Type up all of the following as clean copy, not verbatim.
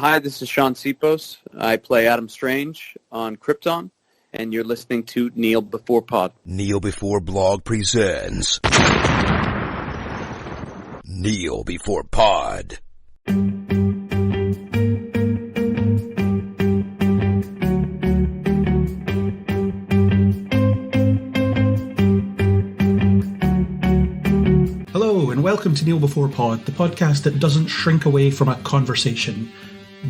Hi, this is Sean Sipos. I play Adam Strange on Krypton, and you're listening to Kneel Before Pod. Kneel Before Blog presents Kneel Before Pod. Hello and welcome to Kneel Before Pod, the podcast that doesn't shrink away from a conversation.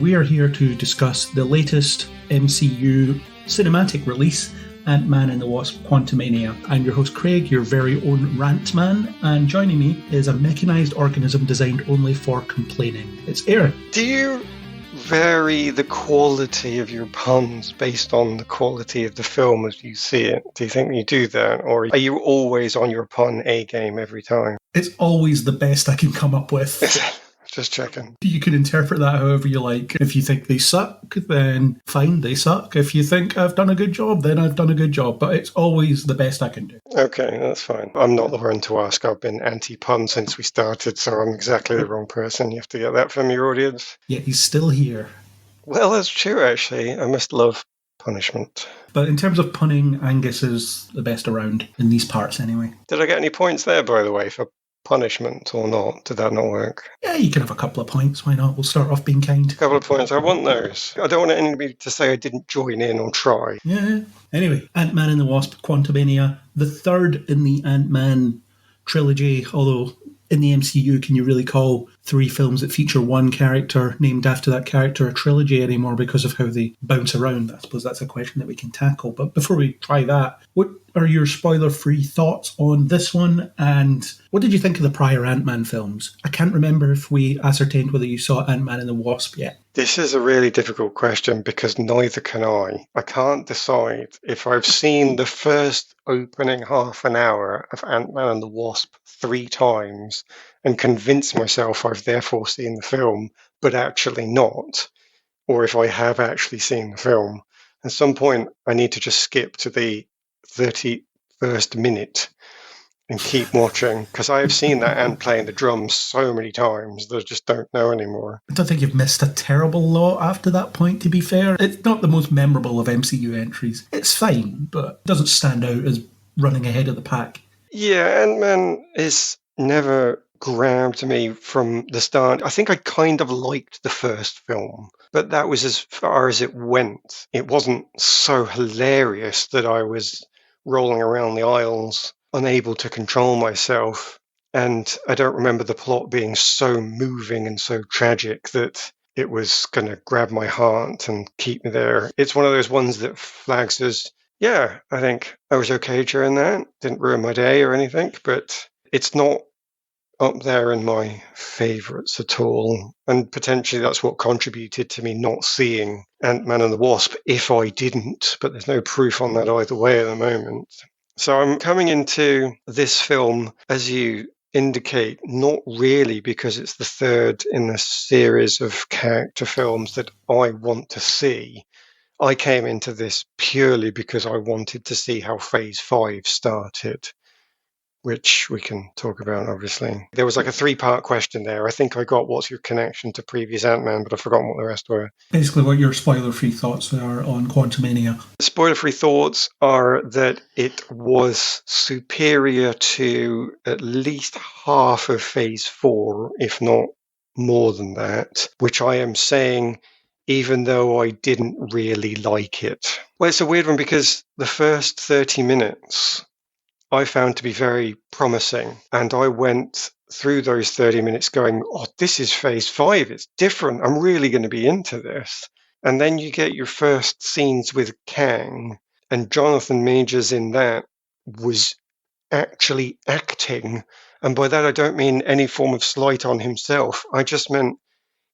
We are here to discuss the latest MCU cinematic release, Ant-Man and the Wasp: Quantumania. I'm your host Craig, your very own rant man, and joining me is a mechanised organism designed only for complaining. It's Aaron. Do you vary the quality of your puns based on the quality of the film as you see it? Do you think you do that, or are you always on your pun A game every time? It's always the best I can come up with. Just checking. You can interpret that however you like. If you think they suck, then fine, they suck. If you think I've done a good job, then I've done a good job. But it's always the best I can do. Okay, that's fine. I'm not the one to ask. I've been anti-pun since we started, so I'm exactly the wrong person. You have to get that from your audience. Yeah, he's still here. Well, that's true, actually. I must love punishment. But in terms of punning, Angus is the best around, in these parts anyway. Did I get any points there, by the way, for punishment or not? Did that not work? Yeah, you can have a couple of points. Why not? We'll start off being kind. A couple of points. I want those. I don't want anybody to say I didn't join in or try. Yeah. Anyway, Ant-Man and the Wasp: Quantumania, the third in the Ant-Man trilogy, although in the MCU, can you really call 3 films that feature one character named after that character a trilogy anymore because of how they bounce around? I suppose that's a question that we can tackle. But before we try that, what are your spoiler-free thoughts on this one? And what did you think of the prior Ant-Man films? I can't remember if we ascertained whether you saw Ant-Man and the Wasp yet. This is a really difficult question because neither can I. I can't decide if I've seen the first opening half an hour of Ant-Man and the Wasp 3 times and convince myself I've therefore seen the film, but actually not, or if I have actually seen the film. At some point, I need to just skip to the 31st minute and keep watching, because I have seen that ant playing the drums so many times that I just don't know anymore. I don't think you've missed a terrible lot after that point, to be fair. It's not the most memorable of MCU entries. It's fine, but it doesn't stand out as running ahead of the pack. Yeah, Ant-Man is never grabbed me from the start. I think I kind of liked the first film, but that was as far as it went. It wasn't so hilarious that I was rolling around the aisles unable to control myself. And I don't remember the plot being so moving and so tragic that it was going to grab my heart and keep me there. It's one of those ones that flags as, yeah, I think I was okay during that. Didn't ruin my day or anything, but it's not up there in my favourites at all. And potentially that's what contributed to me not seeing Ant-Man and the Wasp if I didn't, but there's no proof on that either way at the moment. So I'm coming into this film, as you indicate, not really because it's the third in a series of character films that I want to see. I came into this purely because I wanted to see how Phase 5 started, which we can talk about, obviously. There was like a 3-part question there. I think I got what's your connection to previous Ant-Man, but I've forgotten what the rest were. Basically, what your spoiler-free thoughts are on Quantumania. Spoiler-free thoughts are that it was superior to at least half of Phase 4, if not more than that, which I am saying even though I didn't really like it. Well, it's a weird one because the first 30 minutes I found to be very promising. And I went through those 30 minutes going, oh, this is Phase 5. It's different. I'm really going to be into this. And then you get your first scenes with Kang, and Jonathan Majors in that was actually acting. And by that, I don't mean any form of slight on himself. I just meant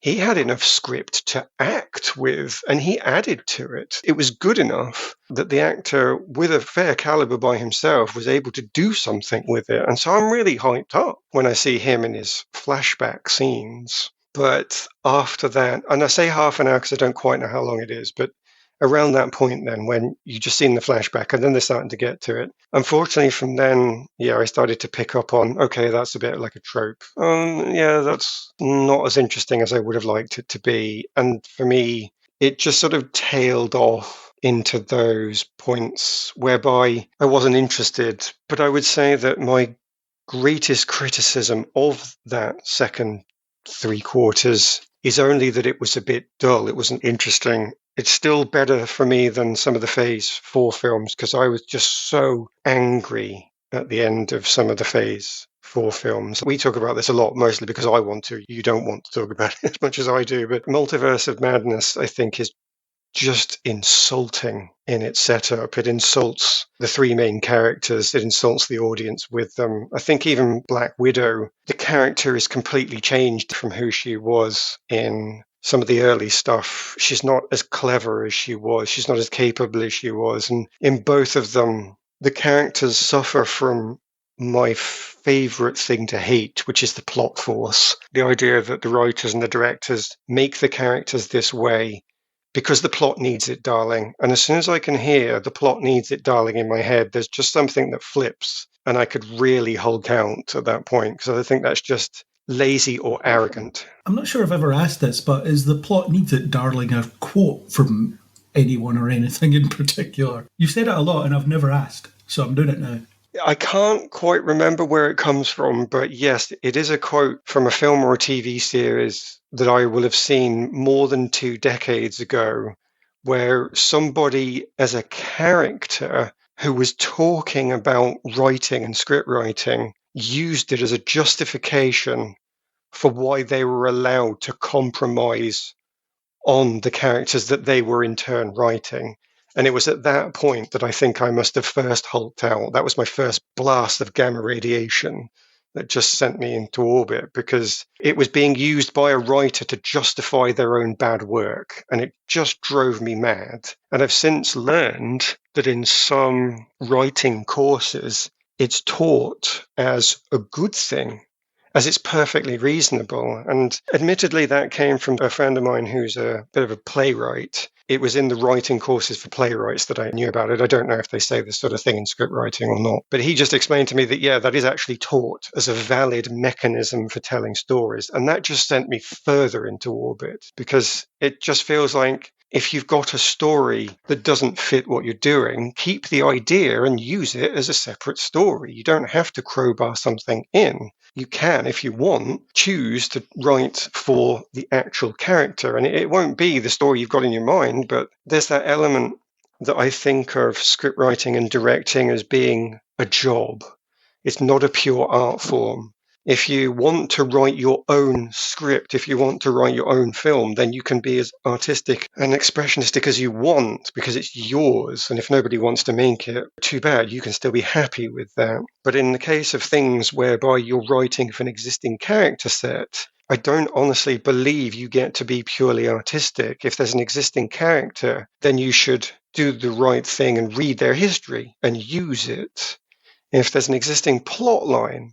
he had enough script to act with, and he added to it. It was good enough that the actor, with a fair caliber by himself, was able to do something with it. And so I'm really hyped up when I see him in his flashback scenes. But after that, and I say half an hour because I don't quite know how long it is, but around that point then when you just seen the flashback and then they're starting to get to it. Unfortunately, from then, I started to pick up on, okay, that's a bit like a trope. That's not as interesting as I would have liked it to be. And for me, it just sort of tailed off into those points whereby I wasn't interested. But I would say that my greatest criticism of that second three quarters is only that it was a bit dull. It wasn't interesting. It's still better for me than some of the Phase 4 films because I was just so angry at the end of some of the Phase 4 films. We talk about this a lot, mostly because I want to. You don't want to talk about it as much as I do. But Multiverse of Madness, I think, is just insulting in its setup. It insults the three main characters. It insults the audience with them. I think even Black Widow, the character is completely changed from who she was in some of the early stuff. She's not as clever as she was. She's not as capable as she was. And in both of them, the characters suffer from my favorite thing to hate, which is the plot force. The idea that the writers and the directors make the characters this way because the plot needs it, darling. And as soon as I can hear the plot needs it, darling, in my head, there's just something that flips. And I could really hold out at that point because I think that's just lazy or arrogant. I'm not sure I've ever asked this, but is the plot needs it, darling, a quote from anyone or anything in particular? You've said it a lot and I've never asked, so I'm doing it now. I can't quite remember where it comes from, but yes, it is a quote from a film or a TV series that I will have seen more than 2 decades ago, where somebody as a character who was talking about writing and script writing used it as a justification for why they were allowed to compromise on the characters that they were in turn writing. And it was at that point that I think I must have first hulked out. That was my first blast of gamma radiation that just sent me into orbit because it was being used by a writer to justify their own bad work. And it just drove me mad. And I've since learned that in some writing courses, it's taught as a good thing, as it's perfectly reasonable. And admittedly, that came from a friend of mine who's a bit of a playwright. It was in the writing courses for playwrights that I knew about it. I don't know if they say this sort of thing in script writing or not. But he just explained to me that, that is actually taught as a valid mechanism for telling stories. And that just sent me further into orbit because it just feels like if you've got a story that doesn't fit what you're doing, keep the idea and use it as a separate story. You don't have to crowbar something in. You can, if you want, choose to write for the actual character. And it won't be the story you've got in your mind, but there's that element that I think of script writing and directing as being a job. It's not a pure art form. If you want to write your own script, if you want to write your own film, then you can be as artistic and expressionistic as you want because it's yours. And if nobody wants to make it, too bad, you can still be happy with that. But in the case of things whereby you're writing for an existing character set, I don't honestly believe you get to be purely artistic. If there's an existing character, then you should do the right thing and read their history and use it. If there's an existing plot line,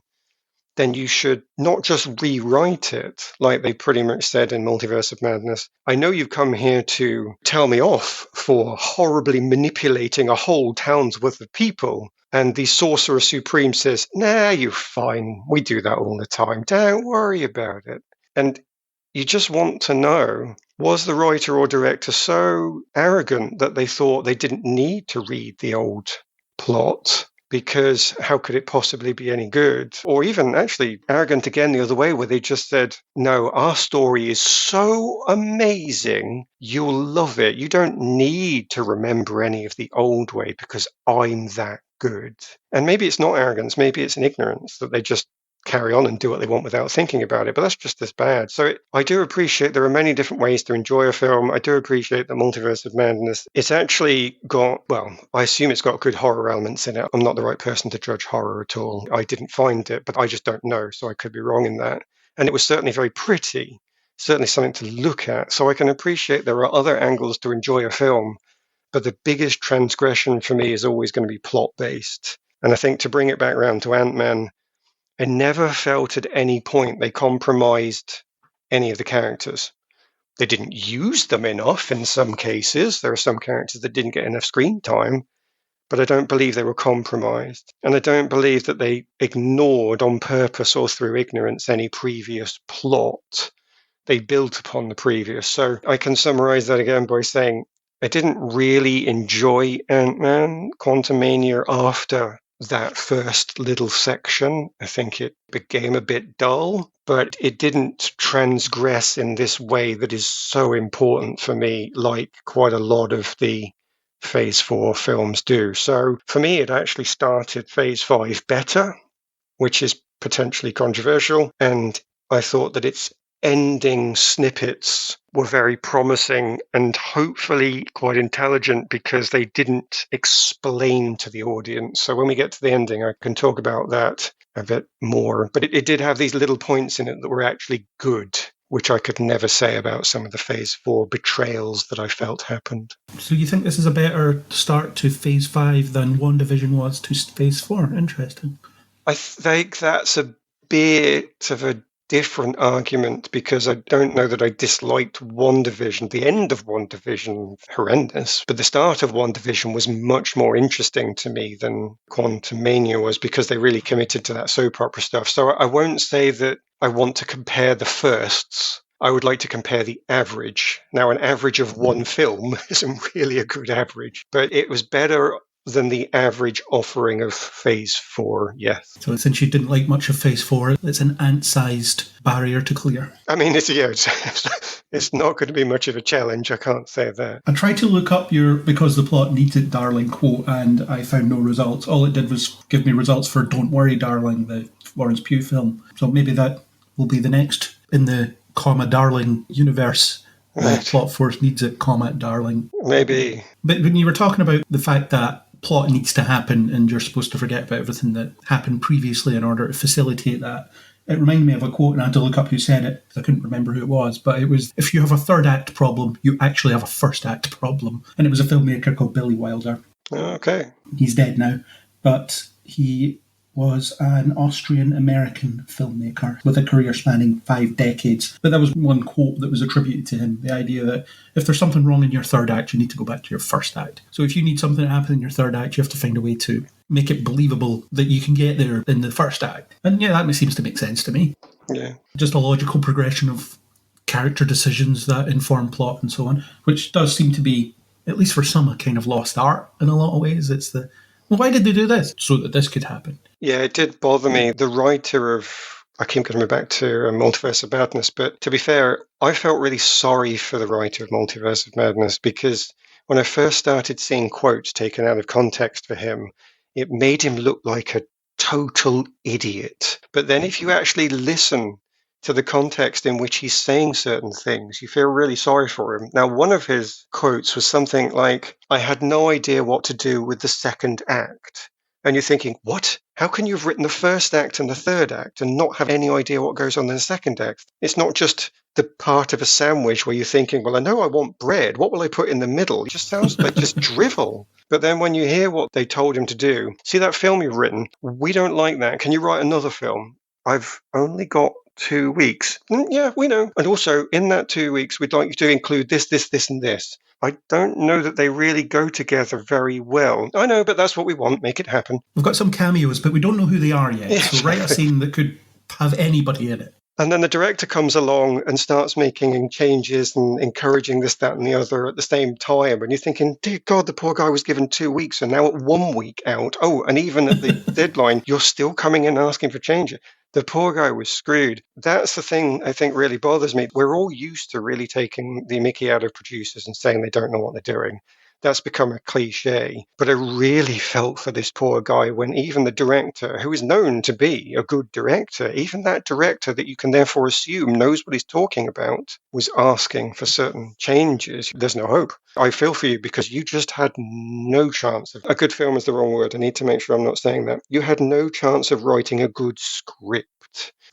then you should not just rewrite it, like they pretty much said in Multiverse of Madness. I know you've come here to tell me off for horribly manipulating a whole town's worth of people. And the Sorcerer Supreme says, nah, you're fine. We do that all the time. Don't worry about it. And you just want to know, was the writer or director so arrogant that they thought they didn't need to read the old plot? Because how could it possibly be any good? Or even actually arrogant again the other way, where they just said, no, our story is so amazing, you'll love it. You don't need to remember any of the old way because I'm that good. And maybe it's not arrogance, maybe it's an ignorance that they just carry on and do what they want without thinking about it, but that's just as bad. So I do appreciate there are many different ways to enjoy a film. I do appreciate the Multiverse of Madness. It's actually got, well, I assume it's got good horror elements in it. I'm not the right person to judge horror at all. I didn't find it, but I just don't know, so I could be wrong in that. And it was certainly very pretty, certainly something to look at. So I can appreciate there are other angles to enjoy a film, but the biggest transgression for me is always going to be plot-based. And I think to bring it back around to Ant-Man, I never felt at any point they compromised any of the characters. they didn't use them enough in some cases. There are some characters that didn't get enough screen time, but I don't believe they were compromised. And I don't believe that they ignored on purpose or through ignorance any previous plot. They built upon the previous. So I can summarize that again by saying I didn't really enjoy Ant-Man Quantumania after that first little section. I think it became a bit dull, but it didn't transgress in this way that is so important for me, like quite a lot of the Phase 4 films do. So for me, it actually started Phase 5 better, which is potentially controversial, and I thought that its ending snippets were very promising and hopefully quite intelligent because they didn't explain to the audience. So when we get to the ending, I can talk about that a bit more. But it did have these little points in it that were actually good, which I could never say about some of the Phase 4 betrayals that I felt happened. So you think this is a better start to Phase 5 than WandaVision was to Phase 4? Interesting. I think that's a bit of a different argument because I don't know that I disliked WandaVision. The end of WandaVision, horrendous, but the start of WandaVision was much more interesting to me than Quantumania was because they really committed to that soap opera stuff. So I won't say that I want to compare the firsts. I would like to compare the average. Now, an average of one film isn't really a good average, but it was better than the average offering of Phase 4, yes. So since you didn't like much of Phase 4, it's an ant-sized barrier to clear. I mean, it's not going to be much of a challenge, I can't say that. I tried to look up your "because the plot needs it, darling" quote, and I found no results. All it did was give me results for "Don't Worry, Darling," the Florence Pugh film. So maybe that will be the next in the darling universe. Right. Plot force needs it, darling. Maybe. But when you were talking about the fact that plot needs to happen and you're supposed to forget about everything that happened previously in order to facilitate that, it reminded me of a quote, and I had to look up who said it. I couldn't remember who it was, but it was, if you have a third act problem, you actually have a first act problem. And it was a filmmaker called Billy Wilder. Okay. He's dead now, but he was an Austrian-American filmmaker with a career spanning 5 decades. But that was one quote that was attributed to him, the idea that if there's something wrong in your third act, you need to go back to your first act. So if you need something to happen in your third act, you have to find a way to make it believable that you can get there in the first act. And yeah, that seems to make sense to me. Yeah. Just a logical progression of character decisions that inform plot and so on, which does seem to be, at least for some, a kind of lost art in a lot of ways. It's the, well, why did they do this? So that this could happen. Yeah, it did bother me. The writer of, I keep coming back to Multiverse of Madness, but to be fair, I felt really sorry for the writer of Multiverse of Madness because when I first started seeing quotes taken out of context for him, it made him look like a total idiot. But then if you actually listen to the context in which he's saying certain things, you feel really sorry for him. Now, one of his quotes was something like, "I had no idea what to do with the second act." And you're thinking, what? How can you have written the first act and the third act and not have any idea what goes on in the second act? It's not just the part of a sandwich where you're thinking, well, I know I want bread. What will I put in the middle? It just sounds like just drivel. But then when you hear what they told him to do, see that film you've written? We don't like that. Can you write another film? I've only got 2 weeks. Yeah, we know. And also, in that 2 weeks, we'd like you to include this, this, this, and this. I don't know that they really go together very well. I know, but that's what we want. Make it happen. We've got some cameos, but we don't know who they are yet. Yes. So write a scene that could have anybody in it. And then the director comes along and starts making changes and encouraging this, that, and the other at the same time. And you're thinking, dear God, the poor guy was given 2 weeks and now at 1 week out. Oh, and even at the deadline, you're still coming in and asking for change. The poor guy was screwed. That's the thing I think really bothers me. We're all used to really taking the mickey out of producers and saying they don't know what they're doing. That's become a cliche. But I really felt for this poor guy when even the director, who is known to be a good director, even that director that you can therefore assume knows what he's talking about, was asking for certain changes. There's no hope. I feel for you because you just had no chance of, a good film is the wrong word. I need to make sure I'm not saying that. You had no chance of writing a good script.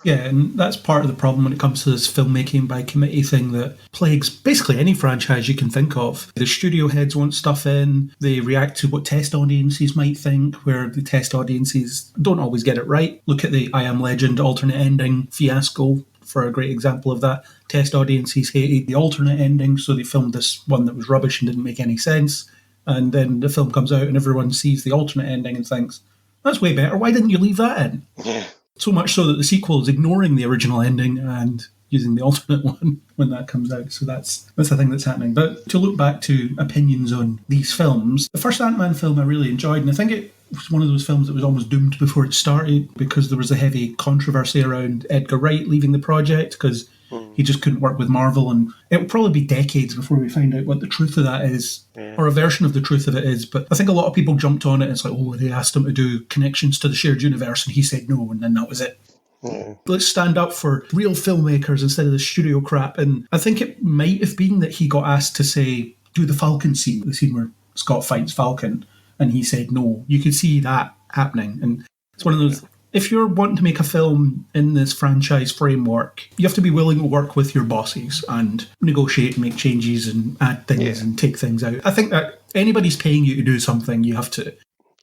Yeah, and that's part of the problem when it comes to this filmmaking by committee thing that plagues basically any franchise you can think of. The studio heads want stuff in, they react to what test audiences might think, where the test audiences don't always get it right. Look at the I Am Legend alternate ending fiasco for a great example of that. Test audiences hated the alternate ending, so they filmed this one that was rubbish and didn't make any sense. And then the film comes out and everyone sees the alternate ending and thinks, that's way better, why didn't you leave that in? Yeah. So much so that the sequel is ignoring the original ending and using the alternate one when that comes out. So that's the thing that's happening. But to look back to opinions on these films, the first Ant-Man film I really enjoyed, and I think it was one of those films that was almost doomed before it started because there was a heavy controversy around Edgar Wright leaving the project because he just couldn't work with Marvel, and it will probably be decades before we find out what the truth of that is, or a version of the truth of it is. But I think a lot of people jumped on it, and it's like, oh, they asked him to do connections to the shared universe, and he said no, and then that was it. Let's stand up for real filmmakers instead of the studio crap. And I think it might have been that he got asked to say, do the Falcon scene, the scene where Scott fights Falcon, and he said no. You could see that happening, and it's one of those, if you're wanting to make a film in this franchise framework, you have to be willing to work with your bosses and negotiate and make changes and add things and take things out. I think that anybody's paying you to do something, you have to.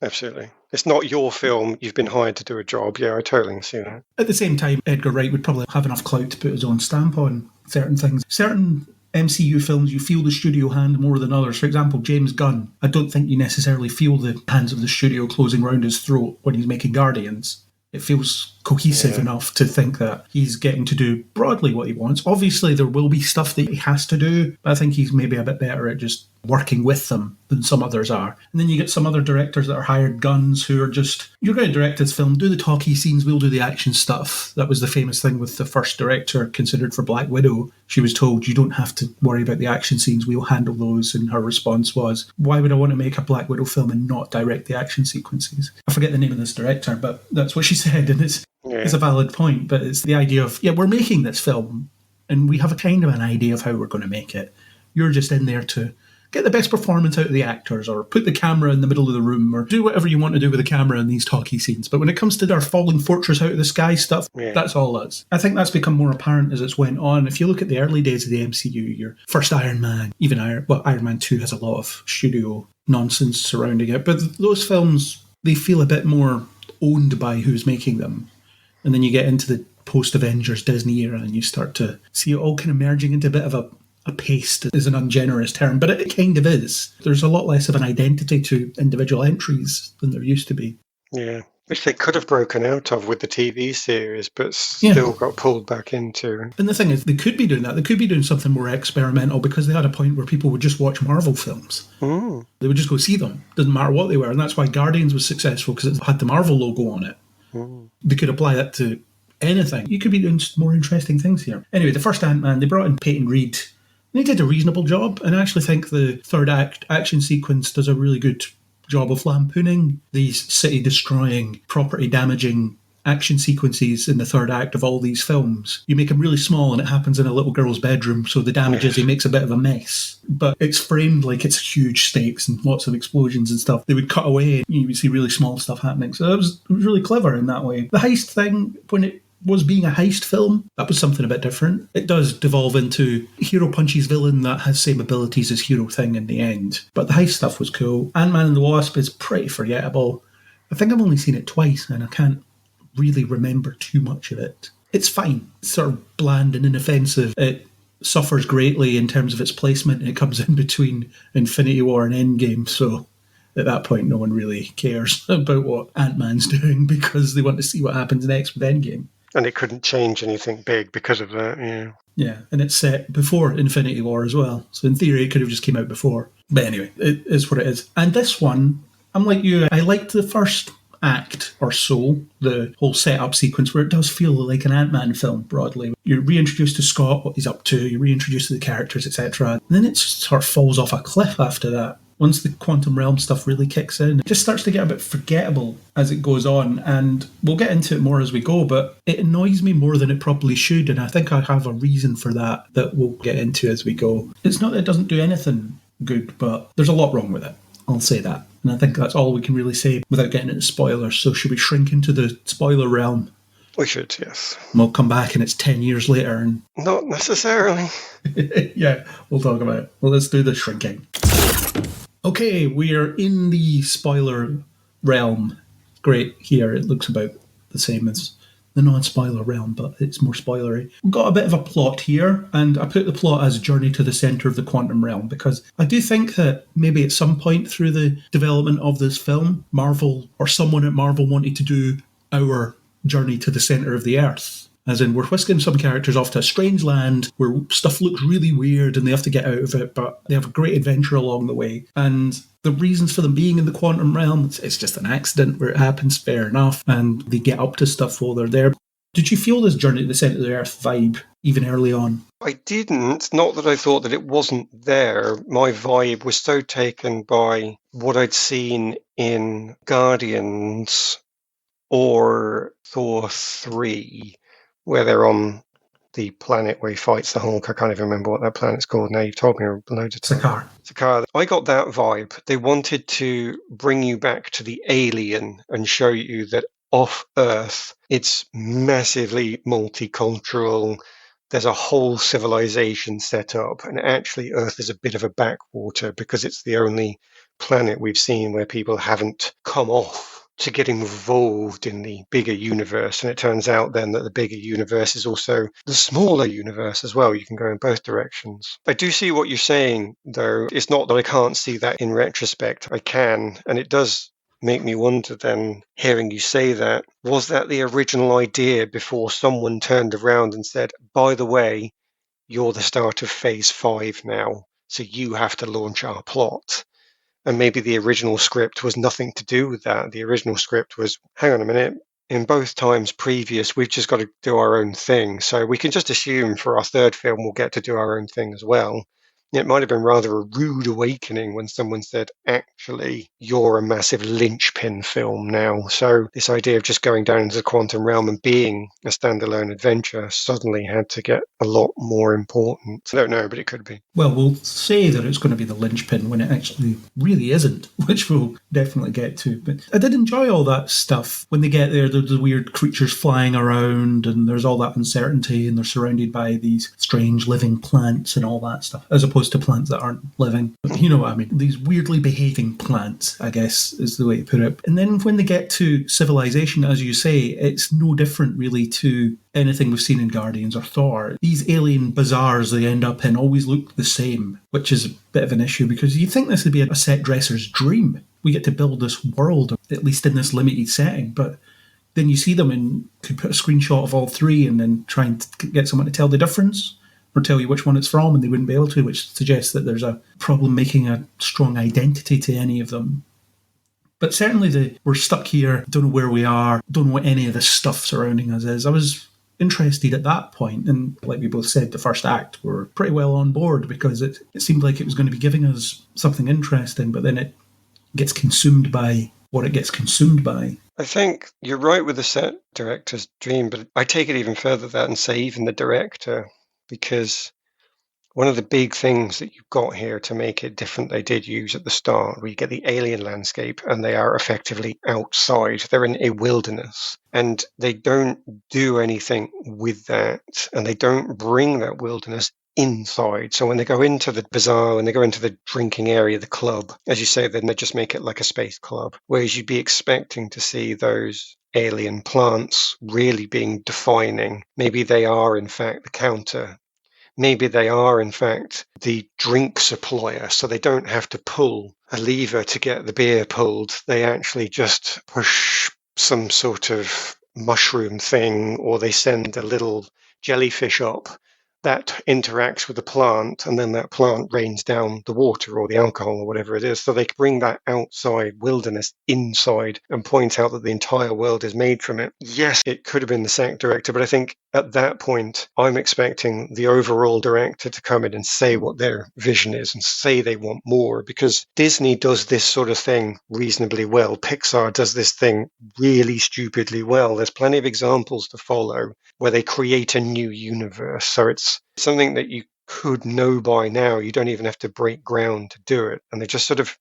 Absolutely. It's not your film. You've been hired to do a job. Yeah, I totally see that. At the same time, Edgar Wright would probably have enough clout to put his own stamp on certain things. Certain MCU films, you feel the studio hand more than others. For example, James Gunn, I don't think you necessarily feel the hands of the studio closing round his throat when he's making Guardians. It feels cohesive enough to think that he's getting to do broadly what he wants. Obviously, there will be stuff that he has to do, but I think he's maybe a bit better at just working with them than some others are. And then you get some other directors that are hired guns who are just, you're going to direct this film, do the talky scenes, we'll do the action stuff. That was the famous thing with the first director considered for Black Widow. She was told, you don't have to worry about the action scenes, we'll handle those. And her response was, why would I want to make a Black Widow film and not direct the action sequences? I forget the name of this director, but that's what she said. And it's a valid point, but it's the idea of, we're making this film and we have a kind of an idea of how we're going to make it. You're just in there to get the best performance out of the actors, or put the camera in the middle of the room, or do whatever you want to do with the camera in these talky scenes. But when it comes to our falling fortress out of the sky stuff, that's all us. I think that's become more apparent as it's went on. If you look at the early days of the MCU, your first Iron Man, even Iron Man 2 has a lot of studio nonsense surrounding it. But those films, they feel a bit more owned by who's making them. And then you get into the post-Avengers Disney era and you start to see it all kind of merging into a bit of a paste is an ungenerous term, but it kind of is. There's a lot less of an identity to individual entries than there used to be. Yeah, which they could have broken out of with the TV series, but still got pulled back into. And the thing is, they could be doing that. They could be doing something more experimental because they had a point where people would just watch Marvel films. They would just go see them. Doesn't matter what they were. And that's why Guardians was successful, because it had the Marvel logo on it. They could apply that to anything. You could be doing more interesting things here. Anyway, the first Ant-Man, they brought in Peyton Reed. And he did a reasonable job, and I actually think the third act action sequence does a really good job of lampooning these city-destroying, property-damaging action sequences in the third act of all these films. You make them really small, and it happens in a little girl's bedroom, so the damage is he makes a bit of a mess. But it's framed like it's huge stakes and lots of explosions and stuff. They would cut away, and you would see really small stuff happening. So it was really clever in that way. The heist thing, when it was being a heist film, that was something a bit different. It does devolve into hero punches villain that has same abilities as hero thing in the end. But the heist stuff was cool. Ant-Man and the Wasp is pretty forgettable. I think I've only seen it twice and I can't really remember too much of it. It's fine. It's sort of bland and inoffensive. It suffers greatly in terms of its placement. It comes in between Infinity War and Endgame, so at that point no one really cares about what Ant-Man's doing because they want to see what happens next with Endgame. And it couldn't change anything big because of that, Yeah, and it's set before Infinity War as well. So in theory, it could have just came out before. But anyway, it is what it is. And this one, I'm like you, I liked the first act or so, the whole setup sequence where it does feel like an Ant-Man film broadly. You're reintroduced to Scott, what he's up to, you're reintroduced to the characters, etc. And then it sort of falls off a cliff after that. Once the quantum realm stuff really kicks in, it just starts to get a bit forgettable as it goes on, and we'll get into it more as we go, but it annoys me more than it probably should, and I think I have a reason for that we'll get into as we go. It's not that it doesn't do anything good, but there's a lot wrong with it. I'll say that. And I think that's all we can really say without getting into spoilers, so should we shrink into the spoiler realm? We should, yes. And we'll come back and it's 10 years later and... Not necessarily. Yeah, we'll talk about it. Well, let's do the shrinking. Okay, we are in the spoiler realm. Great, here it looks about the same as the non-spoiler realm, but it's more spoilery. We've got a bit of a plot here, and I put the plot as Journey to the Centre of the Quantum Realm, because I do think that maybe at some point through the development of this film, Marvel, or someone at Marvel, wanted to do our Journey to the Centre of the Earth. As in, we're whisking some characters off to a strange land where stuff looks really weird and they have to get out of it, but they have a great adventure along the way. And the reasons for them being in the quantum realm, it's just an accident where it happens, fair enough, and they get up to stuff while they're there. Did you feel this Journey to the Centre of the Earth vibe even early on? I didn't. Not that I thought that it wasn't there. My vibe was so taken by what I'd seen in Guardians or Thor 3, where they're on the planet where he fights the Hulk. I can't even remember what that planet's called now. You've told me loads of times. Sakaar. I got that vibe. They wanted to bring you back to the alien and show you that off Earth, it's massively multicultural. There's a whole civilization set up. And actually, Earth is a bit of a backwater because it's the only planet we've seen where people haven't come off to get involved in the bigger universe. And it turns out then that the bigger universe is also the smaller universe as well. You can go in both directions. I do see what you're saying, though. It's not that I can't see that in retrospect. I can. And it does make me wonder then, hearing you say that, was that the original idea before someone turned around and said, by the way, you're the start of phase 5 now, so you have to launch our plot? And maybe the original script was nothing to do with that. The original script was, hang on a minute, in both times previous, we've just got to do our own thing. So we can just assume for our third film, we'll get to do our own thing as well. It might have been rather a rude awakening when someone said, actually, you're a massive linchpin film now. So this idea of just going down into the quantum realm and being a standalone adventure suddenly had to get a lot more important. I don't know, but it could be. Well, we'll say that it's going to be the linchpin when it actually really isn't, which we'll definitely get to. But I did enjoy all that stuff. When they get there, there's the weird creatures flying around and there's all that uncertainty and they're surrounded by these strange living plants and all that stuff, as opposed to plants that aren't living. But you know what I mean? These weirdly behaving plants, I guess, is the way to put it. And then when they get to civilization, as you say, it's no different really to anything we've seen in Guardians or Thor. These alien bazaars they end up in always look the same, which is a bit of an issue because you think this would be a set dresser's dream. We get to build this world, at least in this limited setting, but then you see them and could put a screenshot of all three and then try and get someone to tell the difference or tell you which one it's from, and they wouldn't be able to, which suggests that there's a problem making a strong identity to any of them. But certainly we're stuck here, don't know where we are, don't know what any of the stuff surrounding us is. I was interested at that point, and like we both said, the first act, we're pretty well on board because it seemed like it was going to be giving us something interesting, but then it gets consumed by what it gets consumed by. I think you're right with the set director's dream, but I take it even further than that and say even the director, because one of the big things that you've got here to make it different they did use at the start, where you get the alien landscape and they are effectively outside. They're in a wilderness and they don't do anything with that, and they don't bring that wilderness inside. So when they go into the bazaar, when they go into the drinking area, the club, as you say, then they just make it like a space club, whereas you'd be expecting to see those alien plants really being defining. Maybe they are in fact the counter. Maybe they are in fact the drink supplier, so they don't have to pull a lever to get the beer pulled. They actually just push some sort of mushroom thing, or they send a little jellyfish up that interacts with the plant, and then that plant rains down the water or the alcohol or whatever it is. So they bring that outside wilderness inside and point out that the entire world is made from it. Yes, it could have been the SAC director, but I think at that point, I'm expecting the overall director to come in and say what their vision is and say they want more, because Disney does this sort of thing reasonably well. Pixar does this thing really stupidly well. There's plenty of examples to follow where they create a new universe. So it's something that you could know by now. You don't even have to break ground to do it. And they just sort of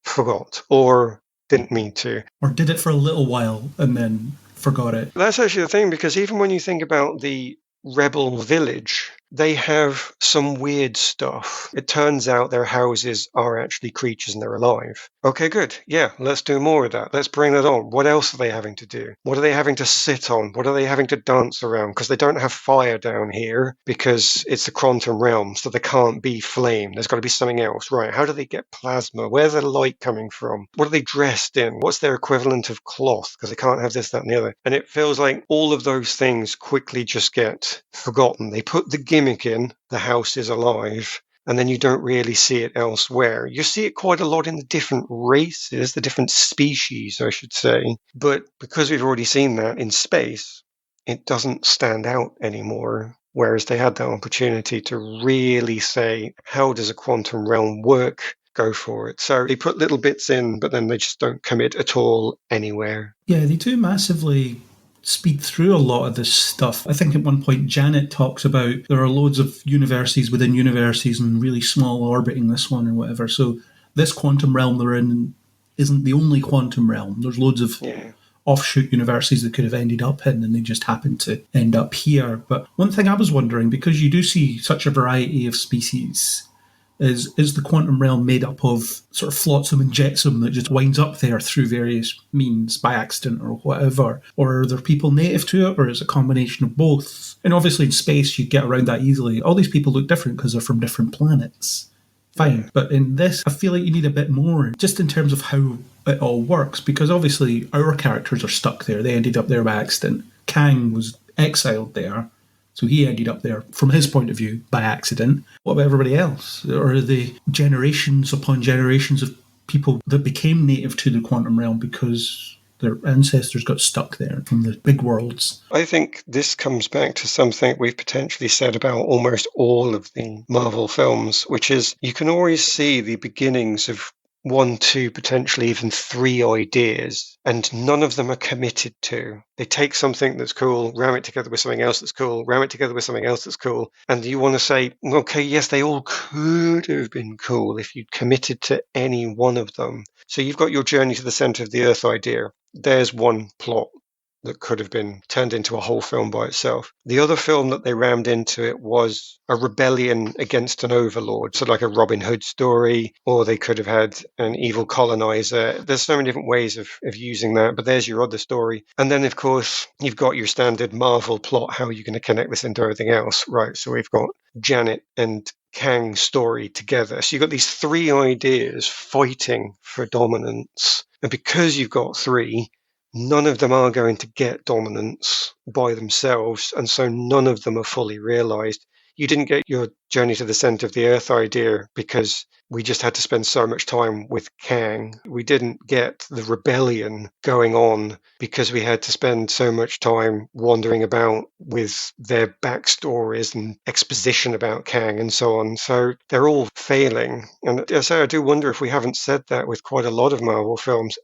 forgot or didn't mean to. Or did it for a little while and then forgot it. That's actually the thing, because even when you think about the rebel village they have some weird stuff. It turns out their houses are actually creatures and they're alive. Okay, good. Yeah, let's do more of that. Let's bring that on. What else are they having to do? What are they having to sit on? What are they having to dance around? Because they don't have fire down here because it's the quantum realm, so there can't be flame. There's got to be something else. Right, how do they get plasma? Where's the light coming from? What are they dressed in? What's their equivalent of cloth? Because they can't have this, that, and the other. And it feels like all of those things quickly just get forgotten. They put the gimmick in, the house is alive, and then you don't really see it elsewhere. You see it quite a lot in the different races, the different species, I should say. But because we've already seen that in space, it doesn't stand out anymore. Whereas they had that opportunity to really say, how does a quantum realm work? Go for it. So they put little bits in, but then they just don't commit at all anywhere. Yeah, they do massively speed through a lot of this stuff. I think at one point Janet talks about there are loads of universes within universes and really small orbiting this one or whatever. So this quantum realm they're in isn't the only quantum realm. There's loads of offshoot universes that could have ended up in, and they just happened to end up here. But one thing I was wondering, because you do see such a variety of species, is the quantum realm made up of sort of flotsam and jetsam that just winds up there through various means by accident or whatever? Or are there people native to it, or is it a combination of both? And obviously in space you get around that easily. All these people look different because they're from different planets. Fine. But in this, I feel like you need a bit more, just in terms of how it all works, because obviously our characters are stuck there. They ended up there by accident. Kang was exiled there. So he ended up there, from his point of view, by accident. What about everybody else? Or are they generations upon generations of people that became native to the quantum realm because their ancestors got stuck there from the big worlds? I think this comes back to something we've potentially said about almost all of the Marvel films, which is you can always see the beginnings of 1, 2, potentially even 3 ideas, and none of them are committed to. They take something that's cool, ram it together with something else that's cool, ram it together with something else that's cool, and you want to say, okay, yes, they all could have been cool if you'd committed to any one of them. So you've got your journey to the center of the Earth idea. There's one plot that could have been turned into a whole film by itself. The other film that they rammed into it was a rebellion against an overlord, so like a Robin Hood story, or they could have had an evil colonizer. There's so many different ways of using that, but there's your other story. And then, of course, you've got your standard Marvel plot. How are you going to connect this into everything else? Right, so we've got Janet and Kang's story together. So you've got these 3 ideas fighting for dominance. And because you've got 3, none of them are going to get dominance by themselves, and so none of them are fully realized. You didn't get your journey to the center of the Earth idea because we just had to spend so much time with Kang. We didn't get the rebellion going on because we had to spend so much time wandering about with their backstories and exposition about Kang and so on. So they're all failing. And so I do wonder if we haven't said that with quite a lot of Marvel films.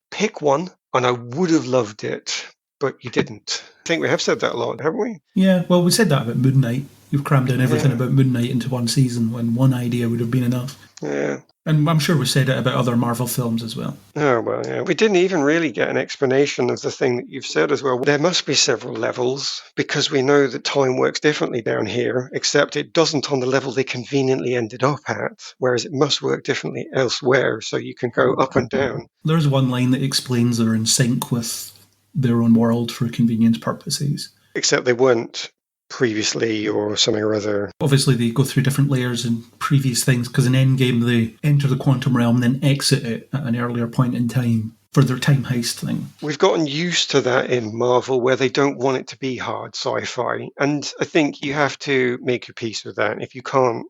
Pick one, and I would have loved it, but you didn't. I think we have said that a lot, haven't we? Yeah, well, we said that about Moon Knight. You've crammed in everything about Moon Knight into one season when one idea would have been enough. Yeah. And I'm sure we said it about other Marvel films as well. Oh, well, yeah. We didn't even really get an explanation of the thing that you've said as well. There must be several levels because we know that time works differently down here, except it doesn't on the level they conveniently ended up at, whereas it must work differently elsewhere, so you can go up and down. There's one line that explains they're in sync with their own world for convenience purposes. Except they weren't previously or something or other. Obviously, they go through different layers in previous things because in Endgame, they enter the quantum realm and then exit it at an earlier point in time for their time heist thing. We've gotten used to that in Marvel where they don't want it to be hard sci-fi. And I think you have to make your peace with that. If you can't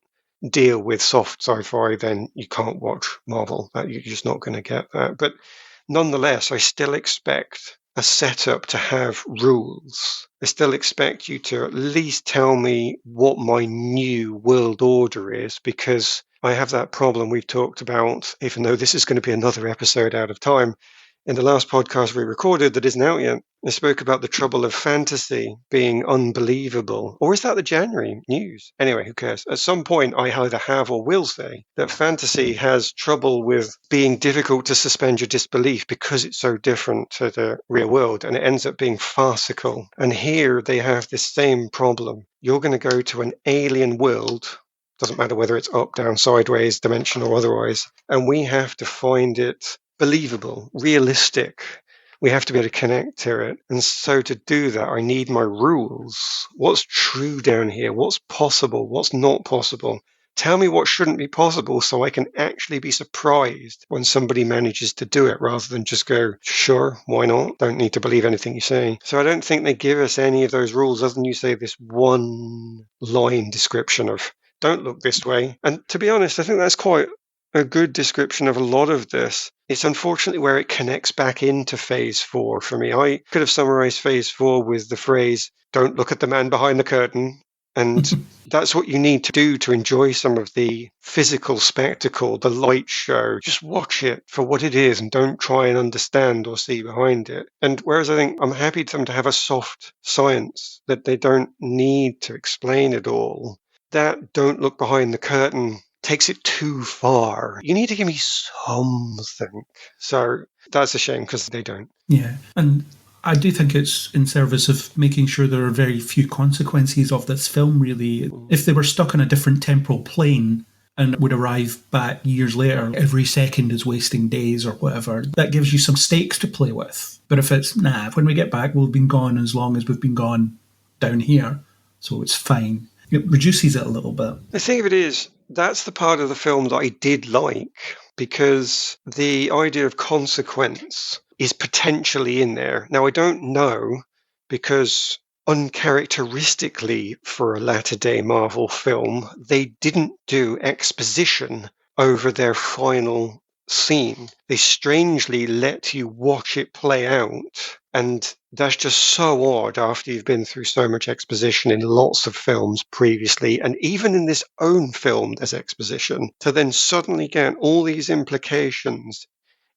deal with soft sci-fi, then you can't watch Marvel. You're just not going to get that. But nonetheless, I still expect a setup to have rules. I still expect you to at least tell me what my new world order is, because I have that problem we've talked about, even though this is going to be another episode out of time, in the last podcast we recorded that isn't out yet, I spoke about the trouble of fantasy being unbelievable. Or is that the January news? Anyway, who cares? At some point, I either have or will say that fantasy has trouble with being difficult to suspend your disbelief because it's so different to the real world, and it ends up being farcical. And here they have this same problem. You're going to go to an alien world, doesn't matter whether it's up, down, sideways, dimensional or otherwise, and we have to find it believable, realistic. We have to be able to connect to it. And so to do that, I need my rules. What's true down here? What's possible? What's not possible? Tell me what shouldn't be possible so I can actually be surprised when somebody manages to do it rather than just go, sure, why not? Don't need to believe anything you say. So I don't think they give us any of those rules other than you say this one line description of don't look this way. And to be honest, I think that's quite a good description of a lot of this. It's unfortunately where it connects back into Phase 4 for me. I could have summarized Phase 4 with the phrase, don't look at the man behind the curtain. And that's what you need to do to enjoy some of the physical spectacle, the light show. Just watch it for what it is and don't try and understand or see behind it. And whereas I think I'm happy for them to have a soft science, that they don't need to explain it all, that don't look behind the curtain takes it too far. You need to give me something. So that's a shame because they don't. Yeah, and I do think it's in service of making sure there are very few consequences of this film, really. If they were stuck on a different temporal plane and would arrive back years later, every second is wasting days or whatever, that gives you some stakes to play with. But if it's, when we get back, we'll have been gone as long as we've been gone down here, so it's fine. It reduces it a little bit. The thing of it is, that's the part of the film that I did like, because the idea of consequence is potentially in there. Now, I don't know, because uncharacteristically for a latter-day Marvel film, they didn't do exposition over their final scene. They strangely let you watch it play out, and that's just so odd after you've been through so much exposition in lots of films previously, and even in this own film there's exposition, to then suddenly get all these implications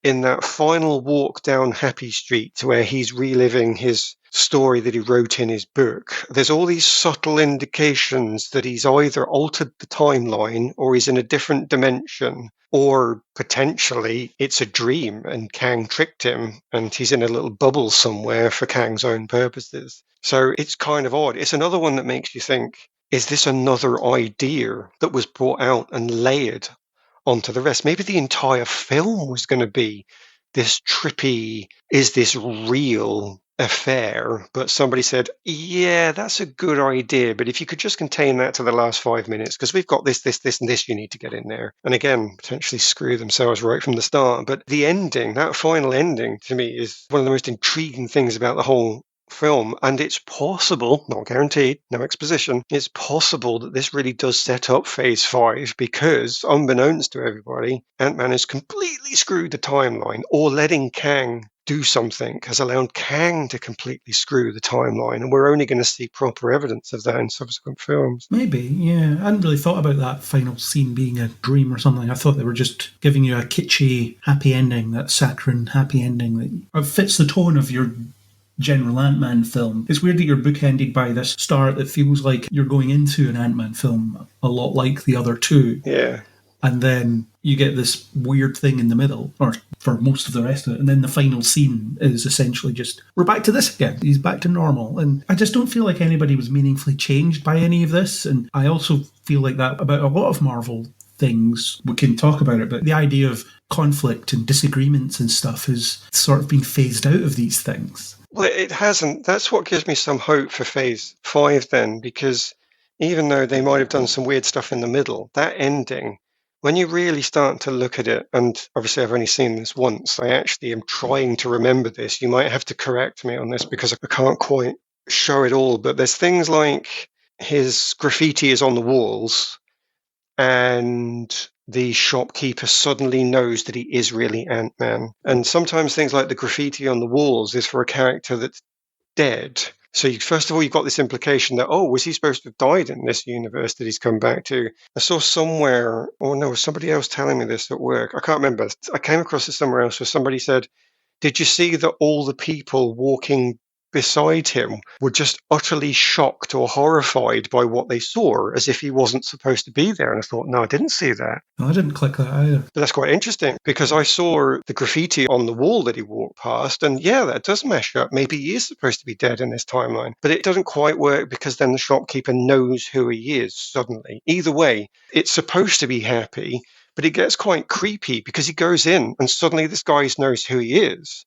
in that final walk down Happy Street to where he's reliving his story that he wrote in his book. There's all these subtle indications that he's either altered the timeline or he's in a different dimension, or potentially it's a dream and Kang tricked him and he's in a little bubble somewhere for Kang's own purposes. So it's kind of odd. It's another one that makes you think, is this another idea that was brought out and layered onto the rest? Maybe the entire film was going to be this trippy, is this real affair? But somebody said, yeah, that's a good idea, but if you could just contain that to the last 5 minutes, because we've got this, and this you need to get in there. And again, potentially screw themselves right from the start. But the ending, that final ending, to me, is one of the most intriguing things about the whole film. And it's possible, not guaranteed, no exposition, it's possible that this really does set up Phase 5, because unbeknownst to everybody, Ant-Man has completely screwed the timeline, or letting Kang do something has allowed Kang to completely screw the timeline, and we're only going to see proper evidence of that in subsequent films. Maybe, yeah. I hadn't really thought about that final scene being a dream or something. I thought they were just giving you a kitschy happy ending, that saccharine happy ending that fits the tone of your general Ant-Man film. It's weird that you're bookended by this start that feels like you're going into an Ant-Man film a lot like the other two. Yeah. And then you get this weird thing in the middle, or for most of the rest of it. And then the final scene is essentially just, we're back to this again. He's back to normal. And I just don't feel like anybody was meaningfully changed by any of this. And I also feel like that about a lot of Marvel things. We can talk about it, but the idea of conflict and disagreements and stuff has sort of been phased out of these things. Well, it hasn't. That's what gives me some hope for Phase 5 then, because even though they might have done some weird stuff in the middle, that ending, when you really start to look at it, and obviously I've only seen this once, I actually am trying to remember this. You might have to correct me on this because I can't quite show it all, but there's things like his graffiti is on the walls and the shopkeeper suddenly knows that he is really Ant-Man. And sometimes things like the graffiti on the walls is for a character that's dead. So first of all, you've got this implication that, oh, was he supposed to have died in this universe that he's come back to? I saw somewhere, or no, somebody else telling me this at work. I can't remember. I came across it somewhere else where somebody said, Did you see that all the people walking beside him were just utterly shocked or horrified by what they saw, as if he wasn't supposed to be there? And I thought, no, I didn't see that. No, I didn't click that either. But that's quite interesting, because I saw the graffiti on the wall that he walked past, and yeah, that does mesh up. Maybe he is supposed to be dead in this timeline, but it doesn't quite work, because then the shopkeeper knows who he is suddenly. Either way, it's supposed to be happy, but it gets quite creepy, because he goes in and suddenly this guy knows who he is.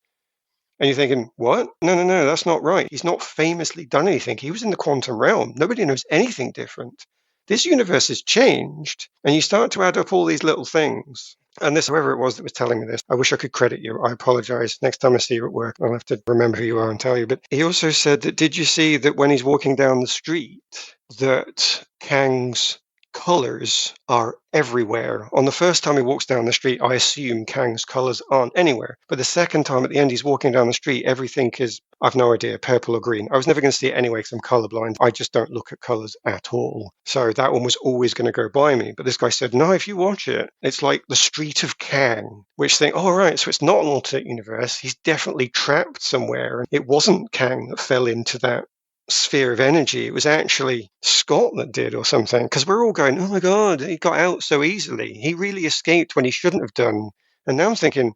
And you're thinking, what? No, that's not right. He's not famously done anything. He was in the quantum realm. Nobody knows anything different. This universe has changed. And you start to add up all these little things. And this, whoever it was that was telling me this, I wish I could credit you. I apologize. Next time I see you at work, I'll have to remember who you are and tell you. But he also said that, did you see that when he's walking down the street, that Kang's colors are everywhere? On the first time he walks down the street, I assume Kang's colors aren't anywhere. But the second time at the end he's walking down the street, everything is, I've no idea, purple or green. I was never going to see it anyway because I'm colorblind. I just don't look at colors at all. So that one was always going to go by me. But this guy said, no, if you watch it, it's like the Street of Kang, which think, oh, right, so it's not an alternate universe. He's definitely trapped somewhere. And it wasn't Kang that fell into that sphere of energy. It was actually Scott that did, or something, because we're all going, oh my god, he got out so easily, he really escaped when he shouldn't have done. And now I'm thinking,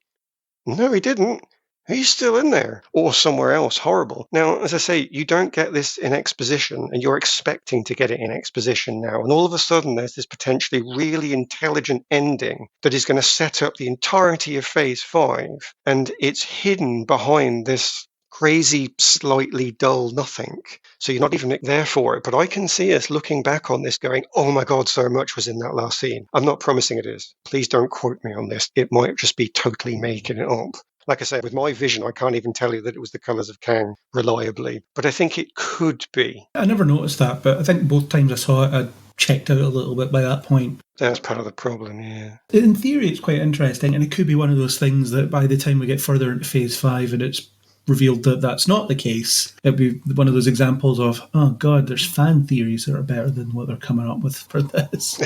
no, he didn't. He's still in there, or somewhere else horrible. Now, as I say, you don't get this in exposition, and you're expecting to get it in exposition now, and all of a sudden there's this potentially really intelligent ending that is going to set up the entirety of Phase 5, and it's hidden behind this crazy, slightly dull nothing. So you're not even there for it. But I can see us looking back on this going, oh my God, so much was in that last scene. I'm not promising it is. Please don't quote me on this. It might just be totally making it up. Like I said, with my vision, I can't even tell you that it was the colours of Kang reliably. But I think it could be. I never noticed that, but I think both times I saw it, I checked out a little bit by that point. That's part of the problem, yeah. In theory, it's quite interesting, and it could be one of those things that by the time we get further into Phase 5 and it's revealed that that's not the case, it'd be one of those examples of, oh god, there's fan theories that are better than what they're coming up with for this.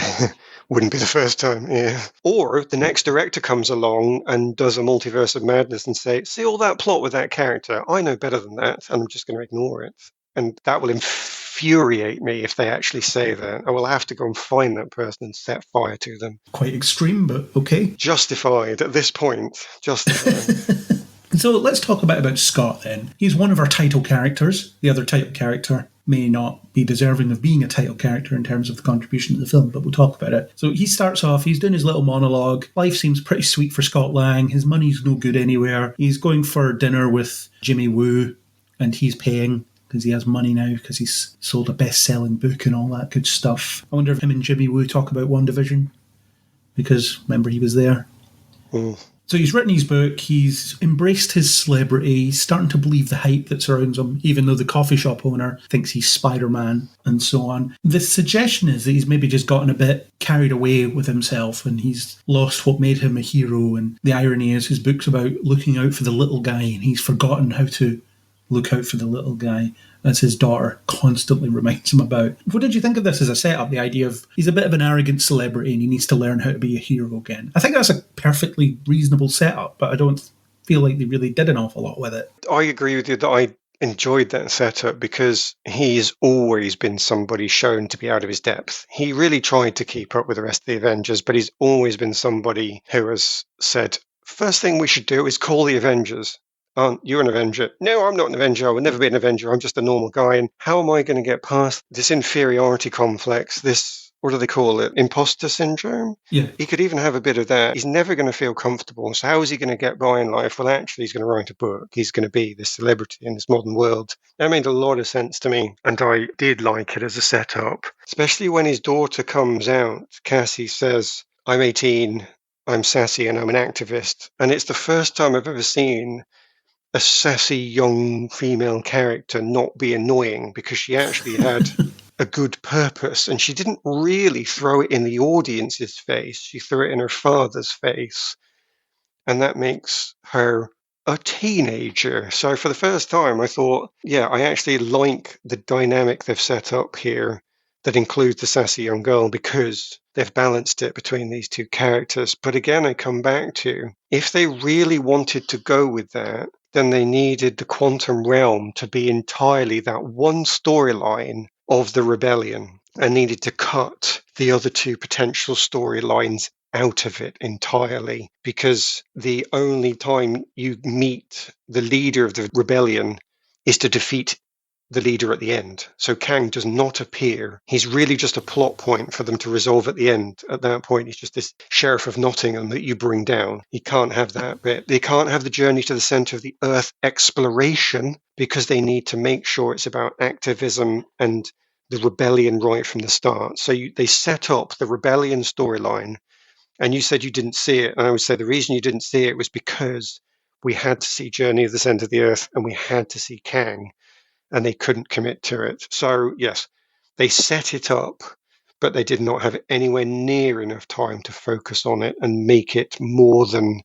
Wouldn't be the first time, yeah. Or the next director comes along and does a multiverse of madness and say, see all that plot with that character, I know better than that, and I'm just going to ignore it. And that will infuriate me if they actually say that. I will have to go and find that person and set fire to them. Quite extreme, but okay. Justified at this point. Justified. So let's talk about Scott then. He's one of our title characters. The other title character may not be deserving of being a title character in terms of the contribution to the film, but we'll talk about it. So he starts off, he's doing his little monologue. Life seems pretty sweet for Scott Lang. His money's no good anywhere. He's going for dinner with Jimmy Woo, and he's paying because he has money now because he's sold a best-selling book and all that good stuff. I wonder if him and Jimmy Woo talk about WandaVision, because remember he was there. So he's written his book, he's embraced his celebrity, he's starting to believe the hype that surrounds him, even though the coffee shop owner thinks he's Spider-Man and so on. The suggestion is that he's maybe just gotten a bit carried away with himself and he's lost what made him a hero. And the irony is his book's about looking out for the little guy and he's forgotten how to look out for the little guy, as his daughter constantly reminds him about. What did you think of this as a setup, the idea of he's a bit of an arrogant celebrity and he needs to learn how to be a hero again? I think that's a perfectly reasonable setup, but I don't feel like they really did an awful lot with it. I agree with you that I enjoyed that setup because he's always been somebody shown to be out of his depth. He really tried to keep up with the rest of the Avengers, but he's always been somebody who has said, first thing we should do is call the Avengers. Aren't you an Avenger? No, I'm not an Avenger. I will never be an Avenger. I'm just a normal guy. And how am I going to get past this inferiority complex, this, what do they call it, imposter syndrome? Yeah. He could even have a bit of that. He's never going to feel comfortable. So how is he going to get by in life? Well, actually, he's going to write a book. He's going to be this celebrity in this modern world. That made a lot of sense to me. And I did like it as a setup, especially when his daughter comes out. Cassie says, I'm 18, I'm sassy, and I'm an activist. And it's the first time I've ever seen a sassy young female character not be annoying, because she actually had a good purpose and she didn't really throw it in the audience's face. She threw it in her father's face, and that makes her a teenager. So for the first time I thought, yeah, I actually like the dynamic they've set up here that includes the sassy young girl because they've balanced it between these two characters. But again, I come back to, if they really wanted to go with that, then they needed the quantum realm to be entirely that one storyline of the rebellion and needed to cut the other two potential storylines out of it entirely, because the only time you meet the leader of the rebellion is to defeat the leader at the end. So Kang does not appear. He's really just a plot point for them to resolve at the end. At that point, he's just this sheriff of Nottingham that you bring down. You can't have that bit. They can't have the journey to the center of the Earth exploration because they need to make sure it's about activism and the rebellion right from the start. So they set up the rebellion storyline, and you said you didn't see it. And I would say the reason you didn't see it was because we had to see Journey of the Center of the Earth and we had to see Kang, and they couldn't commit to it. So, yes, they set it up, but they did not have anywhere near enough time to focus on it and make it more than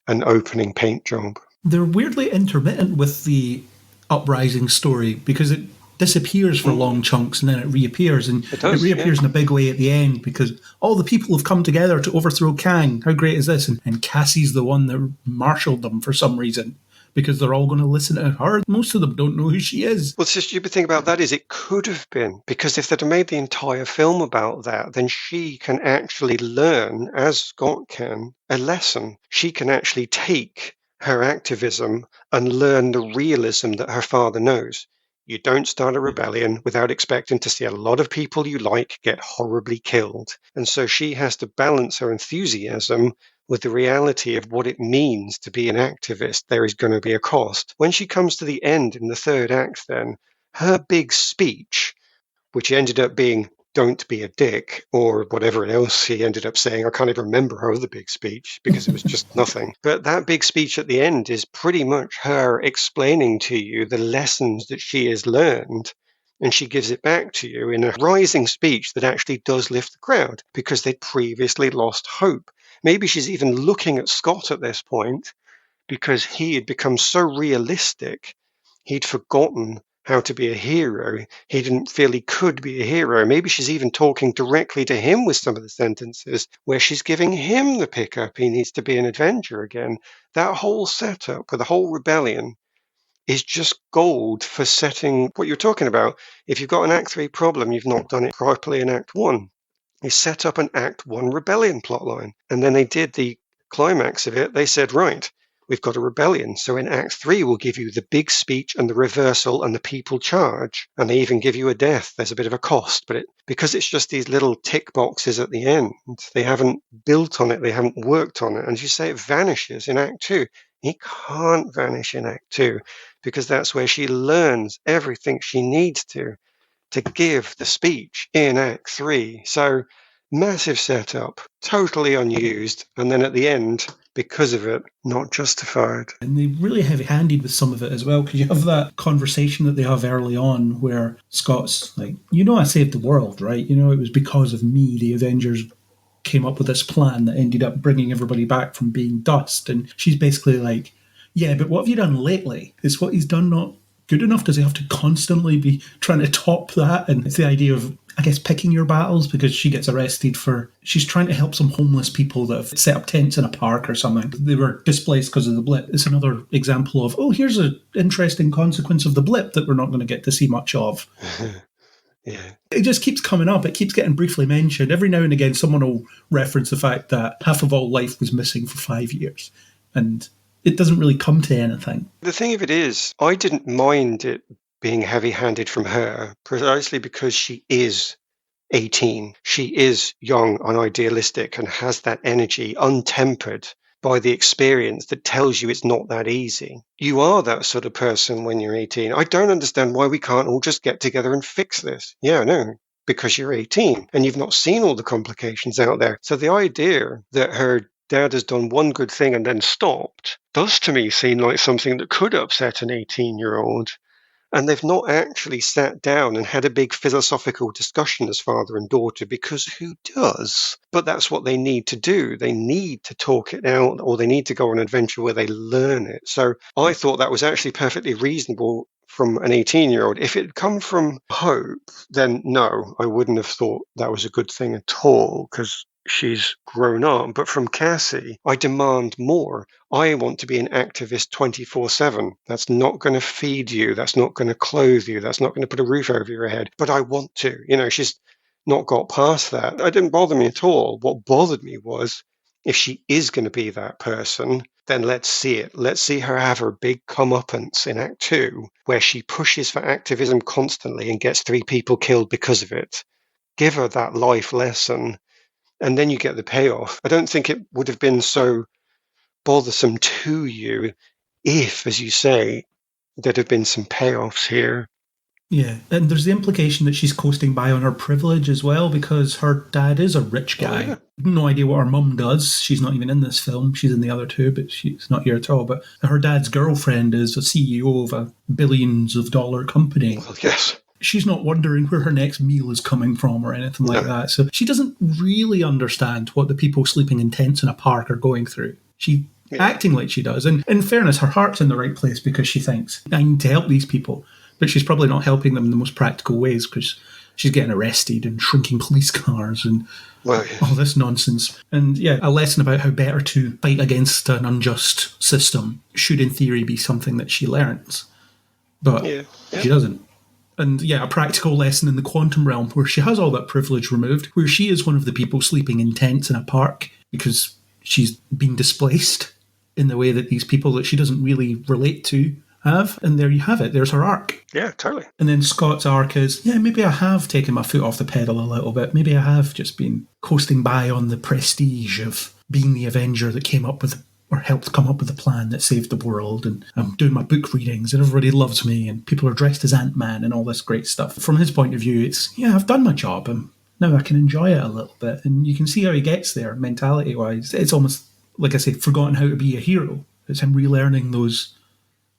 an opening paint job. They're weirdly intermittent with the Uprising story because it disappears for long chunks and then it reappears, and it reappears in a big way at the end because all the people have come together to overthrow Kang. How great is this? And Cassie's the one that marshaled them for some reason, because they're all going to listen to her. Most of them don't know who she is. What's the stupid thing about that is it could have been, because if they'd have made the entire film about that, then she can actually learn, as Scott can, a lesson. She can actually take her activism and learn the realism that her father knows. You don't start a rebellion without expecting to see a lot of people you like get horribly killed. And so she has to balance her enthusiasm with the reality of what it means to be an activist. There is going to be a cost. When she comes to the end in the third act, then, her big speech, which ended up being "don't be a dick," or whatever else he ended up saying. I can't even remember her other big speech because it was just nothing. But that big speech at the end is pretty much her explaining to you the lessons that she has learned, and she gives it back to you in a rising speech that actually does lift the crowd because they'd previously lost hope. Maybe she's even looking at Scott at this point because he had become so realistic, he'd forgotten how to be a hero. He didn't feel he could be a hero. Maybe she's even talking directly to him with some of the sentences where she's giving him the pickup. He needs to be an Avenger again. That whole setup with the whole rebellion is just gold for setting what you're talking about. If you've got an Act 3 problem, you've not done it properly in Act 1. You set up an Act 1 rebellion plotline. And then they did the climax of it. They said, right, we've got a rebellion. So in Act 3, we'll give you the big speech and the reversal and the people charge. And they even give you a death. There's a bit of a cost. But because it's just these little tick boxes at the end, they haven't built on it. They haven't worked on it. And as you say, it vanishes in Act 2. It can't vanish in Act 2 because that's where she learns everything she needs to give the speech in Act 3. So massive setup, totally unused, and then at the end, because of it, not justified. And they really heavy-handed with some of it as well, because you have that conversation that they have early on where Scott's like, I saved the world, right? It was because of me the Avengers came up with this plan that ended up bringing everybody back from being dust. And she's basically like, yeah, but what have you done lately? Is what he's done not good enough? Does he have to constantly be trying to top that? And it's the idea of, I guess, picking your battles, because she gets arrested she's trying to help some homeless people that have set up tents in a park or something. They were displaced because of the blip. It's another example of, here's an interesting consequence of the blip that we're not going to get to see much of. Yeah. It just keeps coming up. It keeps getting briefly mentioned. Every now and again, someone will reference the fact that half of all life was missing for 5 years. And it doesn't really come to anything. The thing of it is, I didn't mind it being heavy-handed from her, precisely because she is 18. She is young and idealistic and has that energy untempered by the experience that tells you it's not that easy. You are that sort of person when you're 18. I don't understand why we can't all just get together and fix this. Yeah, no, because you're 18 and you've not seen all the complications out there. So the idea that her dad has done one good thing and then stopped does to me seem like something that could upset an 18-year-old. And they've not actually sat down and had a big philosophical discussion as father and daughter, because who does? But that's what they need to do. They need to talk it out, or they need to go on an adventure where they learn it. So I thought that was actually perfectly reasonable from an 18-year-old. If it had come from Hope, then no, I wouldn't have thought that was a good thing at all, because she's grown up. But from Cassie, I demand more. I want to be an activist 24/7. That's not going to feed you. That's not going to clothe you. That's not going to put a roof over your head. But I want to. She's not got past that. It didn't bother me at all. What bothered me was, if she is going to be that person, then let's see it. Let's see her have her big comeuppance in Act 2, where she pushes for activism constantly and gets 3 people killed because of it. Give her that life lesson, and then you get the payoff. I don't think it would have been so bothersome to you if, as you say, there'd have been some payoffs here. Yeah, and there's the implication that she's coasting by on her privilege as well, because her dad is a rich guy. Oh, yeah. No idea what her mum does. She's not even in this film. She's in the other 2, but she's not here at all. But her dad's girlfriend is a CEO of a billions of dollar company. Well, yes. She's not wondering where her next meal is coming from or anything like that. So she doesn't really understand what the people sleeping in tents in a park are going through. She's acting like she does. And in fairness, her heart's in the right place, because she thinks, I need to help these people. But she's probably not helping them in the most practical ways, because she's getting arrested and shrinking police cars and all this nonsense. And yeah, a lesson about how better to fight against an unjust system should in theory be something that she learns. But she doesn't. And yeah, a practical lesson in the quantum realm, where she has all that privilege removed, where she is one of the people sleeping in tents in a park because she's been displaced in the way that these people that she doesn't really relate to have. And there you have it. There's her arc. Yeah, totally. And then Scott's arc is, maybe I have taken my foot off the pedal a little bit. Maybe I have just been coasting by on the prestige of being the Avenger that came up with, or helped come up with a plan that saved the world. And I'm doing my book readings and everybody loves me and people are dressed as Ant-Man and all this great stuff. From his point of view, it's, I've done my job and now I can enjoy it a little bit. And you can see how he gets there mentality-wise. It's almost, like I say, forgotten how to be a hero. It's him relearning those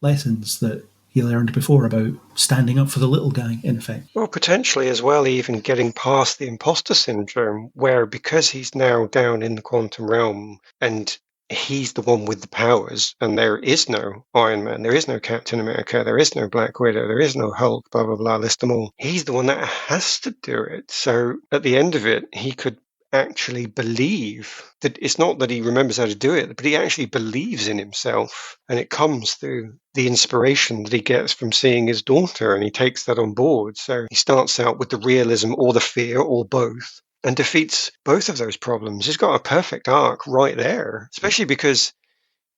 lessons that he learned before about standing up for the little guy, in effect. Well, potentially as well, even getting past the imposter syndrome, where because he's now down in the quantum realm and he's the one with the powers, and there is no Iron Man, there is no Captain America, there is no Black Widow, there is no Hulk, blah, blah, blah, list them all. He's the one that has to do it. So at the end of it, he could actually believe that it's not that he remembers how to do it, but he actually believes in himself. And it comes through the inspiration that he gets from seeing his daughter, and he takes that on board. So he starts out with the realism or the fear or both, and defeats both of those problems. He's got a perfect arc right there, especially because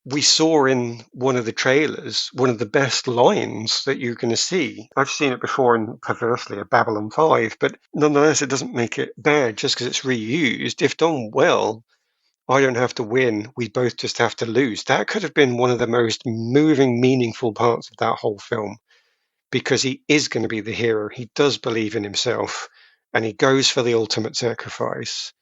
we saw in one of the trailers one of the best lines that you're going to see. I've seen it before in, perversely, a Babylon 5, but nonetheless, it doesn't make it bad just because it's reused. If done well, I don't have to win, we both just have to lose. That could have been one of the most moving, meaningful parts of that whole film, because he is going to be the hero. He does believe in himself, and he goes for the ultimate sacrifice.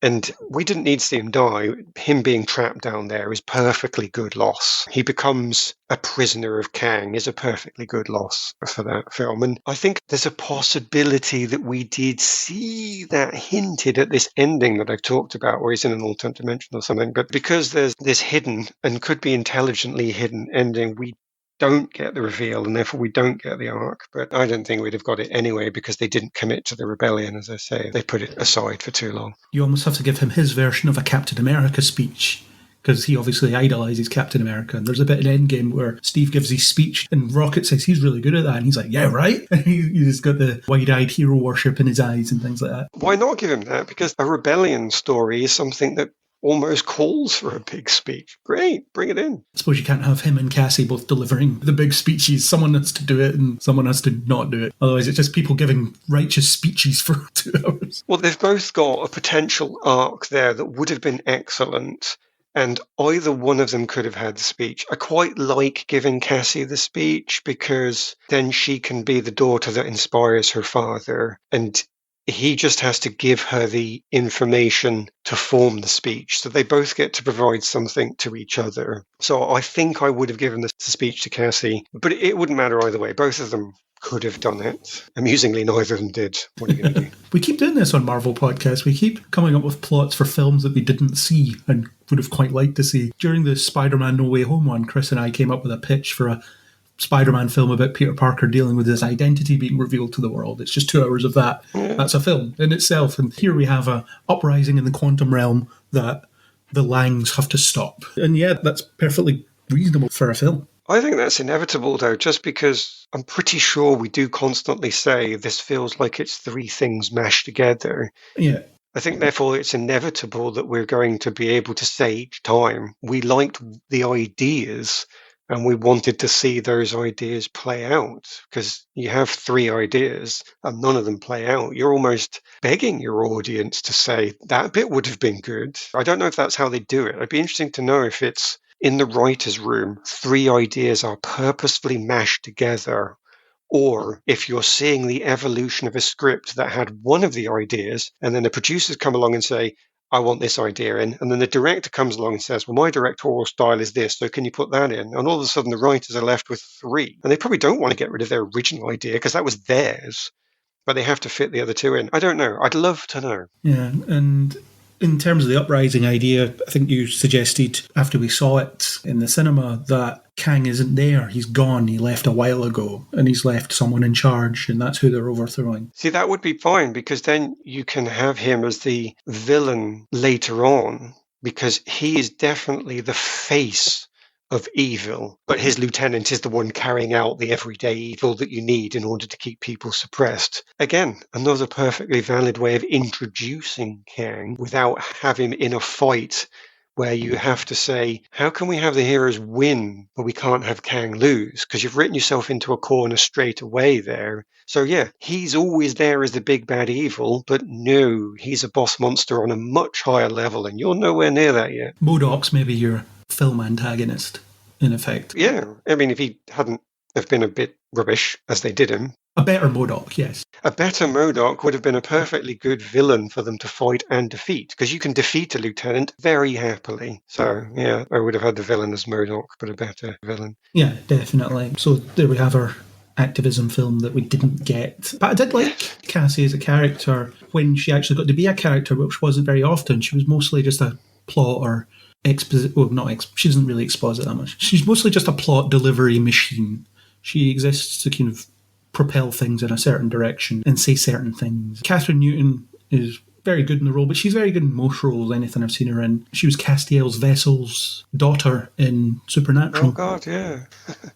And we didn't need to see him die. Him being trapped down there is perfectly good loss. He becomes a prisoner of Kang is a perfectly good loss for that film. And I think there's a possibility that we did see that hinted at this ending that I've talked about, where he's in an alternate dimension or something. But because there's this hidden and could be intelligently hidden ending, we don't get the reveal, and therefore we don't get the arc. But I don't think we'd have got it anyway, because they didn't commit to the rebellion, as I say. They put it aside for too long. You almost have to give him his version of a Captain America speech, because he obviously idolises Captain America. And there's a bit in Endgame where Steve gives his speech and Rocket says he's really good at that. And he's like, yeah, right? And he's got the wide-eyed hero worship in his eyes and things like that. Why not give him that? Because a rebellion story is something that almost calls for a big speech. Great, bring it in. I suppose you can't have him and Cassie both delivering the big speeches. Someone has to do it and someone has to not do it. Otherwise, it's just people giving righteous speeches for 2 hours. Well, they've both got a potential arc there that would have been excellent, and either one of them could have had the speech. I quite like giving Cassie the speech, because then she can be the daughter that inspires her father, and he just has to give her the information to form the speech. So they both get to provide something to each other. So I think I would have given the speech to Cassie, but it wouldn't matter either way. Both of them could have done it. Amusingly, neither of them did. What are you going to do? We keep doing this on Marvel Podcasts. We keep coming up with plots for films that we didn't see and would have quite liked to see. During the Spider-Man No Way Home one, Chris and I came up with a pitch for a Spider-Man film about Peter Parker dealing with his identity being revealed to the world. It's just 2 hours of that. Yeah. That's a film in itself. And here we have a uprising in the quantum realm that the Langs have to stop. And yeah, that's perfectly reasonable for a film. I think that's inevitable, though, just because I'm pretty sure we do constantly say this feels like it's 3 things mashed together. Yeah. I think, therefore, it's inevitable that we're going to be able to say each time we liked the ideas and we wanted to see those ideas play out, because you have 3 ideas and none of them play out. You're almost begging your audience to say that bit would have been good. I don't know if that's how they do it. It'd be interesting to know if it's in the writer's room, 3 ideas are purposefully mashed together, or if you're seeing the evolution of a script that had one of the ideas and then the producers come along and say, I want this idea in. And then the director comes along and says, well, my directorial style is this, so can you put that in? And all of a sudden the writers are left with 3. And they probably don't want to get rid of their original idea because that was theirs, but they have to fit the other 2 in. I don't know. I'd love to know. Yeah, and in terms of the uprising idea, I think you suggested after we saw it in the cinema that Kang isn't there. He's gone. He left a while ago, and he's left someone in charge, and that's who they're overthrowing. See, that would be fine, because then you can have him as the villain later on, because he is definitely the face of evil, but his lieutenant is the one carrying out the everyday evil that you need in order to keep people suppressed. Again, another perfectly valid way of introducing Kang without having him in a fight where you have to say, how can we have the heroes win, but we can't have Kang lose? Because you've written yourself into a corner straight away there. So yeah, he's always there as the big bad evil, but no, he's a boss monster on a much higher level, and you're nowhere near that yet. MODOK's maybe your film antagonist, in effect. Yeah, I mean, if he hadn't have been a bit rubbish, as they did him. A better MODOK, yes. A better MODOK would have been a perfectly good villain for them to fight and defeat, because you can defeat a lieutenant very happily. So, yeah, I would have had the villain as MODOK, but a better villain. Yeah, definitely. So there we have our activism film that we didn't get. But I did like Cassie as a character when she actually got to be a character, which wasn't very often. She was mostly just a plot or exposit. Well, she doesn't really exposit that much. She's mostly just a plot delivery machine. She exists to kind of propel things in a certain direction and say certain things. Catherine Newton is very good in the role, but she's very good in most roles, anything I've seen her in. She was Castiel's Vessel's daughter in Supernatural. Oh, God, yeah.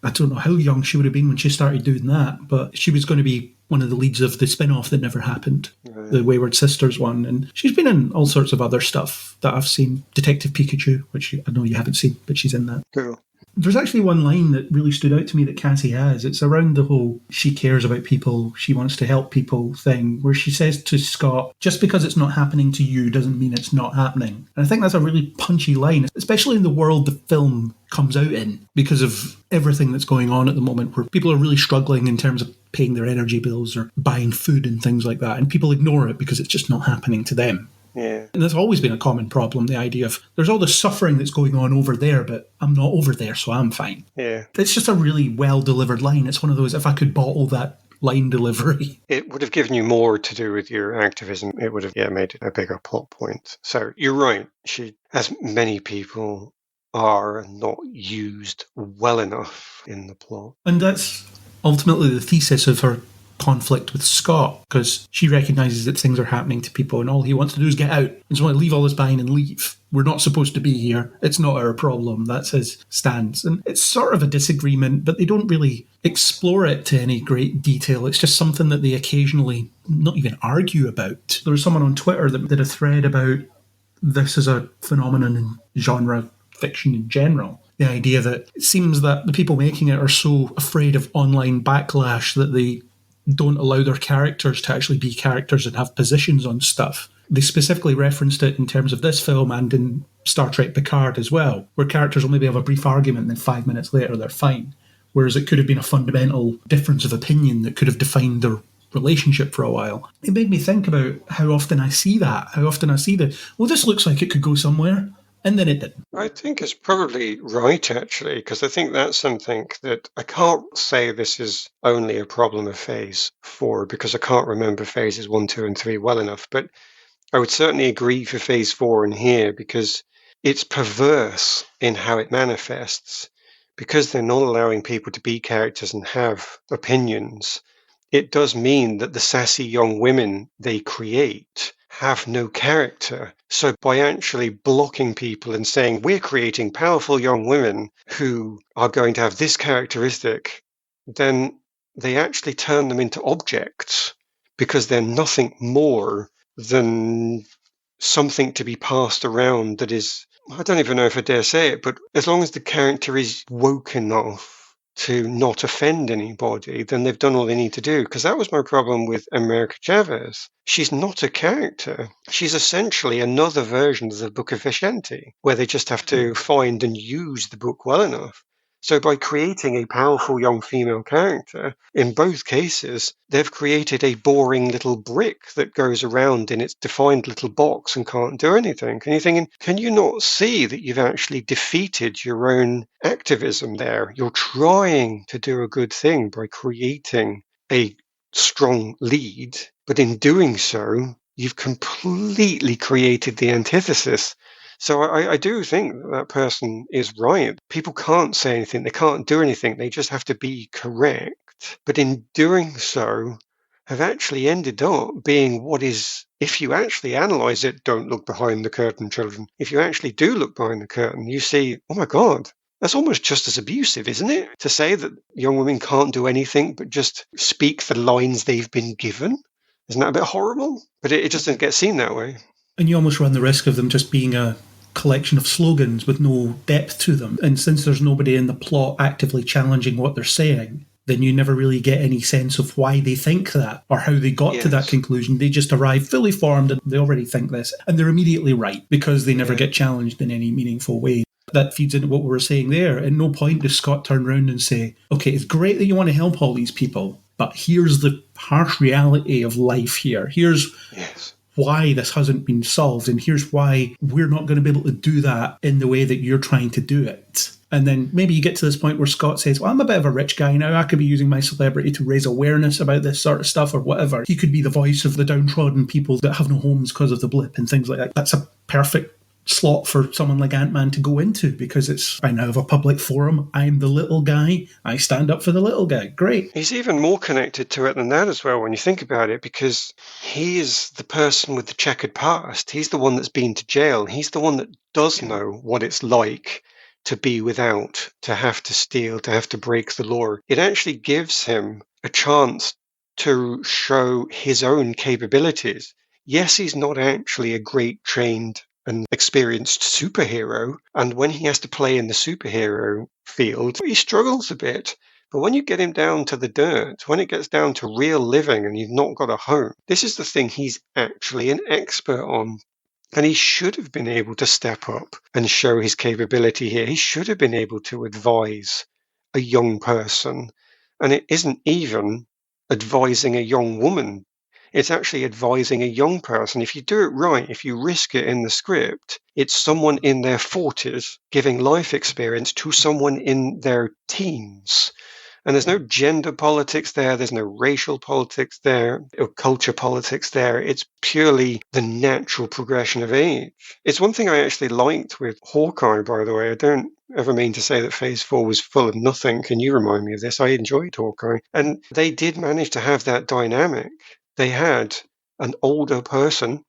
I don't know how young she would have been when she started doing that, but she was going to be one of the leads of the spin-off that never happened, the Wayward Sisters one. And she's been in all sorts of other stuff that I've seen. Detective Pikachu, which I know you haven't seen, but she's in that. Cool. There's actually one line that really stood out to me that Cassie has. It's around the whole she cares about people, she wants to help people thing, where she says to Scott, just because it's not happening to you doesn't mean it's not happening. And I think that's a really punchy line, especially in the world the film comes out in, because of everything that's going on at the moment, where people are really struggling in terms of paying their energy bills or buying food and things like that, and people ignore it because it's just not happening to them. Yeah. And that's always been a common problem, the idea of there's all the suffering that's going on over there, but I'm not over there, so I'm fine. Yeah. It's just a really well-delivered line. It's one of those, if I could bottle that line delivery. It would have given you more to do with your activism. It would have made it a bigger plot point. So you're right. She, as many people are, not used well enough in the plot. And that's ultimately the thesis of her conflict with Scott, because she recognises that things are happening to people and all he wants to do is get out. He just want to leave all this behind and leave. We're not supposed to be here. It's not our problem. That's his stance. And it's sort of a disagreement, but they don't really explore it to any great detail. It's just something that they occasionally not even argue about. There was someone on Twitter that did a thread about this as a phenomenon in genre fiction in general. The idea that it seems that the people making it are so afraid of online backlash that they don't allow their characters to actually be characters and have positions on stuff. They specifically referenced it in terms of this film and in Star Trek Picard as well, where characters will maybe have a brief argument and then 5 minutes later they're fine. Whereas it could have been a fundamental difference of opinion that could have defined their relationship for a while. It made me think about how often I see that, well, this looks like it could go somewhere. And then it didn't. I think it's probably right, actually, because I think that's something that I can't say this is only a problem of Phase 4, because I can't remember Phases 1, 2, and 3 well enough. But I would certainly agree for Phase 4 and here, because it's perverse in how it manifests. because they're not allowing people to be characters and have opinions, it does mean that the sassy young women they create have no character. So by actually blocking people and saying, we're creating powerful young women who are going to have this characteristic, then they actually turn them into objects because they're nothing more than something to be passed around that is, I don't even know if I dare say it, but as long as the character is woke enough to not offend anybody, then they've done all they need to do. Because that was my problem with America Chavez. She's not a character. She's essentially another version of the Book of Vishanti, where they just have to find and use the book well enough. So by creating a powerful young female character, in both cases, they've created a boring little brick that goes around in its defined little box and can't do anything. And you're thinking, can you not see that you've actually defeated your own activism there? You're trying to do a good thing by creating a strong lead, but in doing so, you've completely created the antithesis. So I do think that person is right. People can't say anything. They can't do anything. They just have to be correct. But in doing so, have actually ended up being what is, if you actually analyze it, don't look behind the curtain, children. If you actually do look behind the curtain, you see, oh my God, that's almost just as abusive, isn't it? To say that young women can't do anything but just speak the lines they've been given. Isn't that a bit horrible? But it just doesn't get seen that way. And you almost run the risk of them just being a collection of slogans with no depth to them. And since there's nobody in the plot actively challenging what they're saying, then you never really get any sense of why they think that or how they got to that conclusion. They just arrive fully formed and they already think this. And they're immediately right because they never get challenged in any meaningful way. That feeds into what we were saying there. At no point does Scott turn around and say, okay, it's great that you want to help all these people, but here's the harsh reality of life here. Here's why this hasn't been solved, and here's why we're not going to be able to do that in the way that you're trying to do it. And then maybe you get to this point where Scott says, well, I'm a bit of a rich guy now. I could be using my celebrity to raise awareness about this sort of stuff or whatever. He could be the voice of the downtrodden people that have no homes because of the blip and things like that. That's a perfect slot for someone like Ant-Man to go into because it's, I now have a public forum. I'm the little guy. I stand up for the little guy. Great. He's even more connected to it than that as well when you think about it, because he is the person with the checkered past. He's the one that's been to jail. He's the one that does know what it's like to be without, to have to steal, to have to break the law. It actually gives him a chance to show his own capabilities. Yes, he's not actually a great trained and experienced superhero, and when he has to play in the superhero field, he struggles a bit. But when you get him down to the dirt, when it gets down to real living and you've not got a home, this is the thing he's actually an expert on. And he should have been able to step up and show his capability here. He should have been able to advise a young person. And it isn't even advising a young woman. It's actually advising a young person. If you do it right, if you risk it in the script, it's someone in their 40s giving life experience to someone in their teens. And there's no gender politics there. There's no racial politics there or culture politics there. It's purely the natural progression of age. It's one thing I actually liked with Hawkeye, by the way. I don't ever mean to say that Phase 4 was full of nothing. Can you remind me of this? I enjoyed Hawkeye. And they did manage to have that dynamic. They had an older person,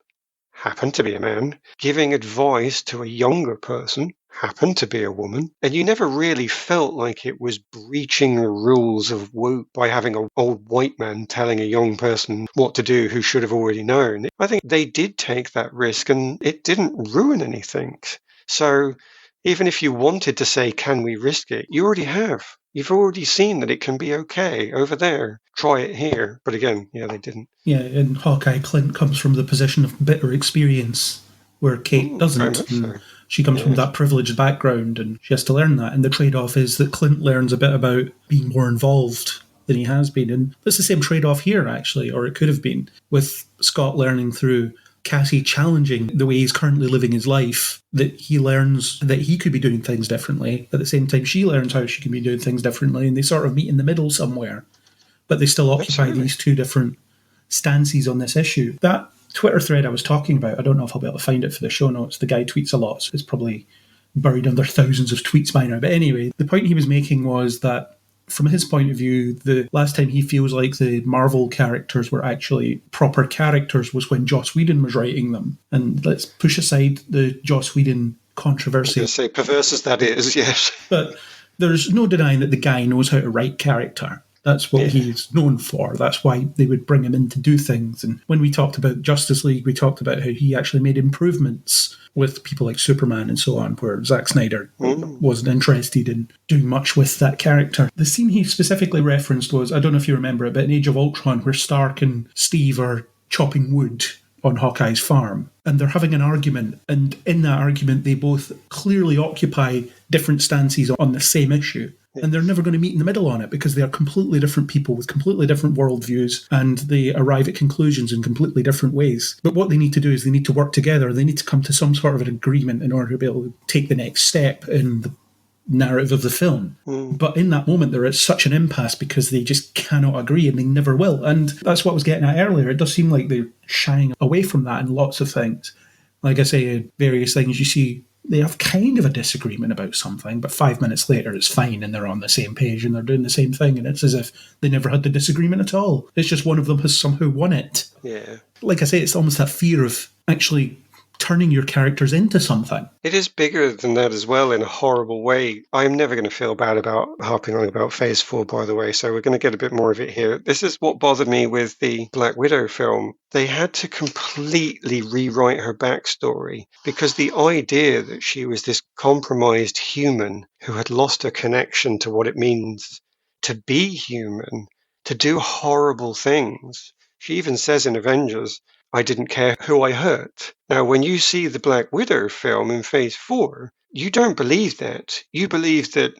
happened to be a man, giving advice to a younger person, happened to be a woman, and you never really felt like it was breaching the rules of woke by having an old white man telling a young person what to do who should have already known. I think they did take that risk and it didn't ruin anything. So even if you wanted to say, can we risk it? You already have. You've already seen that it can be okay over there. Try it here. But again, they didn't. Yeah, in Hawkeye, Clint comes from the position of bitter experience where Kate doesn't. So. She comes from that privileged background and she has to learn that. And the trade-off is that Clint learns a bit about being more involved than he has been. And that's the same trade-off here, actually, or it could have been, with Scott learning through Cassie challenging the way he's currently living his life, that he learns that he could be doing things differently. At the same time, she learns how she can be doing things differently, and they sort of meet in the middle somewhere. But they still occupy these two different stances on this issue. That Twitter thread I was talking about, I don't know if I'll be able to find it for the show notes. The guy tweets a lot, so it's probably buried under thousands of tweets by now. But anyway, the point he was making was that from his point of view, the last time he feels like the Marvel characters were actually proper characters was when Joss Whedon was writing them. And let's push aside the Joss Whedon controversy. I was going to say, perverse as that is, yes. But there's no denying that the guy knows how to write character. That's what he's known for. That's why they would bring him in to do things. And when we talked about Justice League, we talked about how he actually made improvements with people like Superman and so on, where Zack Snyder wasn't interested in doing much with that character. The scene he specifically referenced was, I don't know if you remember it, but in Age of Ultron, where Stark and Steve are chopping wood on Hawkeye's farm, and they're having an argument, and in that argument they both clearly occupy different stances on the same issue, and they're never going to meet in the middle on it because they are completely different people with completely different worldviews, and they arrive at conclusions in completely different ways. But what they need to do is they need to work together. They need to come to some sort of an agreement in order to be able to take the next step in the narrative of the film. But in that moment, they're at such an impasse because they just cannot agree, and they never will. And that's what I was getting at earlier. It does seem like they're shying away from that in lots of things. Like I say, various things you see, they have kind of a disagreement about something, but 5 minutes later it's fine and they're on the same page and they're doing the same thing, and it's as if they never had the disagreement at all. It's just one of them has somehow won it. Yeah. Like I say, it's almost that fear of actually turning your characters into something. It is bigger than that as well in a horrible way. I'm never going to feel bad about harping on about Phase 4, by the way, so we're going to get a bit more of it here. This is what bothered me with the Black Widow film. They had to completely rewrite her backstory because the idea that she was this compromised human who had lost her connection to what it means to be human, to do horrible things. She even says in Avengers, I didn't care who I hurt. Now, when you see the Black Widow film in Phase 4, you don't believe that. You believe that,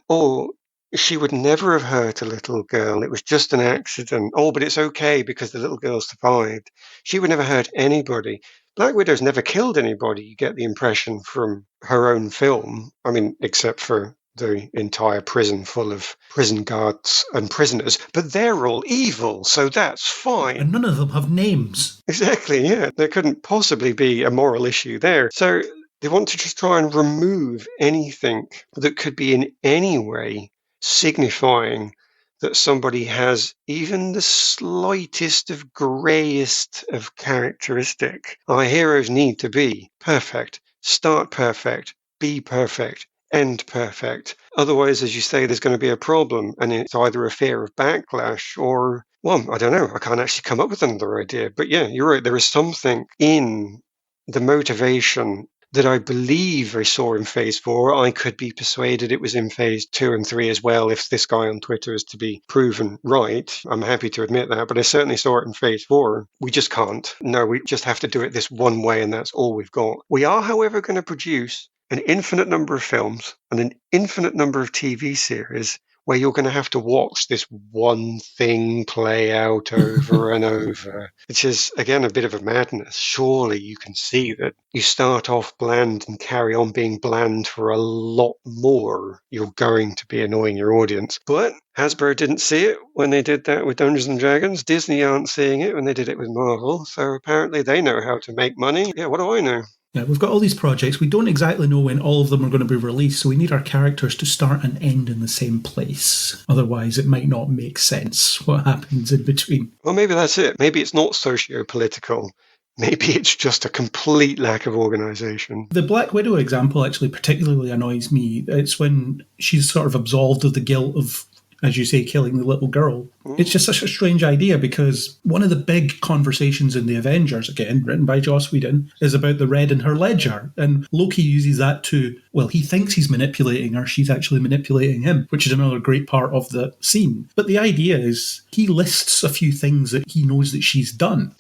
she would never have hurt a little girl. It was just an accident. But it's okay because the little girl survived. She would never hurt anybody. Black Widow's never killed anybody, you get the impression from her own film. I mean, except for the entire prison full of prison guards and prisoners, but they're all evil, so that's fine. And none of them have names. Exactly, yeah. There couldn't possibly be a moral issue there. So they want to just try and remove anything that could be in any way signifying that somebody has even the slightest of greyest of characteristic. Our heroes need to be perfect, start perfect, be perfect, end perfect. Otherwise, as you say, there's going to be a problem, and it's either a fear of backlash or, I don't know. I can't actually come up with another idea. But yeah, you're right. There is something in the motivation that I believe I saw in Phase 4. I could be persuaded it was in Phase 2 and 3 as well, if this guy on Twitter is to be proven right. I'm happy to admit that, but I certainly saw it in Phase 4. We just can't. No, we just have to do it this one way, and that's all we've got. We are, however, going to produce an infinite number of films and an infinite number of TV series where you're going to have to watch this one thing play out over and over, which is, again, a bit of a madness. Surely you can see that you start off bland and carry on being bland for a lot more. You're going to be annoying your audience. But Hasbro didn't see it when they did that with Dungeons & Dragons. Disney aren't seeing it when they did it with Marvel. So apparently they know how to make money. Yeah, what do I know? Yeah, we've got all these projects. We don't exactly know when all of them are going to be released, so we need our characters to start and end in the same place. Otherwise, it might not make sense what happens in between. Well, maybe that's it. Maybe it's not socio-political. Maybe it's just a complete lack of organisation. The Black Widow example actually particularly annoys me. It's when she's sort of absolved of the guilt of, as you say, killing the little girl. It's just such a strange idea because one of the big conversations in the Avengers, again, written by Joss Whedon, is about the red in her ledger. And Loki uses that to, he thinks he's manipulating her, she's actually manipulating him, which is another great part of the scene. But the idea is he lists a few things that he knows that she's done.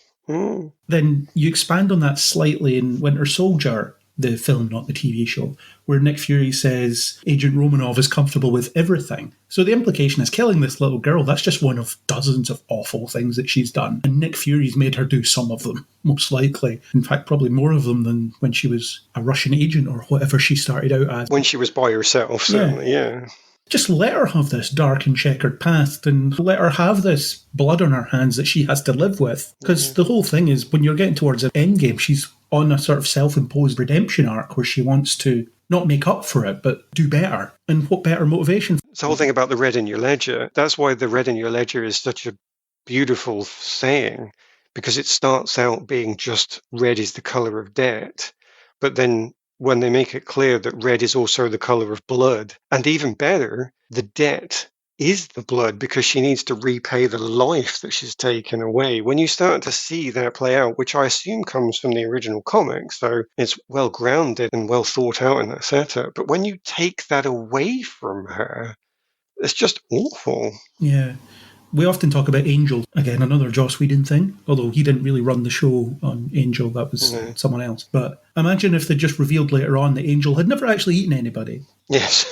Then you expand on that slightly in Winter Soldier, the film, not the TV show, where Nick Fury says Agent Romanov is comfortable with everything. So the implication is killing this little girl, that's just one of dozens of awful things that she's done. And Nick Fury's made her do some of them, most likely. In fact, probably more of them than when she was a Russian agent or whatever she started out as. When she was by herself, certainly, yeah. Just let her have this dark and checkered past and let her have this blood on her hands that she has to live with. Because the whole thing is, when you're getting towards an end game, she's on a sort of self-imposed redemption arc where she wants to not make up for it, but do better. And what better motivation? It's the whole thing about the red in your ledger. That's why the red in your ledger is such a beautiful saying, because it starts out being just red is the color of debt. But then when they make it clear that red is also the color of blood, and even better, the debt is the blood because she needs to repay the life that she's taken away. When you start to see that play out, which I assume comes from the original comic, so it's well grounded and well thought out in that setup. But when you take that away from her, it's just awful. Yeah. We often talk about Angel, again, another Joss Whedon thing, although he didn't really run the show on Angel, that was someone else. But imagine if they just revealed later on that Angel had never actually eaten anybody. Yes.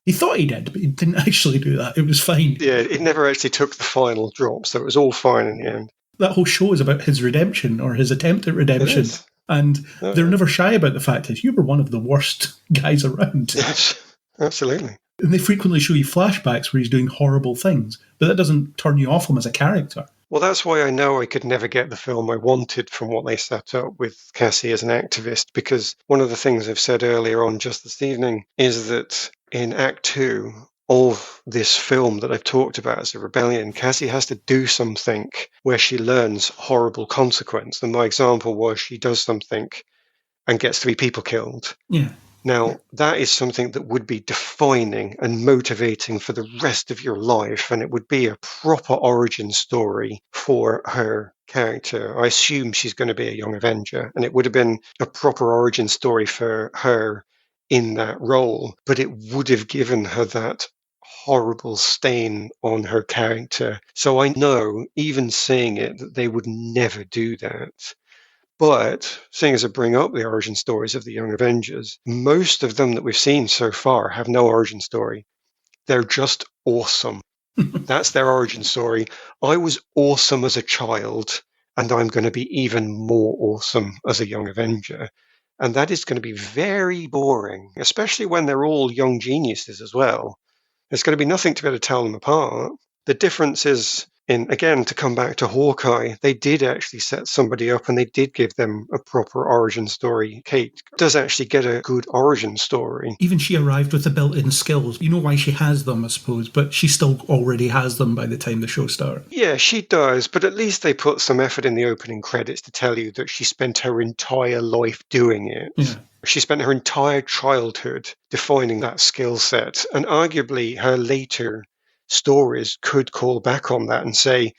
He thought he did, but he didn't actually do that. It was fine. Yeah, it never actually took the final drop, so it was all fine in the end. That whole show is about his redemption, or his attempt at redemption. And they're never shy about the fact that you were one of the worst guys around. Yes, absolutely. And they frequently show you flashbacks where he's doing horrible things, but that doesn't turn you off him as a character. Well, that's why I know I could never get the film I wanted from what they set up with Cassie as an activist, because one of the things I've said earlier on just this evening is that in Act 2 of this film that I've talked about as a rebellion, Cassie has to do something where she learns horrible consequence. And my example was she does something and gets 3 people killed. Yeah. Now, that is something that would be defining and motivating for the rest of your life, and it would be a proper origin story for her character. I assume she's going to be a young Avenger, and it would have been a proper origin story for her in that role, but it would have given her that horrible stain on her character. So I know, even saying it, that they would never do that. But seeing as I bring up the origin stories of the Young Avengers, most of them that we've seen so far have no origin story. They're just awesome. That's their origin story. I was awesome as a child, and I'm going to be even more awesome as a Young Avenger. And that is going to be very boring, especially when they're all young geniuses as well. There's going to be nothing to be able to tell them apart. The difference is, again, to come back to Hawkeye, they did actually set somebody up and they did give them a proper origin story. Kate does actually get a good origin story. Even she arrived with the built-in skills. You know why she has them, I suppose, but she still already has them by the time the show starts. Yeah, she does, but at least they put some effort in the opening credits to tell you that she spent her entire life doing it. Yeah. She spent her entire childhood defining that skill set, and arguably her later stories could call back on that and say,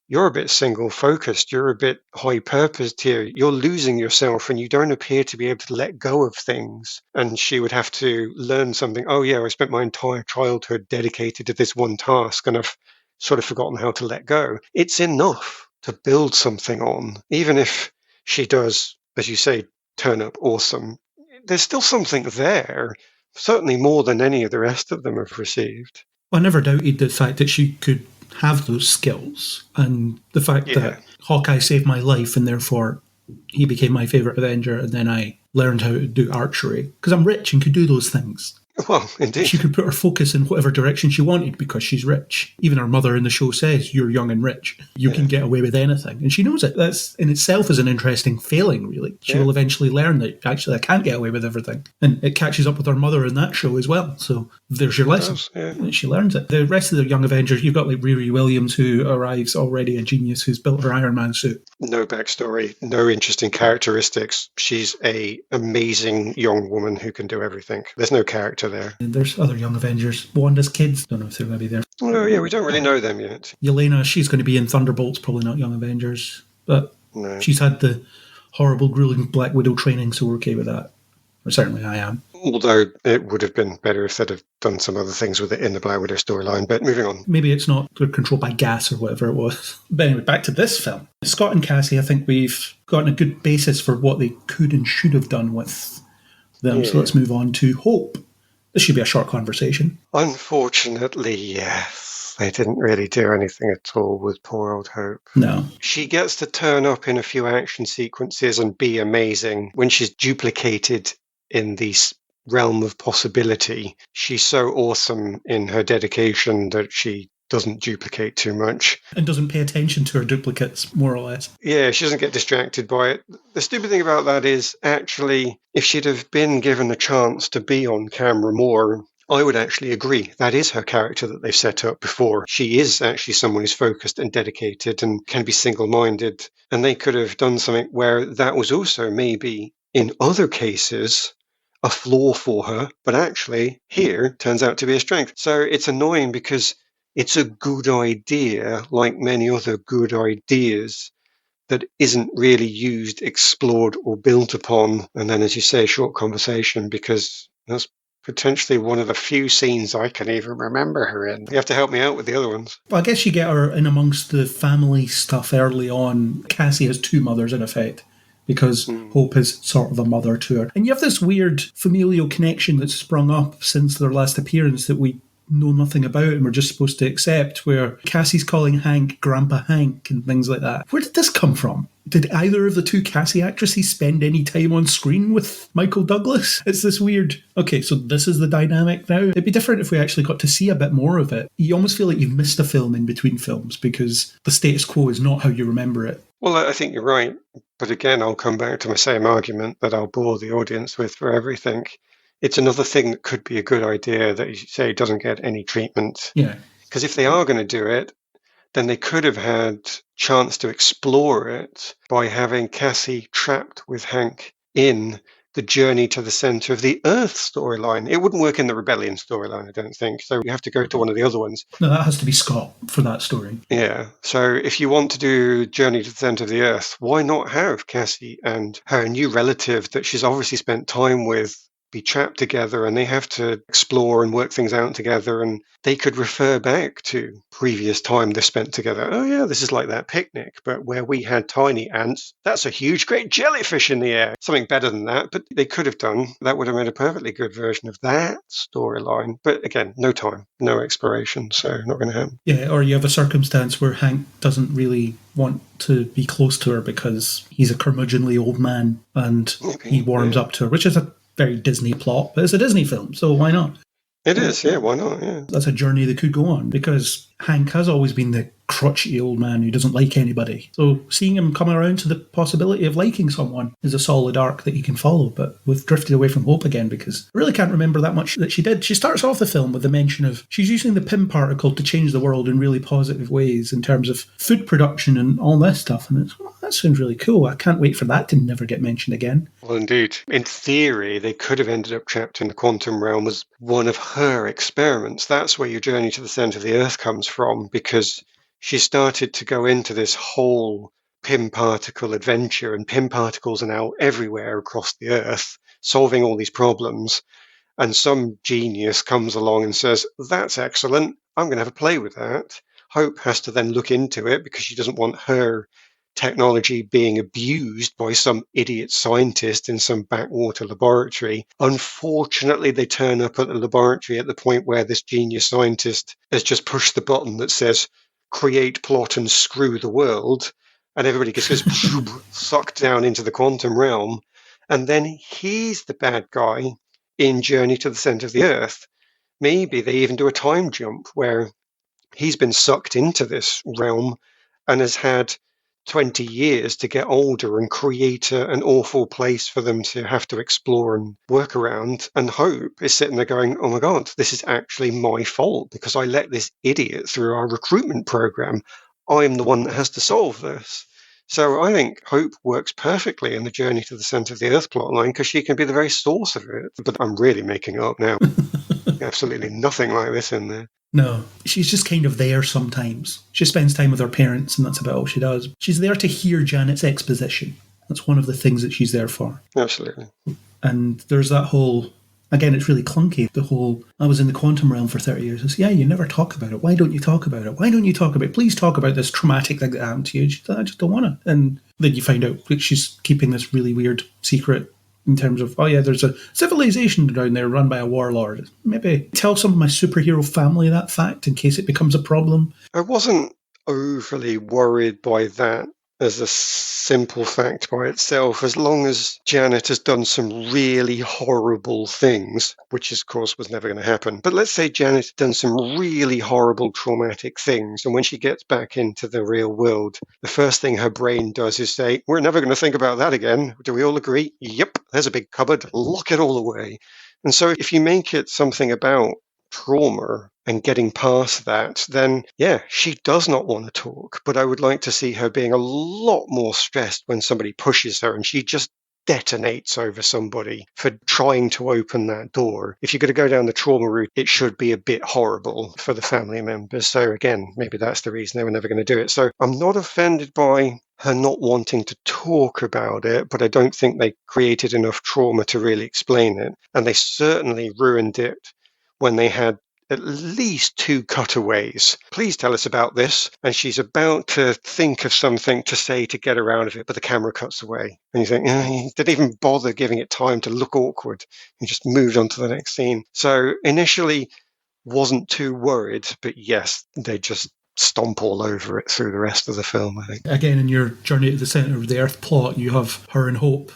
you're a bit single-focused, you're a bit high-purposed here, you're losing yourself and you don't appear to be able to let go of things. And she would have to learn something. Oh yeah, I spent my entire childhood dedicated to this one task and I've sort of forgotten how to let go. It's enough to build something on. Even if she does, as you say, turn up awesome, there's still something there, certainly more than any of the rest of them have received. I never doubted the fact that she could have those skills, and the fact that Hawkeye saved my life and therefore he became my favourite Avenger, and then I learned how to do archery because I'm rich and could do those things. Well, indeed. She could put her focus in whatever direction she wanted because she's rich. Even her mother in the show says, you're young and rich. You can get away with anything. And she knows it. That's in itself is an interesting failing, really. She will eventually learn that, actually, I can't get away with everything. And it catches up with her mother in that show as well. So there's your lesson. She learns it. The rest of the Young Avengers, you've got like Riri Williams, who arrives already a genius, who's built her Iron Man suit. No backstory, no interesting characteristics. She's a amazing young woman who can do everything. There's no character there. And there's other Young Avengers. Wanda's kids, don't know if they're going to be there. Oh yeah, we don't really know them yet. Yelena, she's going to be in Thunderbolts, probably not Young Avengers. But she's had the horrible, grueling Black Widow training, so we're okay with that. Or certainly I am. Although it would have been better if they'd have done some other things with it in the Black Widow storyline. But moving on. Maybe it's not controlled by gas or whatever it was. But anyway, back to this film. Scott and Cassie, I think we've gotten a good basis for what they could and should have done with them. So let's move on to Hope. This should be a short conversation. Unfortunately, yes. They didn't really do anything at all with poor old Hope. No. She gets to turn up in a few action sequences and be amazing. When she's duplicated in the realm of possibility, she's so awesome in her dedication that she doesn't duplicate too much. And doesn't pay attention to her duplicates, more or less. Yeah, she doesn't get distracted by it. The stupid thing about that is, actually, if she'd have been given a chance to be on camera more, I would actually agree. That is her character that they've set up before. She is actually someone who's focused and dedicated and can be single-minded. And they could have done something where that was also maybe, in other cases, a flaw for her, but actually here turns out to be a strength. So it's annoying because it's a good idea, like many other good ideas, that isn't really used, explored, or built upon. And then, as you say, short conversation, because that's potentially one of the few scenes I can even remember her in. You have to help me out with the other ones. Well, I guess you get her in amongst the family stuff early on. Cassie has two mothers, in effect, because Hope is sort of a mother to her. And you have this weird familial connection that's sprung up since their last appearance that we know nothing about and we're just supposed to accept, where Cassie's calling Hank Grandpa Hank and things like that. Where did this come from? Did either of the two Cassie actresses spend any time on screen with Michael Douglas? It's this weird, okay, so this is the dynamic now. It'd be different if we actually got to see a bit more of it. You almost feel like you've missed a film in between films because the status quo is not how you remember it. Well, I think you're right. But again, I'll come back to my same argument that I'll bore the audience with for everything. It's another thing that could be a good idea that, you say, doesn't get any treatment. Yeah. Because if they are going to do it, then they could have had chance to explore it by having Cassie trapped with Hank in the Journey to the Center of the Earth storyline. It wouldn't work in the Rebellion storyline, I don't think. So you have to go to one of the other ones. No, that has to be Scott for that story. Yeah. So if you want to do Journey to the Center of the Earth, why not have Cassie and her new relative that she's obviously spent time with be trapped together, and they have to explore and work things out together, and they could refer back to previous time they spent together. Oh yeah, this is like that picnic, but where we had tiny ants, that's a huge great jellyfish in the air. Something better than that, but they could have done. That would have made a perfectly good version of that storyline. But again, no time, no exploration, so not going to happen. Yeah, or you have a circumstance where Hank doesn't really want to be close to her because he's a curmudgeonly old man and he warms up to her, which is a very Disney plot, but it's a Disney film, so why not? It is, yeah, why not? Yeah. That's a journey that could go on, because Hank has always been the crotchety old man who doesn't like anybody. So seeing him come around to the possibility of liking someone is a solid arc that you can follow, but we've drifted away from Hope again, because I really can't remember that much that she did. She starts off the film with the mention of she's using the Pym particle to change the world in really positive ways in terms of food production and all this stuff, and it's, well, that sounds really cool. I can't wait for that to never get mentioned again. Well, indeed. In theory, they could have ended up trapped in the quantum realm as one of her experiments. That's where your Journey to the Center of the Earth comes from, because she started to go into this whole Pym particle adventure, and Pym particles are now everywhere across the Earth, solving all these problems. And some genius comes along and says, that's excellent, I'm going to have a play with that. Hope has to then look into it because she doesn't want her technology being abused by some idiot scientist in some backwater laboratory. Unfortunately, they turn up at the laboratory at the point where this genius scientist has just pushed the button that says, create, plot, and screw the world. And everybody gets sucked down into the quantum realm. And then he's the bad guy in Journey to the Center of the Earth. Maybe they even do a time jump where he's been sucked into this realm and has had 20 years to get older and create an awful place for them to have to explore and work around. And Hope is sitting there going, oh my God, this is actually my fault because I let this idiot through our recruitment program. I'm the one that has to solve this. So I think Hope works perfectly in the Journey to the Center of the Earth plotline because she can be the very source of it. But I'm really making it up now. Absolutely nothing like this in there. No, she's just kind of there sometimes. She spends time with her parents and that's about all she does. She's there to hear Janet's exposition. That's one of the things that she's there for. Absolutely. And there's that whole, again, it's really clunky, the whole, I was in the quantum realm for 30 years. It's, yeah, you never talk about it. Why don't you talk about it? Why don't you talk about it? Please talk about this traumatic thing that happened to you. She said, I just don't want to. And then you find out that she's keeping this really weird secret in terms of, oh yeah, there's a civilization down there run by a warlord. Maybe tell some of my superhero family that fact in case it becomes a problem. I wasn't overly worried by that as a simple fact by itself. As long as Janet has done some really horrible things, which of course was never going to happen, but let's say Janet has done some really horrible traumatic things, and when she gets back into the real world, the first thing her brain does is say, we're never going to think about that again. Do we all agree? Yep, there's a big cupboard, lock it all away. And so if you make it something about trauma and getting past that, then yeah, she does not want to talk. But I would like to see her being a lot more stressed when somebody pushes her and she just detonates over somebody for trying to open that door. If you're going to go down the trauma route, it should be a bit horrible for the family members. So again, maybe that's the reason they were never going to do it. So I'm not offended by her not wanting to talk about it, but I don't think they created enough trauma to really explain it. And they certainly ruined it when they had at least 2 cutaways. Please tell us about this. And she's about to think of something to say to get her out of it, but the camera cuts away. And you think, he didn't even bother giving it time to look awkward. He just moved on to the next scene. So initially wasn't too worried, but yes, they just stomp all over it through the rest of the film, I think. Again, in your Journey to the Centre of the Earth plot, you have her and Hope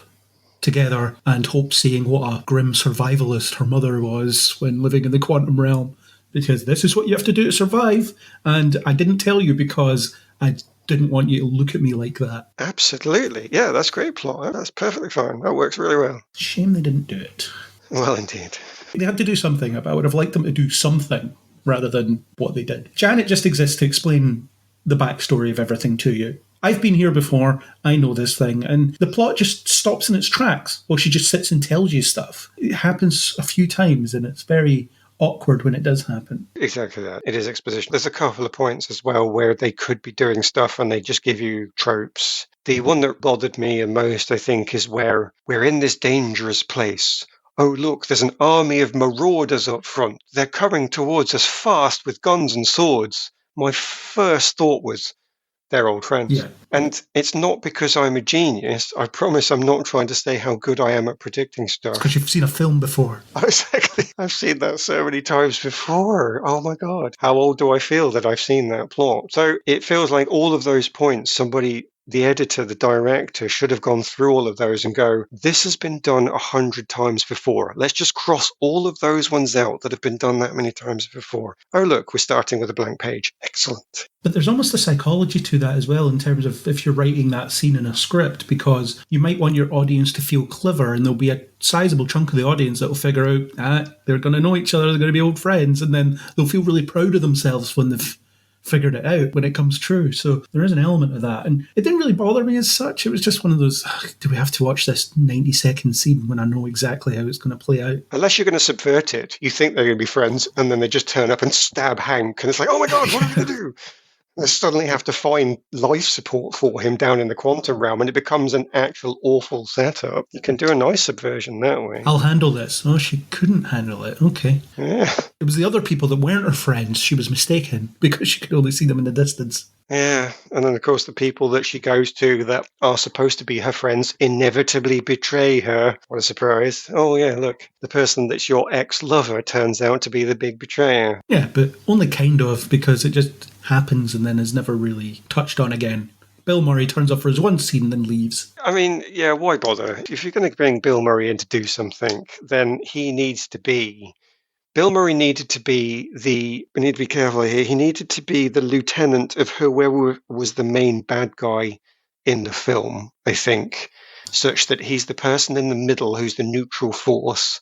together, and Hope seeing what a grim survivalist her mother was when living in the quantum realm, because this is what you have to do to survive, and I didn't tell you because I didn't want you to look at me like that. Absolutely. Yeah, that's great plot. That's perfectly fine. That works really well. Shame they didn't do it. Well, indeed. They had to do something, but I would have liked them to do something rather than what they did. Janet just exists to explain the backstory of everything to you. I've been here before, I know this thing, and the plot just stops in its tracks. Well, she just sits and tells you stuff. It happens a few times, and it's very awkward when it does happen. Exactly that. It is exposition. There's a couple of points as well where they could be doing stuff and they just give you tropes. The one that bothered me most, I think, is where we're in this dangerous place. Oh, look, there's an army of marauders up front. They're coming towards us fast with guns and swords. My first thought was, they're old friends. Yeah. And it's not because I'm a genius. I promise I'm not trying to say how good I am at predicting stuff. Because you've seen a film before. Exactly. I've seen that so many times before. Oh my God. How old do I feel that I've seen that plot? So it feels like all of those points, somebody, the editor, the director, should have gone through all of those and go, this has been done 100 times before. Let's just cross all of those ones out that have been done that many times before. Oh, look, we're starting with a blank page. Excellent. But there's almost a psychology to that as well in terms of if you're writing that scene in a script, because you might want your audience to feel clever, and there'll be a sizable chunk of the audience that will figure out they're going to know each other, they're going to be old friends, and then they'll feel really proud of themselves when they've figured it out when it comes true. So there is an element of that. And it didn't really bother me as such. It was just one of those, do we have to watch this 90-second scene when I know exactly how it's going to play out? Unless you're going to subvert it. You think they're going to be friends, and then they just turn up and stab Hank, and it's like, oh my God, what are we going to do? They suddenly have to find life support for him down in the quantum realm, and it becomes an actual awful setup. You can do a nice subversion that way. I'll handle this. Oh, she couldn't handle it. Okay. Yeah. It was the other people that weren't her friends she was mistaken because she could only see them in the distance. Yeah, and then of course the people that she goes to that are supposed to be her friends inevitably betray her. What a surprise. Oh yeah, look, the person that's your ex-lover turns out to be the big betrayer. Yeah, but only kind of, because it just happens and then is never really touched on again. Bill Murray turns up for his one scene and then leaves. I mean, yeah, why bother? If you're going to bring Bill Murray in to do something, then he needs to be... Bill Murray needed to be we need to be careful here, he needed to be the lieutenant of whoever was the main bad guy in the film, I think, such that he's the person in the middle who's the neutral force,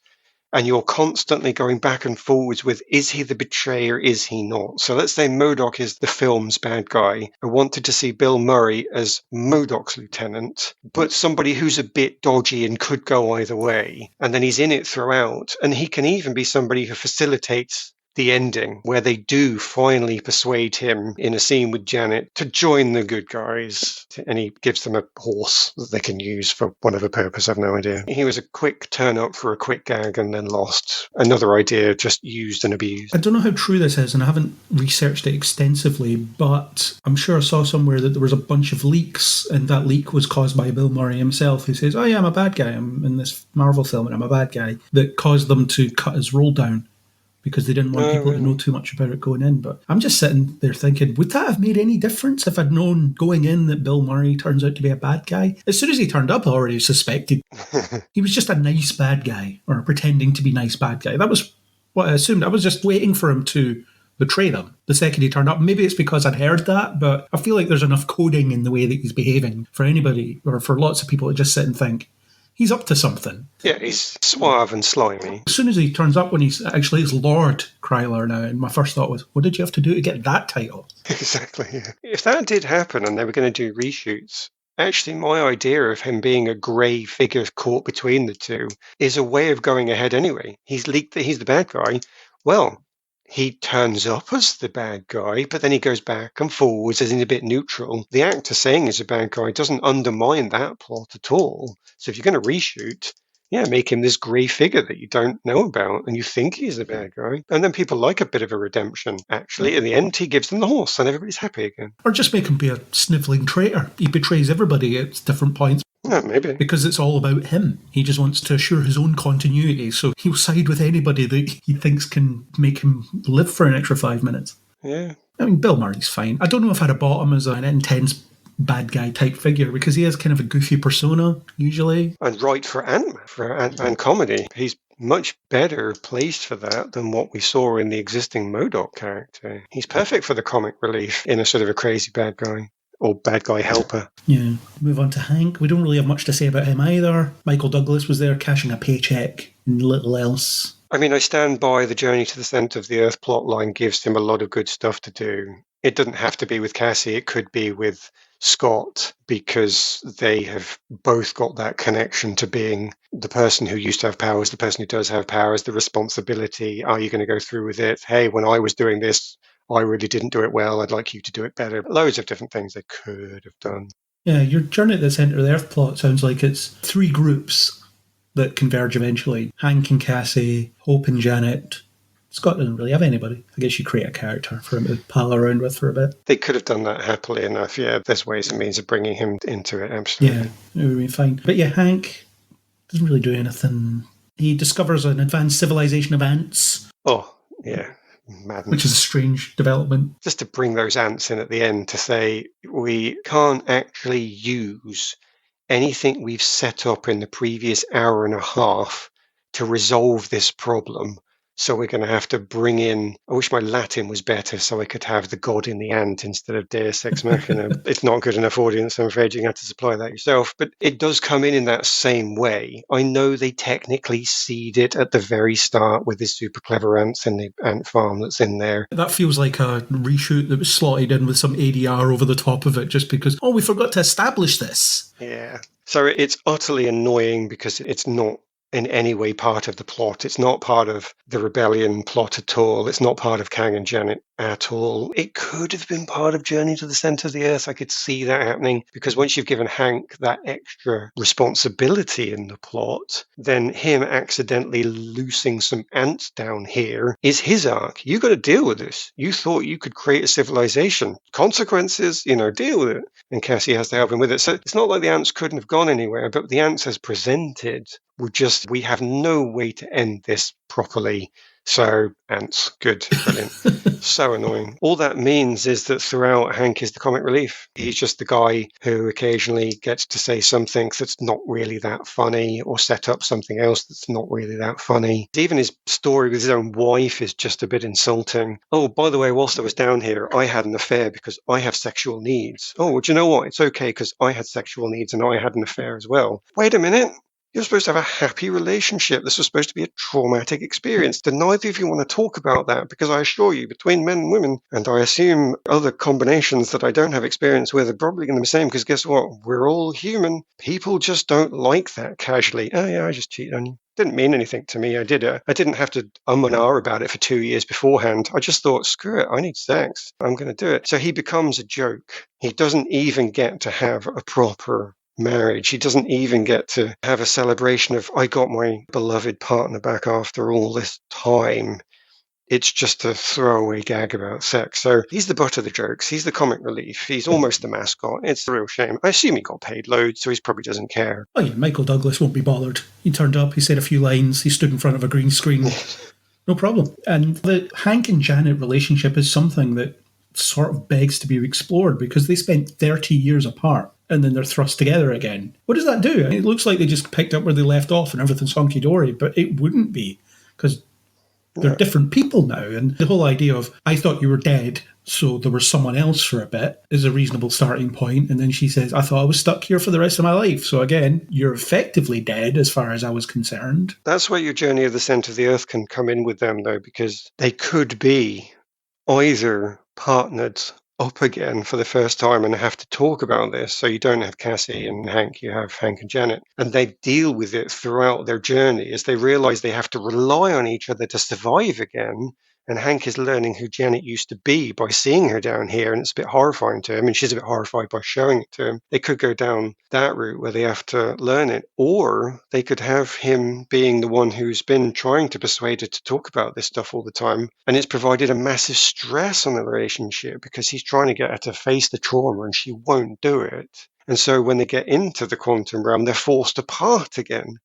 and you're constantly going back and forwards with, is he the betrayer, is he not? So let's say MODOK is the film's bad guy. I wanted to see Bill Murray as MODOK's lieutenant, but somebody who's a bit dodgy and could go either way. And then he's in it throughout. And he can even be somebody who facilitates the ending, where they do finally persuade him in a scene with Janet to join the good guys, and he gives them a horse that they can use for whatever purpose, I've no idea. He was a quick turn up for a quick gag and then lost. Another idea just used and abused. I don't know how true this is, and I haven't researched it extensively, but I'm sure I saw somewhere that there was a bunch of leaks, and that leak was caused by Bill Murray himself, who says, oh yeah, I'm a bad guy, I'm in this Marvel film and I'm a bad guy, that caused them to cut his role down, because they didn't want people to know too much about it going in. But I'm just sitting there thinking, would that have made any difference if I'd known going in that Bill Murray turns out to be a bad guy? As soon as he turned up, I already suspected he was just a nice bad guy, or pretending to be nice bad guy. That was what I assumed. I was just waiting for him to betray them the second he turned up. Maybe it's because I'd heard that, but I feel like there's enough coding in the way that he's behaving for anybody, or for lots of people to just sit and think, he's up to something. Yeah, he's suave and slimy. As soon as he turns up when he's actually it's Lord Kryler now, and my first thought was, what did you have to do to get that title? Exactly, yeah. If that did happen and they were going to do reshoots, actually my idea of him being a grey figure caught between the two is a way of going ahead anyway. He's leaked that he's the bad guy. Well, he turns up as the bad guy, but then he goes back and forwards as in a bit neutral. The actor saying he's a bad guy doesn't undermine that plot at all. So if you're going to reshoot, make him this grey figure that you don't know about and you think he's a bad guy. And then people like a bit of a redemption. Actually, in the end, he gives them the horse and everybody's happy again. Or just make him be a snivelling traitor. He betrays everybody at different points. Yeah, maybe. Because it's all about him. He just wants to assure his own continuity, so he'll side with anybody that he thinks can make him live for an extra 5 minutes. Yeah. I mean, Bill Murray's fine. I don't know if I'd have bought him as an intense bad guy type figure, because he has kind of a goofy persona, usually. And right for Ant-Man comedy. He's much better placed for that than what we saw in the existing MODOK character. He's perfect for the comic relief in a sort of a crazy bad guy. Or bad guy helper. Yeah. Move on to Hank. We don't really have much to say about him either. Michael Douglas was there cashing a paycheck and little else. I mean, I stand by the Journey to the Centre of the Earth plotline gives him a lot of good stuff to do. It doesn't have to be with Cassie. It could be with Scott, because they have both got that connection to being the person who used to have powers, the person who does have powers, the responsibility. Are you going to go through with it? Hey, when I was doing this, I really didn't do it well. I'd like you to do it better. Loads of different things they could have done. Yeah, your Journey to the Centre of the Earth plot sounds like it's 3 groups that converge eventually. Hank and Cassie, Hope and Janet. Scott doesn't really have anybody. I guess you create a character for him to pal around with for a bit. They could have done that happily enough. Yeah, there's ways and means of bringing him into it, absolutely. Yeah, it would be fine. But yeah, Hank doesn't really do anything. He discovers an advanced civilization of ants. Oh, yeah. Madness. Which is a strange development. Just to bring those ants in at the end to say we can't actually use anything we've set up in the previous hour and a half to resolve this problem. So we're going to have to bring in, I wish my Latin was better so I could have the God in the ant instead of Deus Ex Machina. It's not good enough audience, I'm afraid you're going to have to supply that yourself. But it does come in that same way. I know they technically seed it at the very start with the super clever ants in the ant farm that's in there. That feels like a reshoot that was slotted in with some ADR over the top of it just because, we forgot to establish this. Yeah. So it's utterly annoying because it's not in any way part of the plot. It's not part of the rebellion plot at all. It's not part of Kang and Janet at all. It could have been part of Journey to the Centre of the Earth. I could see that happening, because once you've given Hank that extra responsibility in the plot, then him accidentally loosing some ants down here is his arc. You got to deal with this. You thought you could create a civilization. Consequences, deal with it. And Cassie has to help him with it. So it's not like the ants couldn't have gone anywhere, but the ants as presented were just, we have no way to end this properly. So ants, good, brilliant. So annoying. All that means is that throughout, Hank is the comic relief. He's just the guy who occasionally gets to say something that's not really that funny, or set up something else that's not really that funny. Even his story with his own wife is just a bit insulting. Oh, by the way, whilst I was down here, I had an affair because I have sexual needs. Oh, well, do you know what? It's okay because I had sexual needs and I had an affair as well. Wait a minute. You're supposed to have a happy relationship. This was supposed to be a traumatic experience. Do neither of you want to talk about that? Because I assure you, between men and women, and I assume other combinations that I don't have experience with are probably going to be the same, because guess what? We're all human. People just don't like that casually. Oh yeah, I just cheated on you. Didn't mean anything to me. I didn't have to and ah about it for 2 years beforehand. I just thought, screw it, I need sex. I'm going to do it. So he becomes a joke. He doesn't even get to have a proper marriage. He doesn't even get to have a celebration of, I got my beloved partner back after all this time. It's just a throwaway gag about sex. So he's the butt of the jokes. He's the comic relief. He's almost the mascot. It's a real shame. I assume he got paid loads, so he probably doesn't care. Oh yeah, Michael Douglas won't be bothered. He turned up, he said a few lines, he stood in front of a green screen. No problem. And the Hank and Janet relationship is something that sort of begs to be explored because they spent 30 years apart and then they're thrust together again. What does that do? I mean, it looks like they just picked up where they left off and everything's hunky-dory, but it wouldn't be because they're different people now. And the whole idea of, I thought you were dead, so there was someone else for a bit, is a reasonable starting point. And then she says, I thought I was stuck here for the rest of my life. So again, you're effectively dead as far as I was concerned. That's where your Journey of the Centre of the Earth can come in with them, though, because they could be either partnered up again for the first time and have to talk about this. So you don't have Cassie and Hank, you have Hank and Janet. And they deal with it throughout their journey as they realize they have to rely on each other to survive again. And Hank is learning who Janet used to be by seeing her down here, and it's a bit horrifying to him, and she's a bit horrified by showing it to him. They could go down that route where they have to learn it, or they could have him being the one who's been trying to persuade her to talk about this stuff all the time, and it's provided a massive stress on the relationship because he's trying to get her to face the trauma and she won't do it. And so when they get into the quantum realm, they're forced apart again.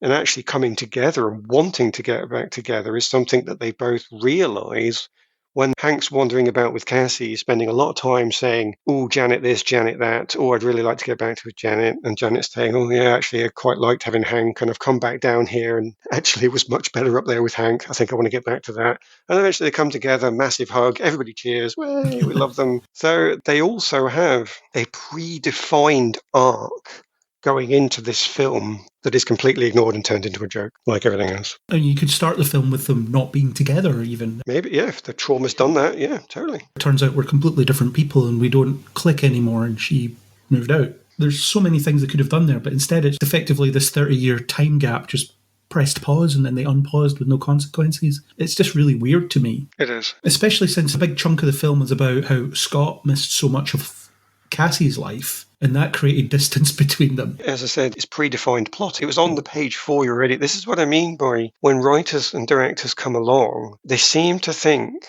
And actually coming together and wanting to get back together is something that they both realize when Hank's wandering about with Cassie, spending a lot of time saying, oh, Janet this, Janet that, oh, I'd really like to get back to Janet. And Janet's saying, oh, yeah, actually, I quite liked having Hank, and I've come back down here, and actually it was much better up there with Hank. I think I want to get back to that. And eventually they come together, massive hug, everybody cheers, way, we love them. So they also have a predefined arc going into this film that is completely ignored and turned into a joke, like everything else. And you could start the film with them not being together, even. Maybe, yeah, if the trauma's done that, yeah, totally. It turns out we're completely different people and we don't click anymore, and she moved out. There's so many things they could have done there, but instead it's effectively this 30-year time gap just pressed pause and then they unpaused with no consequences. It's just really weird to me. It is. Especially since a big chunk of the film is about how Scott missed so much of Cassie's life, and that created distance between them. As I said, it's predefined plot. It was on the page for you already. This is what I mean by when writers and directors come along, they seem to think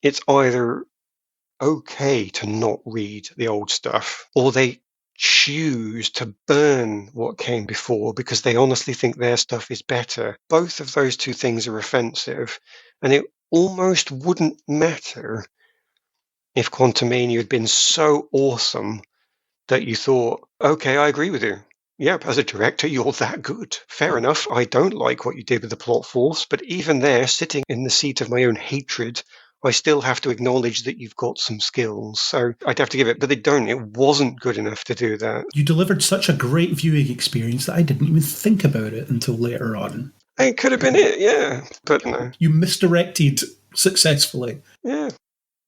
it's either okay to not read the old stuff, or they choose to burn what came before because they honestly think their stuff is better. Both of those two things are offensive, and it almost wouldn't matter if Quantumania had been so awesome that you thought, okay, I agree with you. Yep, as a director, you're that good. Fair enough. I don't like what you did with the plot force, but even there, sitting in the seat of my own hatred, I still have to acknowledge that you've got some skills. So I'd have to give it, but they don't. It wasn't good enough to do that. You delivered such a great viewing experience that I didn't even think about it until later on. It could have been it, yeah, but no. You misdirected successfully. Yeah.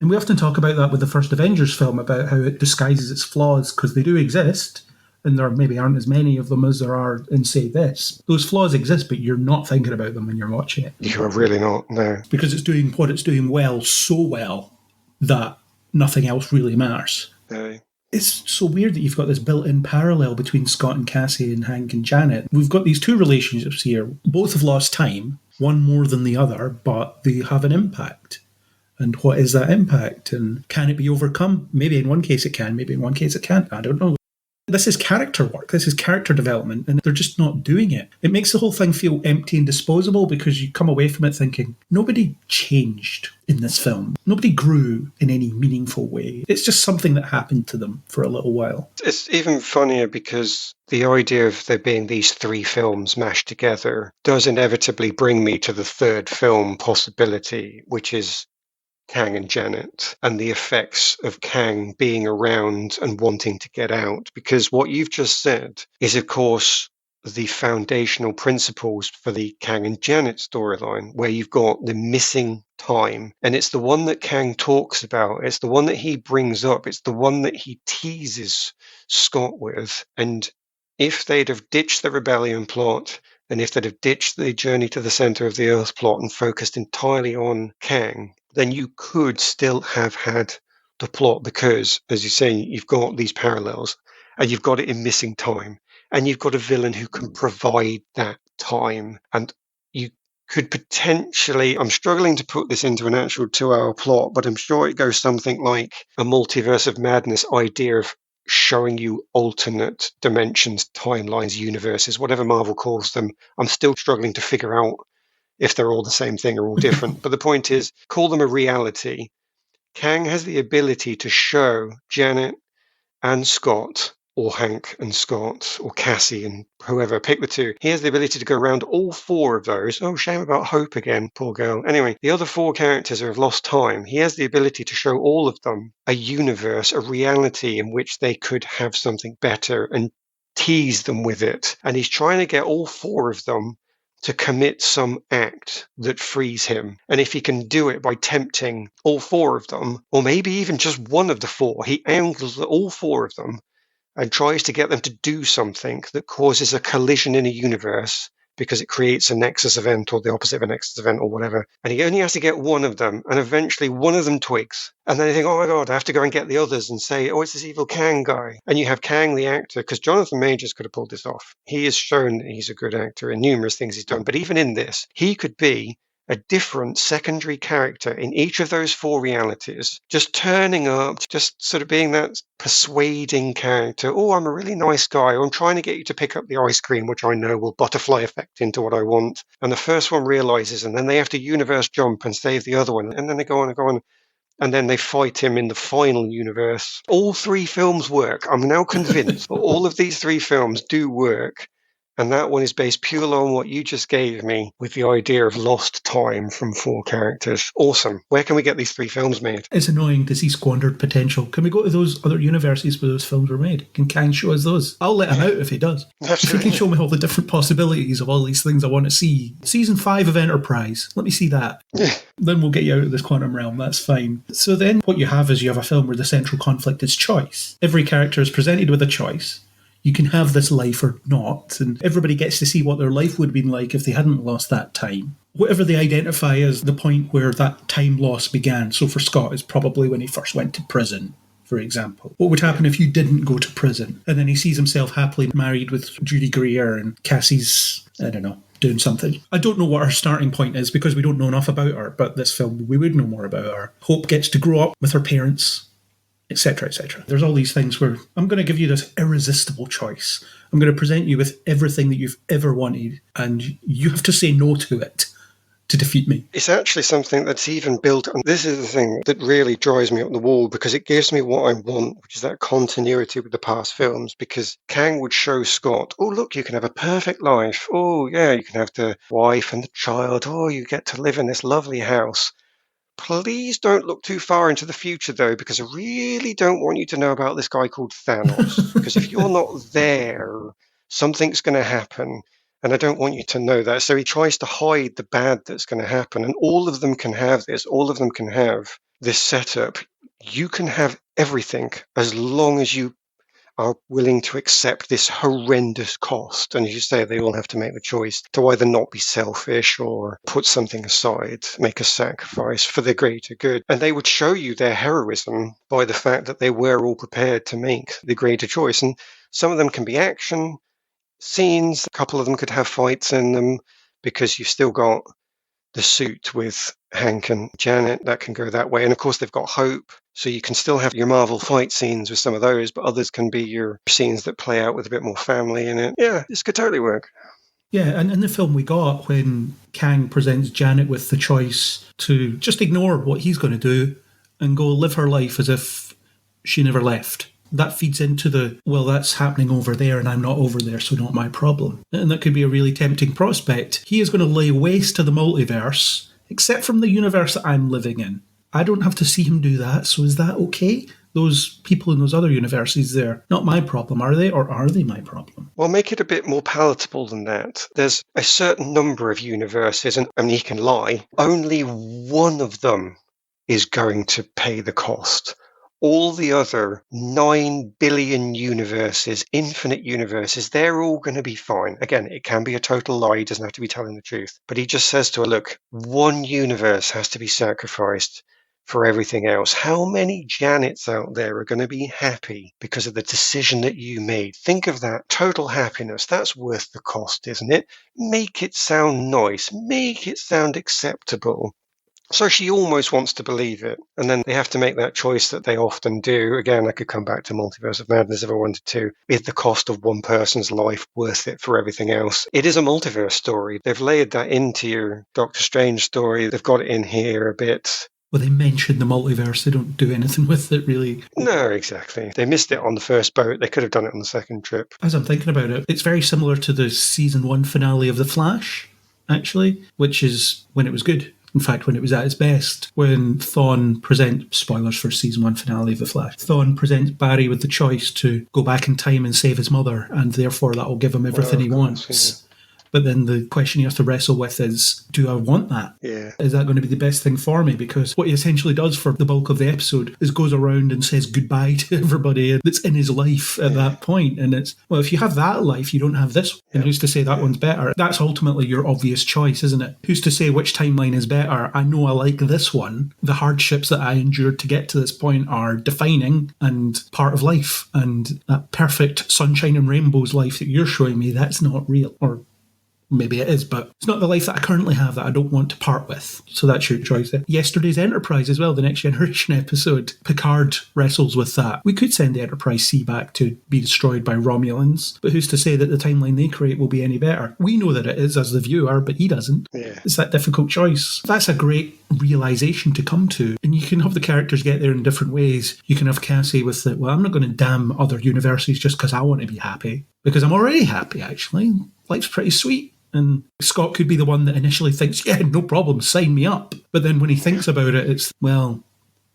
And we often talk about that with the first Avengers film, about how it disguises its flaws because they do exist, and there maybe aren't as many of them as there are in, say, this. Those flaws exist, but you're not thinking about them when you're watching it. You're really not, no. Because it's doing what it's doing well, so well, that nothing else really matters. No. It's so weird that you've got this built-in parallel between Scott and Cassie and Hank and Janet. We've got these two relationships here. Both have lost time, one more than the other, but they have an impact. And what is that impact? And can it be overcome? Maybe in one case it can, maybe in one case it can't. I don't know. This is character work. This is character development, and they're just not doing it. It makes the whole thing feel empty and disposable because you come away from it thinking, nobody changed in this film. Nobody grew in any meaningful way. It's just something that happened to them for a little while. It's even funnier because the idea of there being these three films mashed together does inevitably bring me to the third film possibility, which is Kang and Janet, and the effects of Kang being around and wanting to get out. Because what you've just said is, of course, the foundational principles for the Kang and Janet storyline, where you've got the missing time. And it's the one that Kang talks about. It's the one that he brings up. It's the one that he teases Scott with. And if they'd have ditched the rebellion plot, and if they'd have ditched the Journey to the Center of the Earth plot and focused entirely on Kang, then you could still have had the plot because, as you say, you've got these parallels and you've got it in missing time and you've got a villain who can provide that time. And you could potentially, I'm struggling to put this into an actual 2-hour plot, but I'm sure it goes something like a multiverse of madness idea of showing you alternate dimensions, timelines, universes, whatever Marvel calls them. I'm still struggling to figure out if they're all the same thing or all different. But the point is, call them a reality. Kang has the ability to show Janet and Scott, or Hank and Scott, or Cassie and whoever, pick the two. He has the ability to go around all four of those. Oh, shame about Hope again, poor girl. Anyway, the other four characters have lost time. He has the ability to show all of them a universe, a reality in which they could have something better and tease them with it. And he's trying to get all four of them to commit some act that frees him. And if he can do it by tempting all four of them, or maybe even just one of the four, he angles all four of them and tries to get them to do something that causes a collision in a universe because it creates a nexus event or the opposite of a nexus event or whatever. And he only has to get one of them, and eventually one of them twigs. And then you think, oh my God, I have to go and get the others and say, oh, it's this evil Kang guy. And you have Kang, the actor, because Jonathan Majors could have pulled this off. He has shown that he's a good actor in numerous things he's done. But even in this, he could be a different secondary character in each of those four realities, just turning up, just sort of being that persuading character. Oh, I'm a really nice guy. I'm trying to get you to pick up the ice cream, which I know will butterfly effect into what I want. And the first one realizes, and then they have to universe jump and save the other one. And then they go on and go on. And then they fight him in the final universe. All three films work. I'm now convinced that all of these three films do work. And that one is based purely on what you just gave me with the idea of lost time from four characters. Awesome. Where can we get these three films made? It's annoying to see squandered potential. Can we go to those other universes where those films were made? Can Kang show us those? I'll let him out if he does. That's if he right. can show me all the different possibilities of all these things I want to see. Season 5 of Enterprise. Let me see that. Then we'll get you out of this quantum realm. That's fine. So then what you have is you have a film where the central conflict is choice. Every character is presented with a choice. You can have this life or not, and everybody gets to see what their life would have been like if they hadn't lost that time. Whatever they identify as the point where that time loss began. So for Scott, it's probably when he first went to prison, for example. What would happen if you didn't go to prison? And then he sees himself happily married with Judy Greer, and Cassie's, I don't know, doing something. I don't know what her starting point is because we don't know enough about her, but this film, we would know more about her. Hope gets to grow up with her parents, etc., etc. There's all these things where I'm going to give you this irresistible choice. I'm going to present you with everything that you've ever wanted, and you have to say no to it to defeat me. It's actually something that's even built, and this is the thing that really drives me up the wall because it gives me what I want, which is that continuity with the past films, because Kang would show Scott, oh, look, you can have a perfect life. Oh, yeah, you can have the wife and the child. Oh, you get to live in this lovely house. Please don't look too far into the future, though, because I really don't want you to know about this guy called Thanos. Because if you're not there, something's going to happen, and I don't want you to know that. So he tries to hide the bad that's going to happen, and all of them can have this. All of them can have this setup. You can have everything as long as you are willing to accept this horrendous cost. And as you say, they all have to make the choice to either not be selfish or put something aside, make a sacrifice for the greater good. And they would show you their heroism by the fact that they were all prepared to make the greater choice. And some of them can be action scenes. A couple of them could have fights in them because you've still got the suit with Hank and Janet, that can go that way. And of course, they've got Hope. So you can still have your Marvel fight scenes with some of those, but others can be your scenes that play out with a bit more family in it. Yeah, this could totally work. Yeah, and in the film we got, when Kang presents Janet with the choice to just ignore what he's going to do and go live her life as if she never left. That feeds into the, well, that's happening over there and I'm not over there, so not my problem. And that could be a really tempting prospect. He is going to lay waste to the multiverse, except from the universe that I'm living in. I don't have to see him do that, so is that okay? Those people in those other universes, they're not my problem, are they? Or are they my problem? Well, make it a bit more palatable than that. There's a certain number of universes, and I mean, he can lie. Only one of them is going to pay the cost. All the other 9 billion universes, infinite universes, they're all going to be fine. Again, it can be a total lie. He doesn't have to be telling the truth. But he just says to her, look, one universe has to be sacrificed for everything else. How many Janets out there are going to be happy because of the decision that you made? Think of that total happiness. That's worth the cost, isn't it? Make it sound nice. Make it sound acceptable. So she almost wants to believe it, and then they have to make that choice that they often do. Again, I could come back to Multiverse of Madness if I wanted to. Is the cost of one person's life worth it for everything else? It is a multiverse story. They've layered that into your Doctor Strange story. They've got it in here a bit. Well, they mention the multiverse. They don't do anything with it, really. No, exactly. They missed it on the first boat. They could have done it on the second trip. As I'm thinking about it, it's very similar to the season 1 finale of The Flash, actually, which is when it was good. In fact, when it was at its best, when Thawne presents, spoilers for season 1 finale of The Flash, Thawne presents Barry with the choice to go back in time and save his mother, and therefore that will give him everything he wants. Yeah. But then the question he has to wrestle with is, do I want that? Yeah. Is that going to be the best thing for me? Because what he essentially does for the bulk of the episode is goes around and says goodbye to everybody that's in his life at that point. And it's, well, if you have that life, you don't have this. And who's to say that one's better? That's ultimately your obvious choice, isn't it? Who's to say which timeline is better? I know I like this one. The hardships that I endured to get to this point are defining and part of life. And that perfect sunshine and rainbows life that you're showing me, that's not real. Or maybe it is, but it's not the life that I currently have that I don't want to part with. So that's your choice there. Yesterday's Enterprise as well, the Next Generation episode. Picard wrestles with that. We could send the Enterprise C back to be destroyed by Romulans, but who's to say that the timeline they create will be any better? We know that it is as the viewer, but he doesn't. Yeah. It's that difficult choice. That's a great realisation to come to. And you can have the characters get there in different ways. You can have Cassie with the, well, I'm not going to damn other universes just because I want to be happy. Because I'm already happy, actually. Life's pretty sweet. And Scott could be the one that initially thinks, yeah, no problem, sign me up. But then when he thinks about it, it's, well,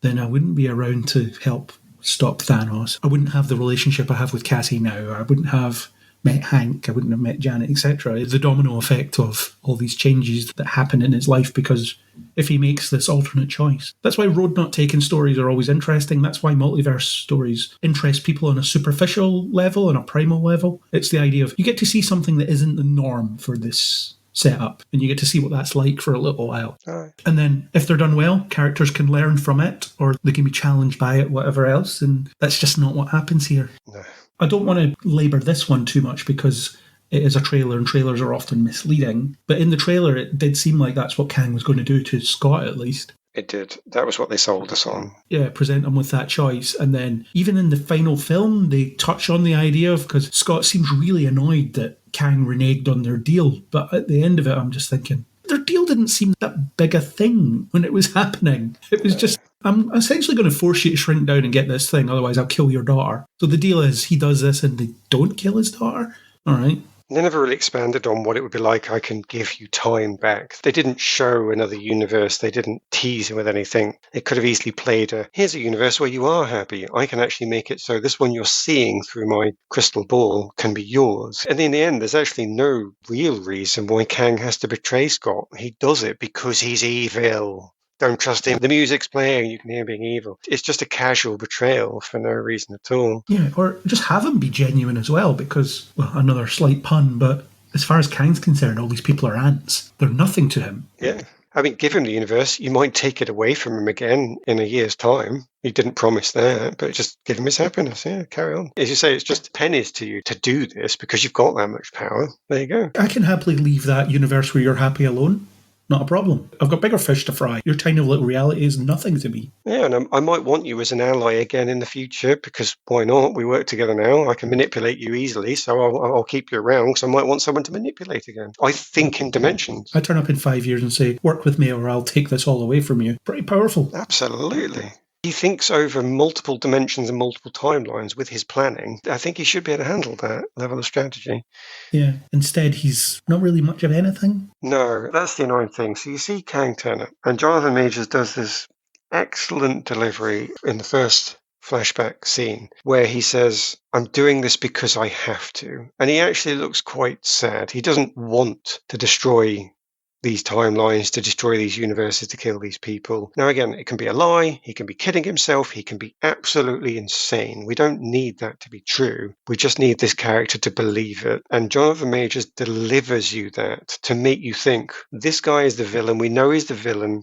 then I wouldn't be around to help stop Thanos. I wouldn't have the relationship I have with Cassie now. I wouldn't have met Hank. I wouldn't have met Janet, etc. The domino effect of all these changes that happen in his life because if he makes this alternate choice. That's why road not taken stories are always interesting. That's why multiverse stories interest people on a superficial level, on a primal level. It's the idea of you get to see something that isn't the norm for this setup, and you get to see what that's like for a little while. Right. And then if they're done well, characters can learn from it, or they can be challenged by it, whatever else, and that's just not what happens here. No. I don't want to labour this one too much because it is a trailer and trailers are often misleading. But in the trailer, it did seem like that's what Kang was going to do to Scott, at least. It did. That was what they sold us on. Yeah, present him with that choice. And then even in the final film, they touch on the idea of, because Scott seems really annoyed that Kang reneged on their deal. But at the end of it, I'm just thinking, their deal didn't seem that big a thing when it was happening. It was just, I'm essentially going to force you to shrink down and get this thing, otherwise I'll kill your daughter. So the deal is he does this and they don't kill his daughter? All right. They never really expanded on what it would be like. I can give you time back. They didn't show another universe. They didn't tease him with anything. They could have easily played here's a universe where you are happy. I can actually make it so this one you're seeing through my crystal ball can be yours. And in the end, there's actually no real reason why Kang has to betray Scott. He does it because he's evil. Don't trust him. The music's playing. You can hear him being evil. It's just a casual betrayal for no reason at all. Yeah, or just have him be genuine as well because, well, another slight pun, but as far as Kang's concerned, all these people are ants. They're nothing to him. Yeah. I mean, give him the universe. You might take it away from him again in a year's time. He didn't promise that, but just give him his happiness. Yeah, carry on. As you say, it's just pennies to you to do this because you've got that much power. There you go. I can happily leave that universe where you're happy alone. Not a problem. I've got bigger fish to fry. Your tiny little reality is nothing to me. Yeah, and I might want you as an ally again in the future because why not? We work together now. I can manipulate you easily, so I'll keep you around because I might want someone to manipulate again. I think in dimensions. I turn up in 5 years and say, work with me or I'll take this all away from you. Pretty powerful. Absolutely. He thinks over multiple dimensions and multiple timelines with his planning. I think he should be able to handle that level of strategy. Yeah. Instead, he's not really much of anything. No, that's the annoying thing. So you see Kang turn up, and Jonathan Majors does this excellent delivery in the first flashback scene where he says, I'm doing this because I have to. And he actually looks quite sad. He doesn't want to destroy these timelines, to destroy these universes, to kill these people. Now, again, it can be a lie. He can be kidding himself. He can be absolutely insane. We don't need that to be true. We just need this character to believe it. And Jonathan Majors delivers you that to make you think, this guy is the villain. We know he's the villain.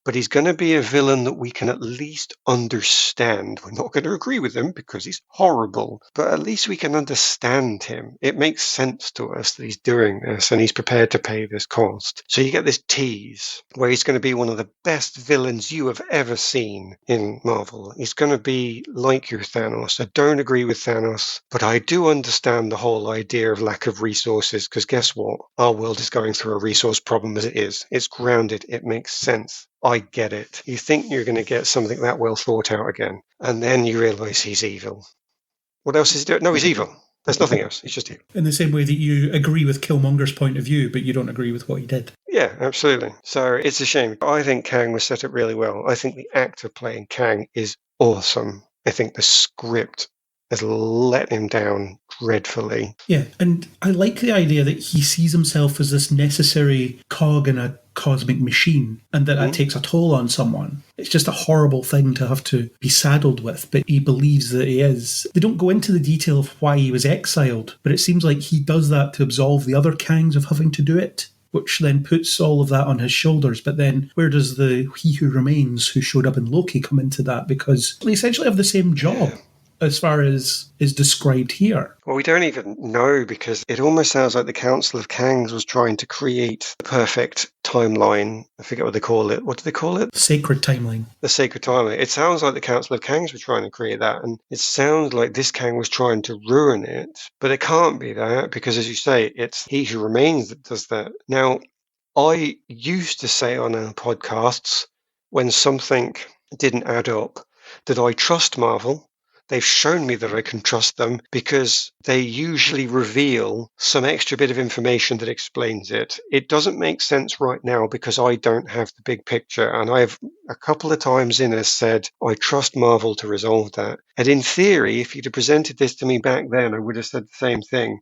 but he's going to be a villain that we can at least understand. We're not going to agree with him because he's horrible, but at least we can understand him. It makes sense to us that he's doing this and he's prepared to pay this cost. So you get this tease where he's going to be one of the best villains you have ever seen in Marvel. He's going to be like your Thanos. I don't agree with Thanos, but I do understand the whole idea of lack of resources, because guess what? Our world is going through a resource problem as it is. It's grounded. It makes sense. I get it. You think you're going to get something that well thought out again, and then you realise he's evil. What else is he doing? No, he's evil. There's nothing else. He's just evil. In the same way that you agree with Killmonger's point of view, but you don't agree with what he did. Yeah, absolutely. So it's a shame. I think Kang was set up really well. I think the actor playing Kang is awesome. I think the script has let him down dreadfully. Yeah, and I like the idea that he sees himself as this necessary cog in a cosmic machine, and that takes a toll on someone. It's just a horrible thing to have to be saddled with, but he believes that he is. They don't go into the detail of why he was exiled, but it seems like he does that to absolve the other Kangs of having to do it, which then puts all of that on his shoulders. But then where does the He Who Remains, who showed up in Loki, come into that? Because they essentially have the same job. As far as is described here. Well, we don't even know, because it almost sounds like the Council of Kangs was trying to create the perfect timeline. I forget what they call it. What do they call it? Sacred timeline. The sacred timeline. It sounds like the Council of Kangs were trying to create that, and it sounds like this Kang was trying to ruin it, but it can't be that, because as you say, it's He Who Remains that does that. Now, I used to say on our podcasts, when something didn't add up, that I trust Marvel. They've shown me that I can trust them because they usually reveal some extra bit of information that explains it. It doesn't make sense right now because I don't have the big picture. And I've a couple of times in has said, I trust Marvel to resolve that. And in theory, if you'd have presented this to me back then, I would have said the same thing.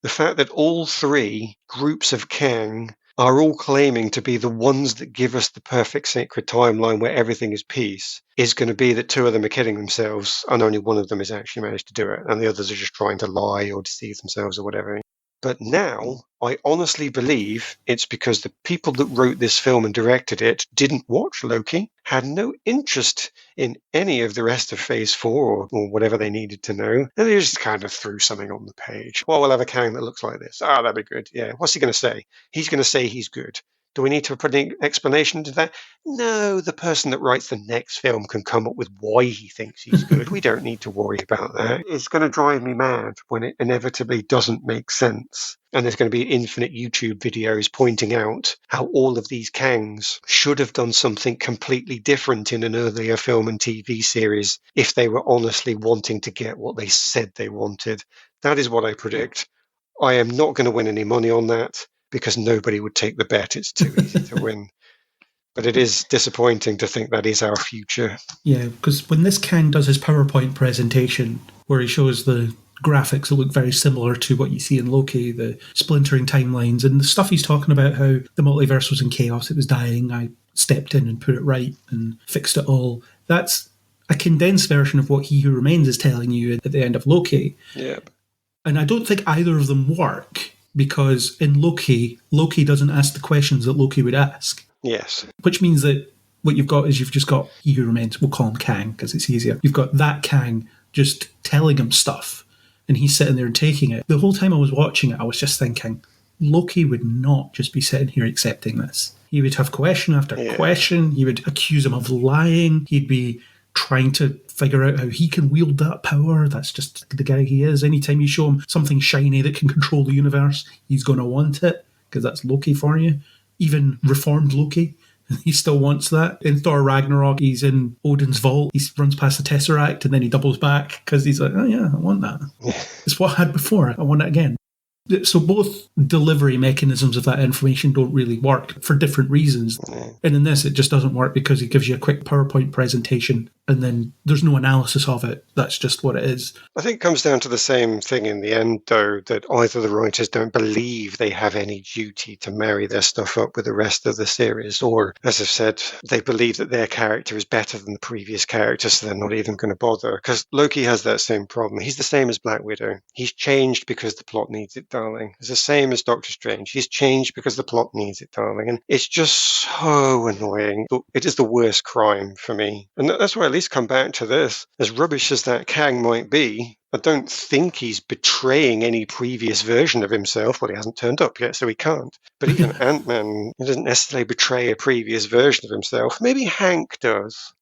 The fact that all three groups of Kang are all claiming to be the ones that give us the perfect sacred timeline where everything is peace is going to be that two of them are kidding themselves and only one of them has actually managed to do it, and the others are just trying to lie or deceive themselves or whatever. But now, I honestly believe it's because the people that wrote this film and directed it didn't watch Loki, had no interest in any of the rest of Phase 4 or whatever they needed to know, and they just kind of threw something on the page. Well, we'll have a Kang that looks like this. Ah, that'd be good. Yeah. What's he going to say? He's going to say he's good. Do we need to put an explanation to that? No, the person that writes the next film can come up with why he thinks he's good. We don't need to worry about that. It's going to drive me mad when it inevitably doesn't make sense. And there's going to be infinite YouTube videos pointing out how all of these Kangs should have done something completely different in an earlier film and TV series if they were honestly wanting to get what they said they wanted. That is what I predict. I am not going to win any money on that, because nobody would take the bet. It's too easy to win. But it is disappointing to think that is our future. Yeah, because when this Kang does his PowerPoint presentation, where he shows the graphics that look very similar to what you see in Loki, the splintering timelines, and the stuff he's talking about, how the multiverse was in chaos, it was dying, I stepped in and put it right and fixed it all. That's a condensed version of what He Who Remains is telling you at the end of Loki. Yeah. And I don't think either of them work, because in Loki doesn't ask the questions that Loki would ask. Yes. Which means that what you've got is you've just got He Who Remains. We'll call him Kang because it's easier. You've got that Kang just telling him stuff, and he's sitting there and taking it. The whole time I was watching it, I was just thinking, Loki would not just be sitting here accepting this. He would have question after question. He would accuse him of lying. He'd be trying to figure out how he can wield that power. That's just the guy he is. Anytime you show him something shiny that can control the universe, he's going to want it, because that's Loki for you. Even reformed Loki, he still wants that. In Thor Ragnarok, he's in Odin's vault. He runs past the Tesseract and then he doubles back because he's like, oh yeah, I want that. It's what I had before. I want it again. So both delivery mechanisms of that information don't really work for different reasons. And in this, it just doesn't work because he gives you a quick PowerPoint presentation and then there's no analysis of it. That's just what it is. I think it comes down to the same thing in the end, though, that either the writers don't believe they have any duty to marry their stuff up with the rest of the series, or, as I've said, they believe that their character is better than the previous character, so they're not even going to bother. Because Loki has that same problem. He's the same as Black Widow. He's changed because the plot needs it, darling. It's the same as Doctor Strange. He's changed because the plot needs it, darling. And it's just so annoying. It is the worst crime for me. And that's why I at least come back to this. As rubbish as that Kang might be, I don't think he's betraying any previous version of himself. Well, he hasn't turned up yet, so he can't. But even Ant-Man doesn't necessarily betray a previous version of himself. Maybe Hank does.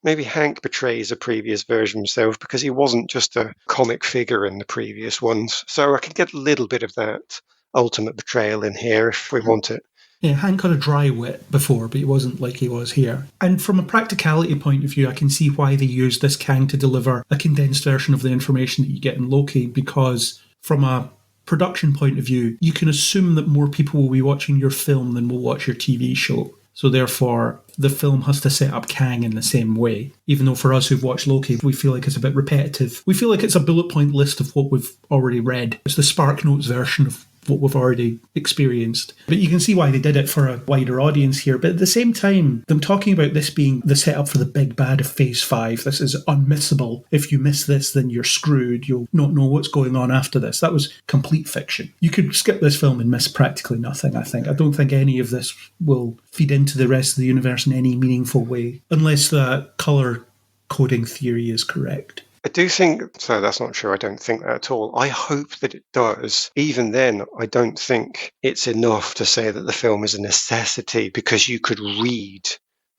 Maybe Hank betrays a previous version of himself because he wasn't just a comic figure in the previous ones. So I can get a little bit of that ultimate betrayal in here if we want it. Yeah, Hank had a dry wit before, but he wasn't like he was here. And from a practicality point of view, I can see why they used this Kang to deliver a condensed version of the information that you get in Loki, because from a production point of view, you can assume that more people will be watching your film than will watch your TV show. So therefore, the film has to set up Kang in the same way. Even though for us who've watched Loki, we feel like it's a bit repetitive. We feel like it's a bullet point list of what we've already read. It's the Spark Notes version of what we've already experienced. But you can see why they did it for a wider audience here. But at the same time, them talking about this being the setup for the big bad of Phase 5, this is unmissable. If you miss this, then you're screwed. You'll not know what's going on after this. That was complete fiction. You could skip this film and miss practically nothing, I think. I don't think any of this will feed into the rest of the universe in any meaningful way, unless the colour coding theory is correct. I do think, so that's not true, I don't think that at all. I hope that it does. Even then, I don't think it's enough to say that the film is a necessity, because you could read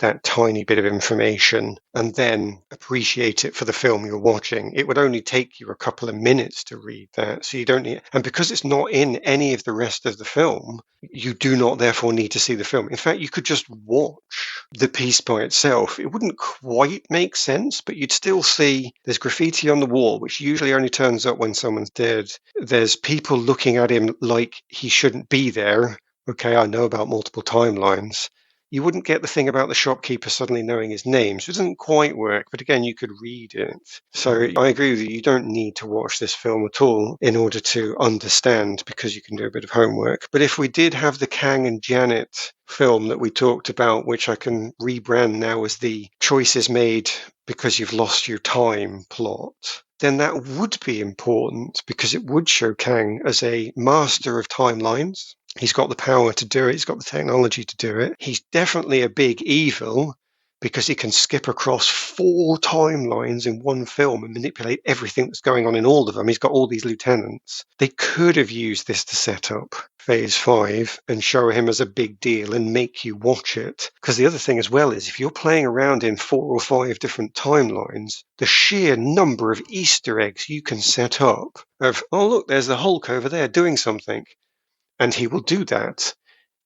that tiny bit of information and then appreciate it for the film you're watching. It would only take you a couple of minutes to read that. So you don't need, and because it's not in any of the rest of the film, you do not therefore need to see the film. In fact, you could just watch the piece by itself. It wouldn't quite make sense, but you'd still see there's graffiti on the wall, which usually only turns up when someone's dead. There's people looking at him like he shouldn't be there. Okay, I know about multiple timelines. You wouldn't get the thing about the shopkeeper suddenly knowing his name. So it doesn't quite work, but again, you could read it. So I agree with you. You don't need to watch this film at all in order to understand, because you can do a bit of homework. But if we did have the Kang and Janet film that we talked about, which I can rebrand now as the choices made because you've lost your time plot, then that would be important, because it would show Kang as a master of timelines. He's got the power to do it. He's got the technology to do it. He's definitely a big evil, because he can skip across 4 timelines in one film and manipulate everything that's going on in all of them. He's got all these lieutenants. They could have used this to set up Phase 5 and show him as a big deal and make you watch it. Because the other thing as well is, if you're playing around in 4 or 5 different timelines, the sheer number of Easter eggs you can set up of, oh, look, there's the Hulk over there doing something. And he will do that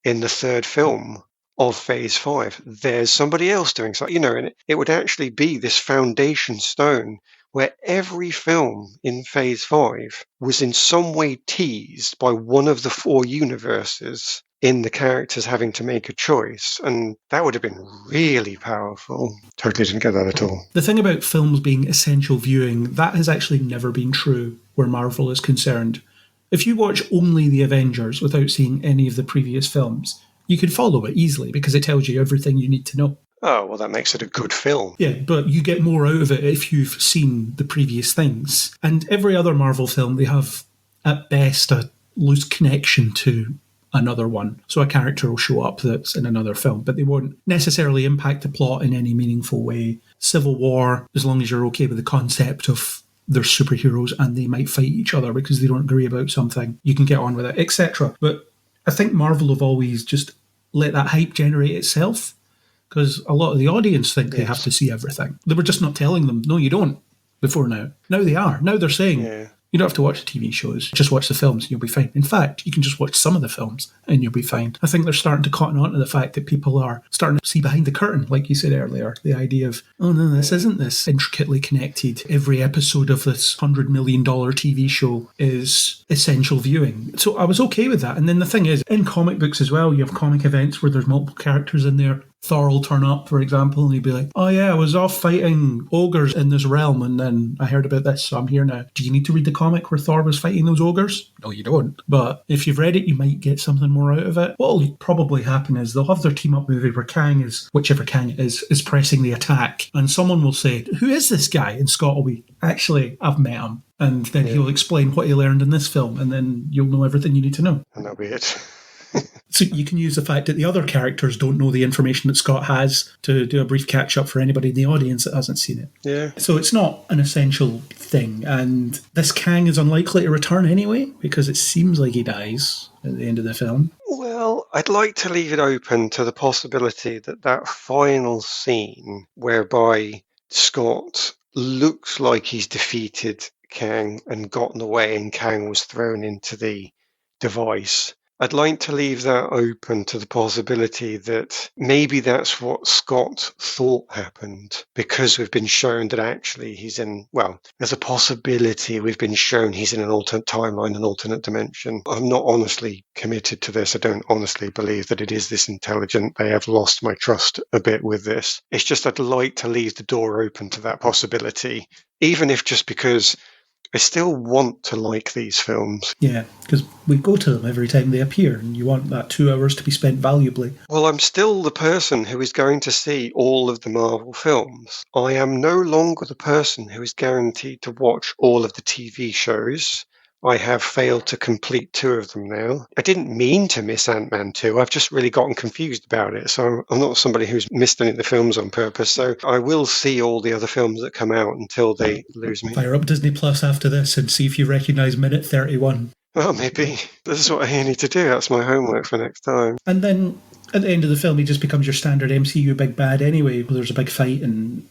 in the 3rd film of Phase 5. There's somebody else doing something, and it would actually be this foundation stone where every film in Phase 5 was in some way teased by one of the 4 universes in the characters having to make a choice. And that would have been really powerful. Totally didn't get that at all. The thing about films being essential viewing, that has actually never been true where Marvel is concerned. If you watch only The Avengers without seeing any of the previous films, you could follow it easily because it tells you everything you need to know. Oh, well, that makes it a good film. Yeah, but you get more out of it if you've seen the previous things. And every other Marvel film, they have, at best, a loose connection to another one. So a character will show up that's in another film, but they won't necessarily impact the plot in any meaningful way. Civil War, as long as you're okay with the concept of they're superheroes and they might fight each other because they don't agree about something, you can get on with it, etc. But I think Marvel have always just let that hype generate itself, because a lot of the audience think they have to see everything. They were just not telling them, no, you don't, before now. Now they are. Now they're saying, you don't have to watch the TV shows, just watch the films and you'll be fine. In fact, you can just watch some of the films and you'll be fine. I think they're starting to cotton on to the fact that people are starting to see behind the curtain, like you said earlier. The idea of, oh no, this isn't this intricately connected. Every episode of this $100 million TV show is essential viewing. So I was okay with that. And then the thing is, in comic books as well, you have comic events where there's multiple characters in there. Thor will turn up, for example, and he'd be like, oh yeah, I was off fighting ogres in this realm, and then I heard about this, so I'm here now. Do you need to read the comic where Thor was fighting those ogres? No, you don't. But if you've read it, you might get something more out of it. What will probably happen is they'll have their team-up movie where Kang is, whichever Kang it is pressing the attack, and someone will say, who is this guy? And Scott will be, actually, I've met him. And then he'll explain what he learned in this film, and then you'll know everything you need to know. And that'll be it. So you can use the fact that the other characters don't know the information that Scott has to do a brief catch-up for anybody in the audience that hasn't seen it. Yeah. So it's not an essential thing. And this Kang is unlikely to return anyway, because it seems like he dies at the end of the film. Well, I'd like to leave it open to the possibility that final scene whereby Scott looks like he's defeated Kang and gotten away and Kang was thrown into the device. I'd like to leave that open to the possibility that maybe that's what Scott thought happened, because we've been shown that actually he's in, well, there's a possibility we've been shown he's in an alternate timeline, an alternate dimension. I'm not honestly committed to this. I don't honestly believe that it is this intelligent. They have lost my trust a bit with this. It's just I'd like to leave the door open to that possibility, even if just because I still want to like these films. Yeah, because we go to them every time they appear, and you want that 2 hours to be spent valuably. Well, I'm still the person who is going to see all of the Marvel films. I am no longer the person who is guaranteed to watch all of the TV shows. I have failed to complete 2 of them now. I didn't mean to miss Ant-Man 2. I've just really gotten confused about it. So I'm not somebody who's missed any of the films on purpose. So I will see all the other films that come out until they lose me. Fire up Disney Plus after this and see if you recognise minute 31. Well, maybe. This is what I need to do. That's my homework for next time. And then at the end of the film, he just becomes your standard MCU big bad anyway. There's a big fight and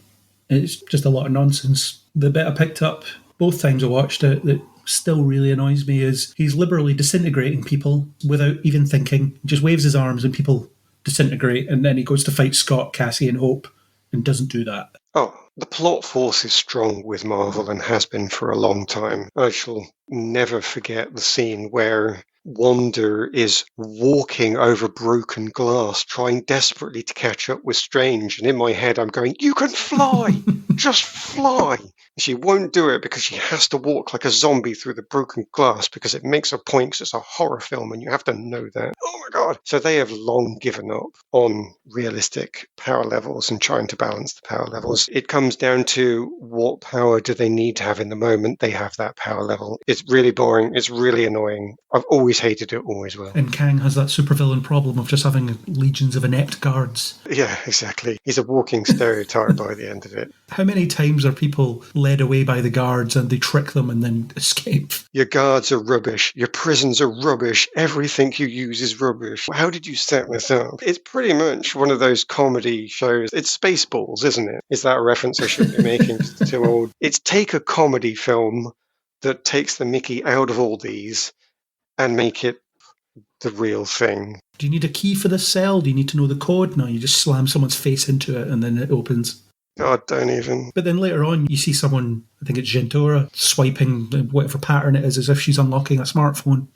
it's just a lot of nonsense. The bit I picked up both times I watched it that still really annoys me is he's liberally disintegrating people without even thinking. He just waves his arms and people disintegrate, and then he goes to fight Scott, Cassie and Hope and doesn't do that. Oh, the plot force is strong with Marvel and has been for a long time. I shall never forget the scene where Wanda is walking over broken glass, trying desperately to catch up with Strange. And in my head, I'm going, you can fly! Just fly! She won't do it because she has to walk like a zombie through the broken glass because it makes a point because it's a horror film and you have to know that. Oh my God. So they have long given up on realistic power levels and trying to balance the power levels. It comes down to what power do they need to have in the moment they have that power level. It's really boring. It's really annoying. I've always hated it, always will. And Kang has that supervillain problem of just having legions of inept guards. Yeah, exactly. He's a walking stereotype by the end of it. How many times are people led away by the guards and they trick them and then escape? Your guards are rubbish. Your prisons are rubbish. Everything you use is rubbish. How did you set this up? It's pretty much one of those comedy shows. It's Spaceballs, isn't it? Is that a reference I should be making? It's too old. It's take a comedy film that takes the mickey out of all these and make it the real thing. Do you need a key for this cell? Do you need to know the code? No, you just slam someone's face into it and then it opens. God, don't even. But then later on, you see someone, I think it's Gentora, swiping whatever pattern it is as if she's unlocking a smartphone.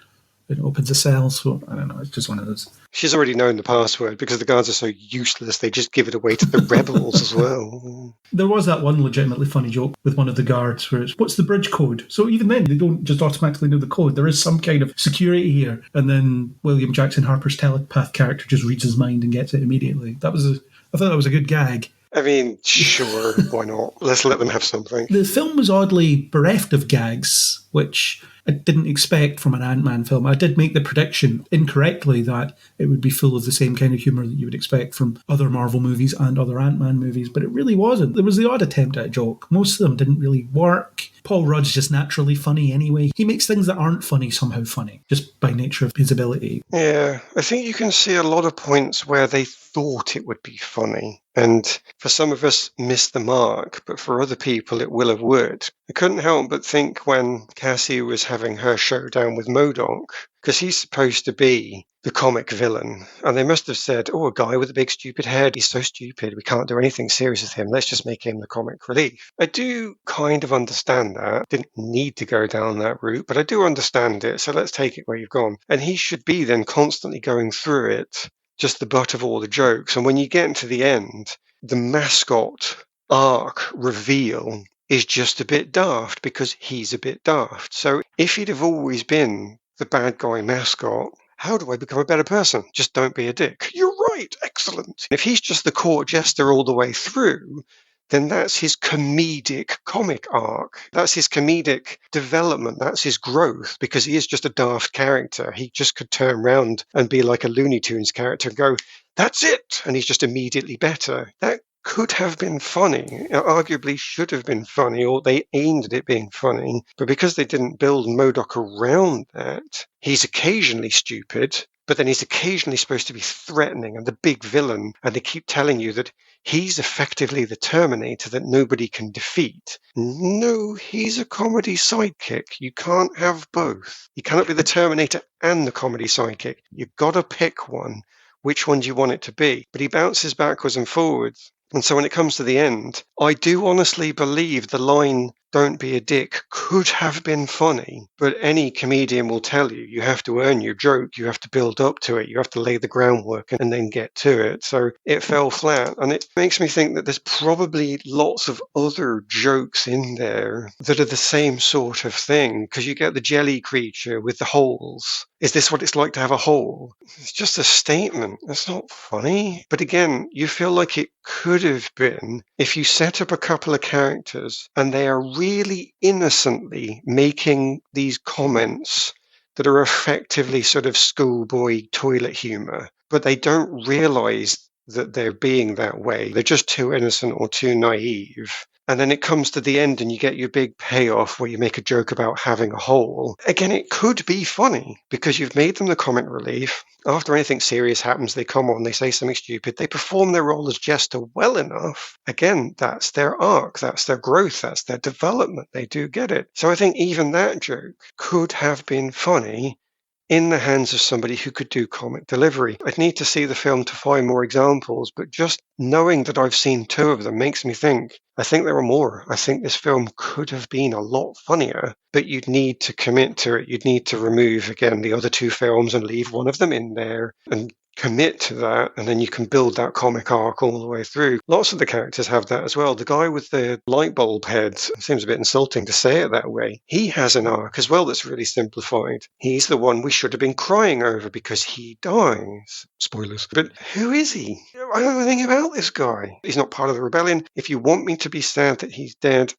It opens a cell, so I don't know, it's just one of those. She's already known the password because the guards are so useless, they just give it away to the rebels as well. There was that one legitimately funny joke with one of the guards where it's, what's the bridge code? So even then, they don't just automatically know the code. There is some kind of security here. And then William Jackson Harper's telepath character just reads his mind and gets it immediately. I thought that was a good gag. I mean, sure, why not? Let's let them have something. The film was oddly bereft of gags, which I didn't expect from an Ant-Man film. I did make the prediction incorrectly that it would be full of the same kind of humour that you would expect from other Marvel movies and other Ant-Man movies, but it really wasn't. There was the odd attempt at a joke. Most of them didn't really work. Paul Rudd's just naturally funny anyway. He makes things that aren't funny somehow funny, just by nature of his ability. Yeah, I think you can see a lot of points where they thought it would be funny. And for some of us, missed the mark, but for other people, it will have worked. I couldn't help but think when Cassie was having her showdown with MODOK, because he's supposed to be the comic villain, and they must have said, oh, a guy with a big stupid head, he's so stupid, we can't do anything serious with him, let's just make him the comic relief. I do kind of understand that. Didn't need to go down that route, but I do understand it, so let's take it where you've gone. And he should be then constantly going through it just the butt of all the jokes. And when you get into the end, the mascot arc reveal is just a bit daft because he's a bit daft. So if he'd have always been the bad guy mascot, how do I become a better person? Just don't be a dick. You're right. Excellent. If he's just the court jester all the way through, then that's his comedic comic arc. That's his comedic development. That's his growth, because he is just a daft character. He just could turn around and be like a Looney Tunes character and go, that's it. And he's just immediately better. That could have been funny. It arguably should have been funny, or they aimed at it being funny. But because they didn't build MODOK around that, he's occasionally stupid, but then he's occasionally supposed to be threatening and the big villain. And they keep telling you that he's effectively the Terminator that nobody can defeat. No, he's a comedy sidekick. You can't have both. You cannot be the Terminator and the comedy sidekick. You've got to pick one. Which one do you want it to be? But he bounces backwards and forwards. And so when it comes to the end, I do honestly believe the line, don't be a dick, could have been funny. But any comedian will tell you, you have to earn your joke. You have to build up to it. You have to lay the groundwork and then get to it. So it fell flat. And it makes me think that there's probably lots of other jokes in there that are the same sort of thing. Because you get the jelly creature with the holes. Is this what it's like to have a hole? It's just a statement. It's not funny. But again, you feel like it could have been if you set up a couple of characters and they are really innocently making these comments that are effectively sort of schoolboy toilet humor, but they don't realize that they're being that way. They're just too innocent or too naive. And then it comes to the end and you get your big payoff where you make a joke about having a hole. Again, it could be funny because you've made them the comic relief. After anything serious happens, they come on, they say something stupid. They perform their role as jester well enough. Again, that's their arc. That's their growth. That's their development. They do get it. So I think even that joke could have been funny in the hands of somebody who could do comic delivery. I'd need to see the film to find more examples, but just knowing that I've seen two of them makes me think, I think there are more. I think this film could have been a lot funnier, but you'd need to commit to it. You'd need to remove, again, the other two films and leave one of them in there and commit to that, and then you can build that comic arc all the way through. Lots of the characters have that as well. The guy with the light bulb head, seems a bit insulting to say it that way, he has an arc as well that's really simplified. He's the one we should have been crying over because he dies. Spoilers. But who is he? I don't know anything about this guy. He's not part of the rebellion. If you want me to be sad that he's dead,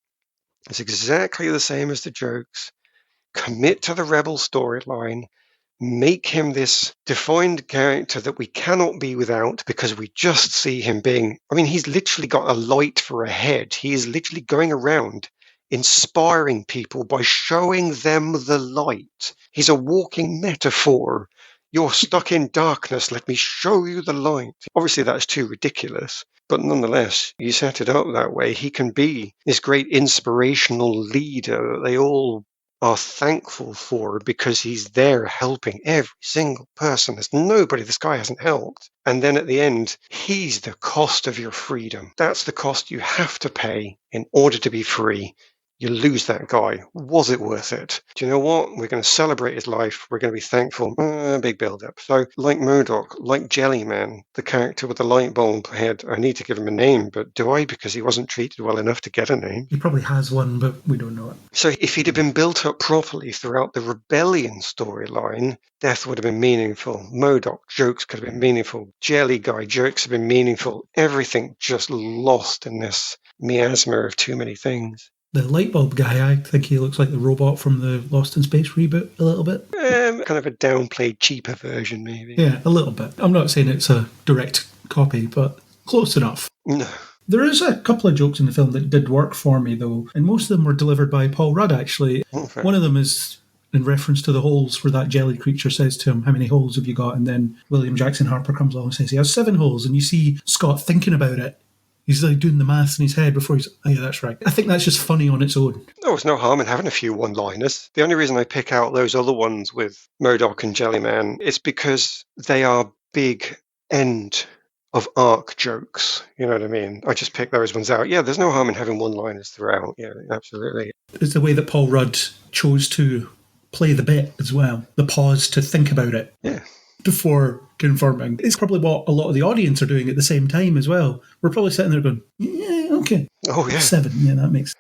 it's exactly the same as the jokes. Commit to the rebel storyline. Make him this defined character that we cannot be without because we just see him being, I mean, he's literally got a light for a head. He is literally going around inspiring people by showing them the light. He's a walking metaphor. You're stuck in darkness. Let me show you the light. Obviously, that's too ridiculous. But nonetheless, you set it up that way. He can be this great inspirational leader that they all are thankful for because he's there helping every single person. There's nobody this guy hasn't helped. And then at the end, he's the cost of your freedom. That's the cost you have to pay in order to be free. You lose that guy. Was it worth it? Do you know what? We're going to celebrate his life. We're going to be thankful. Big build-up. So, like MODOK, like Jellyman, the character with the light bulb head, I need to give him a name, but do I? Because he wasn't treated well enough to get a name. He probably has one, but we don't know it. So if he'd have been built up properly throughout the rebellion storyline, death would have been meaningful. MODOK jokes could have been meaningful. Jelly Guy jokes have been meaningful. Everything just lost in this miasma of too many things. The light bulb guy, I think he looks like the robot from the Lost in Space reboot a little bit. Kind of a downplayed, cheaper version, maybe. Yeah, a little bit. I'm not saying it's a direct copy, but close enough. No. There is a couple of jokes in the film that did work for me, though, and most of them were delivered by Paul Rudd, actually. Okay. One of them is in reference to the holes, where that jelly creature says to him, how many holes have you got? And then William Jackson Harper comes along and says he has 7 holes, and you see Scott thinking about it. He's like doing the maths in his head before he's, oh yeah, that's right. I think that's just funny on its own. There's no harm in having a few one-liners. The only reason I pick out those other ones with MODOK and Jellyman is because they are big end of arc jokes. You know what I mean? I just pick those ones out. Yeah, there's no harm in having one-liners throughout. Yeah, absolutely. It's the way that Paul Rudd chose to play the bit as well. The pause to think about it. Yeah. before confirming. It's probably what a lot of the audience are doing at the same time as well. We're probably sitting there going, yeah, okay. Oh, yeah. 7, yeah, that makes...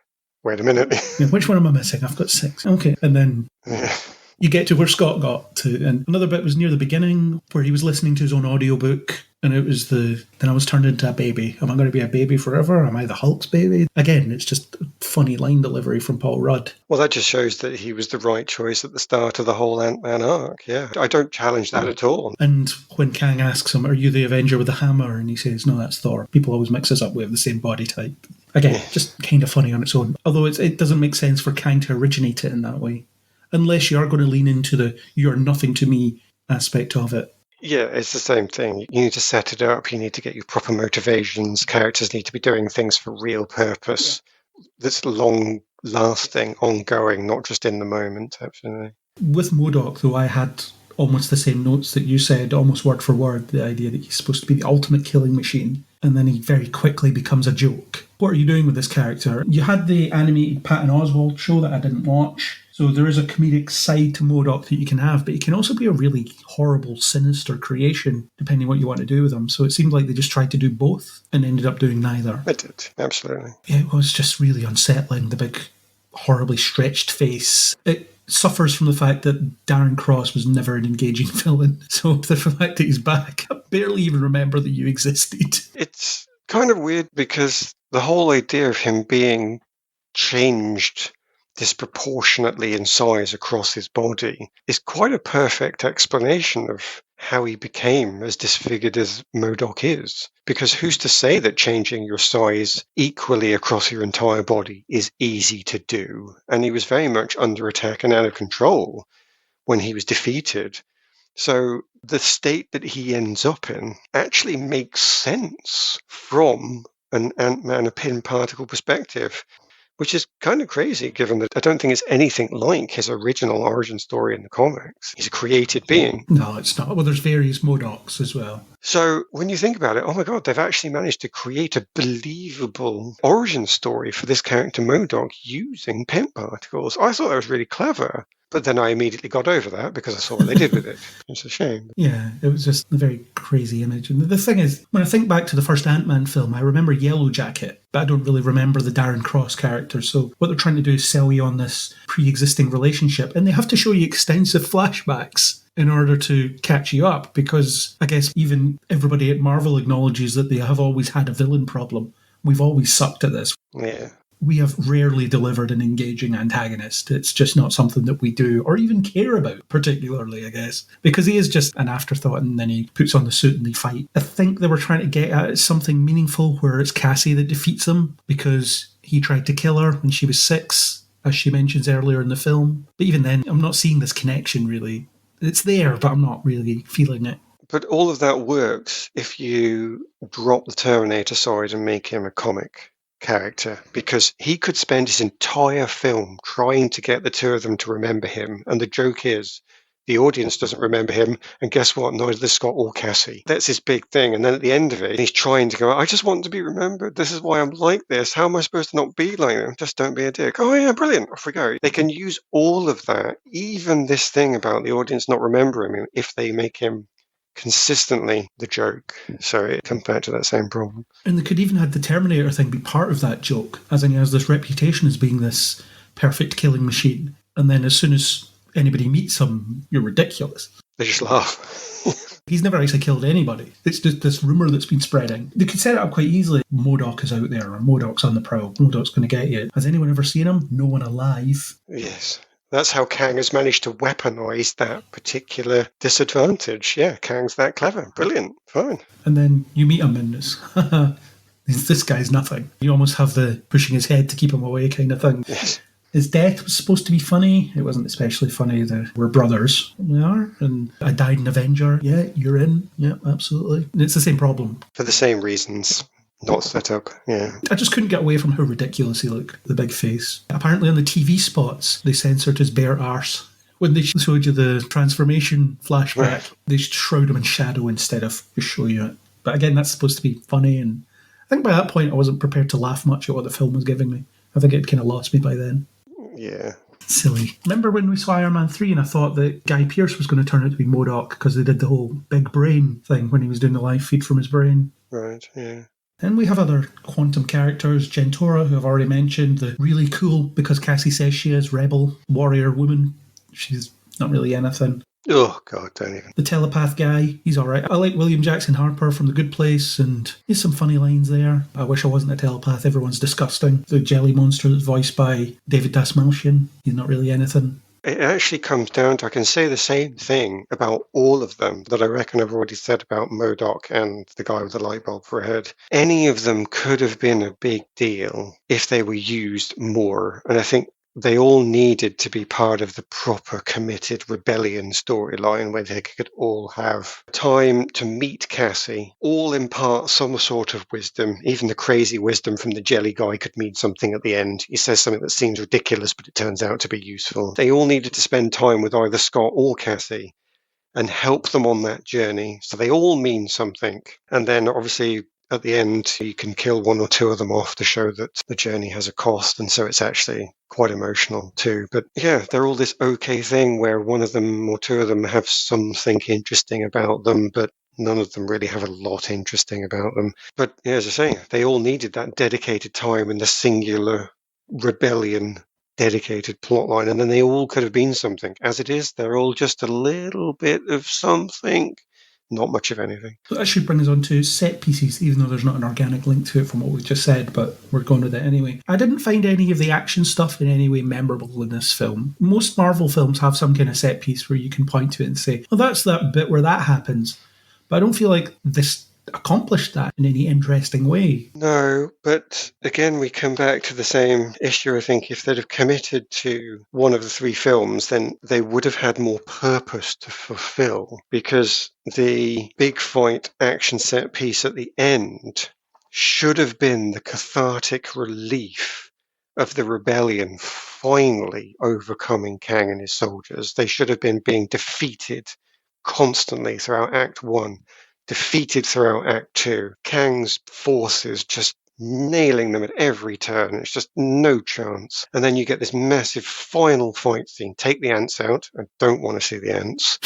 Wait a minute. Yeah, which one am I missing? I've got 6. Okay. And then... Yeah. You get to where Scott got to, and another bit was near the beginning where he was listening to his own audiobook, and it was then I was turned into a baby. Am I going to be a baby forever? Am I the Hulk's baby? Again, it's just funny line delivery from Paul Rudd. Well, that just shows that he was the right choice at the start of the whole Ant-Man arc, yeah. I don't challenge that at all. And when Kang asks him, are you the Avenger with the hammer? And he says, no, that's Thor. People always mix us up. We have the same body type. Again, just kind of funny on its own. Although it doesn't make sense for Kang to originate it in that way. Unless you are going to lean into the you're nothing to me aspect of it. Yeah, it's the same thing. You need to set it up. You need to get your proper motivations. Characters need to be doing things for real purpose. That's long-lasting, ongoing, not just in the moment, absolutely. With MODOK, though, I had almost the same notes that you said, almost word for word, the idea that he's supposed to be the ultimate killing machine. And then he very quickly becomes a joke. What are you doing with this character? You had the animated Patton Oswalt show that I didn't watch. So there is a comedic side to MODOK that you can have, but he can also be a really horrible, sinister creation, depending what you want to do with him. So it seemed like they just tried to do both and ended up doing neither. It did, absolutely. It was just really unsettling, the big, horribly stretched face. It suffers from the fact that Darren Cross was never an engaging villain. So the fact that he's back, I barely even remember that you existed. It's kind of weird because the whole idea of him being changed disproportionately in size across his body is quite a perfect explanation of how he became as disfigured as MODOK is. Because who's to say that changing your size equally across your entire body is easy to do? And he was very much under attack and out of control when he was defeated. So the state that he ends up in actually makes sense from an Ant-Man, a pin particle perspective, which is kind of crazy given that I don't think it's anything like his original origin story in the comics. He's a created being. No, it's not. Well, there's various MODOKs as well. So when you think about it, oh my God, they've actually managed to create a believable origin story for this character MODOK using pin particles. I thought that was really clever. But then I immediately got over that because I saw what they did with it. It's a shame. Yeah, it was just a very crazy image. And the thing is, when I think back to the first Ant-Man film, I remember Yellow Jacket, but I don't really remember the Darren Cross character. So what they're trying to do is sell you on this pre-existing relationship, and they have to show you extensive flashbacks in order to catch you up, because I guess even everybody at Marvel acknowledges that they have always had a villain problem. We've always sucked at this. Yeah. We have rarely delivered an engaging antagonist. It's just not something that we do or even care about, particularly, I guess, because he is just an afterthought and then he puts on the suit and they fight. I think they were trying to get at something meaningful where it's Cassie that defeats him because he tried to kill her when she was 6, as she mentions earlier in the film. But even then, I'm not seeing this connection, really. It's there, but I'm not really feeling it. But all of that works if you drop the Terminator side and make him a comic character, because he could spend his entire film trying to get the two of them to remember him, and the joke is the audience doesn't remember him, and guess what, neither does Scott or Cassie. That's his big thing. And then at the end of it, he's trying to go, I just want to be remembered, this is why I'm like this, how am I supposed to not be like them? Just don't be a dick. Oh yeah, brilliant, off we go. They can use all of that, even this thing about the audience not remembering him, if they make him consistently the joke. So it comes back to that same problem. And they could even have the Terminator thing be part of that joke, as in he has this reputation as being this perfect killing machine. And then as soon as anybody meets him, you're ridiculous. They just laugh. He's never actually killed anybody. It's just this rumour that's been spreading. They could set it up quite easily. MODOK is out there, or MODOK's on the prowl. MODOK's going to get you. Has anyone ever seen him? No one alive. Yes. That's how Kang has managed to weaponize that particular disadvantage. Yeah, Kang's that clever. Brilliant. Fine. And then you meet him and it's, this guy's nothing. You almost have the pushing his head to keep him away kind of thing. Yes. His death was supposed to be funny. It wasn't especially funny. We're brothers. We are. And I died an Avenger. Yeah, you're in. Yeah, absolutely. And it's the same problem. For the same reasons. Not set up, yeah. I just couldn't get away from how ridiculous he looked, the big face. Apparently on the TV spots, they censored his bare arse. When they showed you the transformation flashback, right, they shroud him in shadow instead of just show you it. But again, that's supposed to be funny, and I think by that point I wasn't prepared to laugh much at what the film was giving me. I think it kind of lost me by then. Yeah. Silly. Remember when we saw Iron Man 3 and I thought that Guy Pearce was going to turn out to be MODOK because they did the whole big brain thing when he was doing the live feed from his brain? Right, yeah. And we have other quantum characters, Gentora, who I've already mentioned, the really cool, because Cassie says she is, rebel warrior woman. She's not really anything. Oh, God, don't even. The telepath guy, he's all right. I like William Jackson Harper from The Good Place, and there's some funny lines there. I wish I wasn't a telepath. Everyone's disgusting. The jelly monster that's voiced by David Dastmalchian, he's not really anything. It actually comes down to, I can say the same thing about all of them that I reckon I've already said about MODOK and the guy with the light bulb for a head. Any of them could have been a big deal if they were used more. And I think they all needed to be part of the proper committed rebellion storyline where they could all have time to meet Cassie, all impart some sort of wisdom. Even the crazy wisdom from the jelly guy could mean something at the end. He says something that seems ridiculous, but it turns out to be useful. They all needed to spend time with either Scott or Cassie and help them on that journey. So they all mean something. And then obviously at the end, you can kill one or two of them off to show that the journey has a cost. And so it's actually quite emotional too. But yeah, they're all this okay thing where one of them or two of them have something interesting about them, but none of them really have a lot interesting about them. But yeah, as I say, they all needed that dedicated time in the singular rebellion dedicated plotline, and then they all could have been something. As it is, they're all just a little bit of something, not much of anything. So that should bring us on to set pieces, even though there's not an organic link to it from what we just said, but we're going with it anyway. I didn't find any of the action stuff in any way memorable in this film. Most Marvel films have some kind of set piece where you can point to it and say, well, that's that bit where that happens. But I don't feel like this accomplished that in any interesting way. No, but again, we come back to the same issue. I think if they'd have committed to one of the three films, then they would have had more purpose to fulfill, because the big fight action set piece at the end should have been the cathartic relief of the rebellion finally overcoming Kang and his soldiers. They should have been being defeated constantly throughout Act 1. Defeated throughout Act 2. Kang's forces just nailing them at every turn. It's just no chance. And then you get this massive final fight scene. Take the ants out. I don't want to see the ants.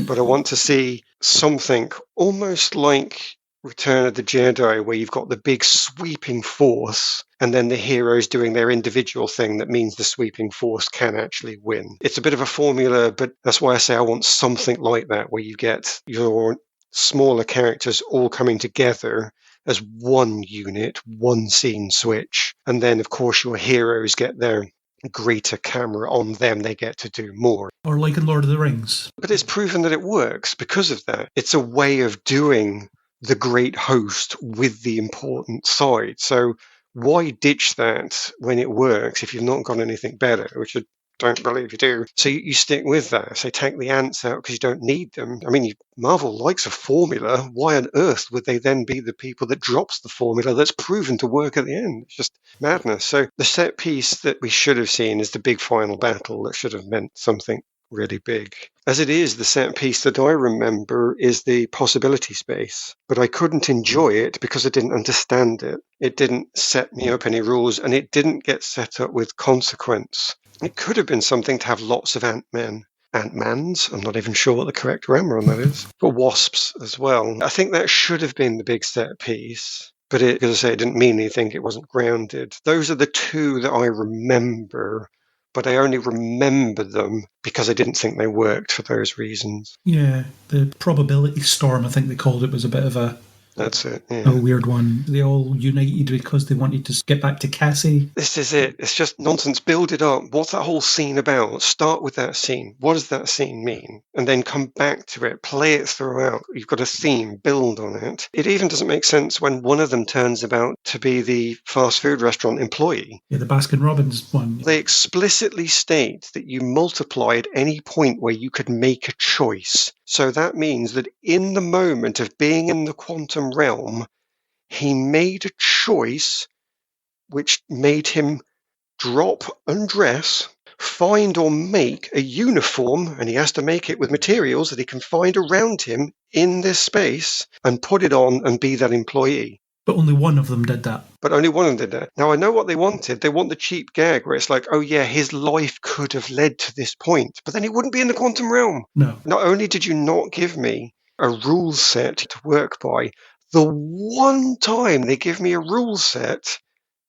But I want to see something almost like Return of the Jedi, where you've got the big sweeping force and then the heroes doing their individual thing that means the sweeping force can actually win. It's a bit of a formula, but that's why I say I want something like that, where you get your smaller characters all coming together as one unit, one scene switch. And then, of course, your heroes get their greater camera on them. They get to do more. Or like in Lord of the Rings. But it's proven that it works because of that. It's a way of doing the great host with the important side. So why ditch that when it works if you've not got anything better, which I don't believe you do. So you stick with that. So take the ants out because you don't need them. I mean, Marvel likes a formula. Why on earth would they then be the people that drops the formula that's proven to work at the end? It's just madness. So the set piece that we should have seen is the big final battle that should have meant something really big. As it is, the set piece that I remember is the possibility space, but I couldn't enjoy it because I didn't understand it. It didn't set me up any rules, and it didn't get set up with consequence. It could have been something to have lots of Ant-Mans, I'm not even sure what the correct grammar on that is, but Wasps as well. I think that should have been the big set piece, but as I say, it didn't mean anything, it wasn't grounded. Those are the two that I remember, but I only remember them because I didn't think they worked for those reasons. Yeah, the probability storm, I think they called it, was a bit of a That's it. Yeah. A weird one. They all united because they wanted to get back to Cassie. This is it. It's just nonsense. Build it up. What's that whole scene about? Start with that scene. What does that scene mean? And then come back to it. Play it throughout. You've got a theme. Build on it. It even doesn't make sense when one of them turns out to be the fast food restaurant employee. Yeah, the Baskin-Robbins one. They explicitly state that you multiply at any point where you could make a choice. So that means that in the moment of being in the quantum realm, he made a choice which made him drop, undress, find or make a uniform, and he has to make it with materials that he can find around him in this space, and put it on and be that employee. But only one of them did that. But only one of them did that. Now, I know what they wanted. They want the cheap gag where it's like, oh yeah, his life could have led to this point, but then he wouldn't be in the quantum realm. No. Not only did you not give me a rule set to work by, the one time they give me a rule set